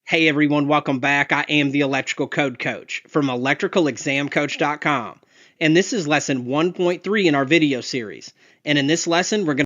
Hey everyone, welcome back. I am the Electrical Code Coach from electricalexamcoach.com. And this is lesson 1.3 in our video series. And in this lesson, we're going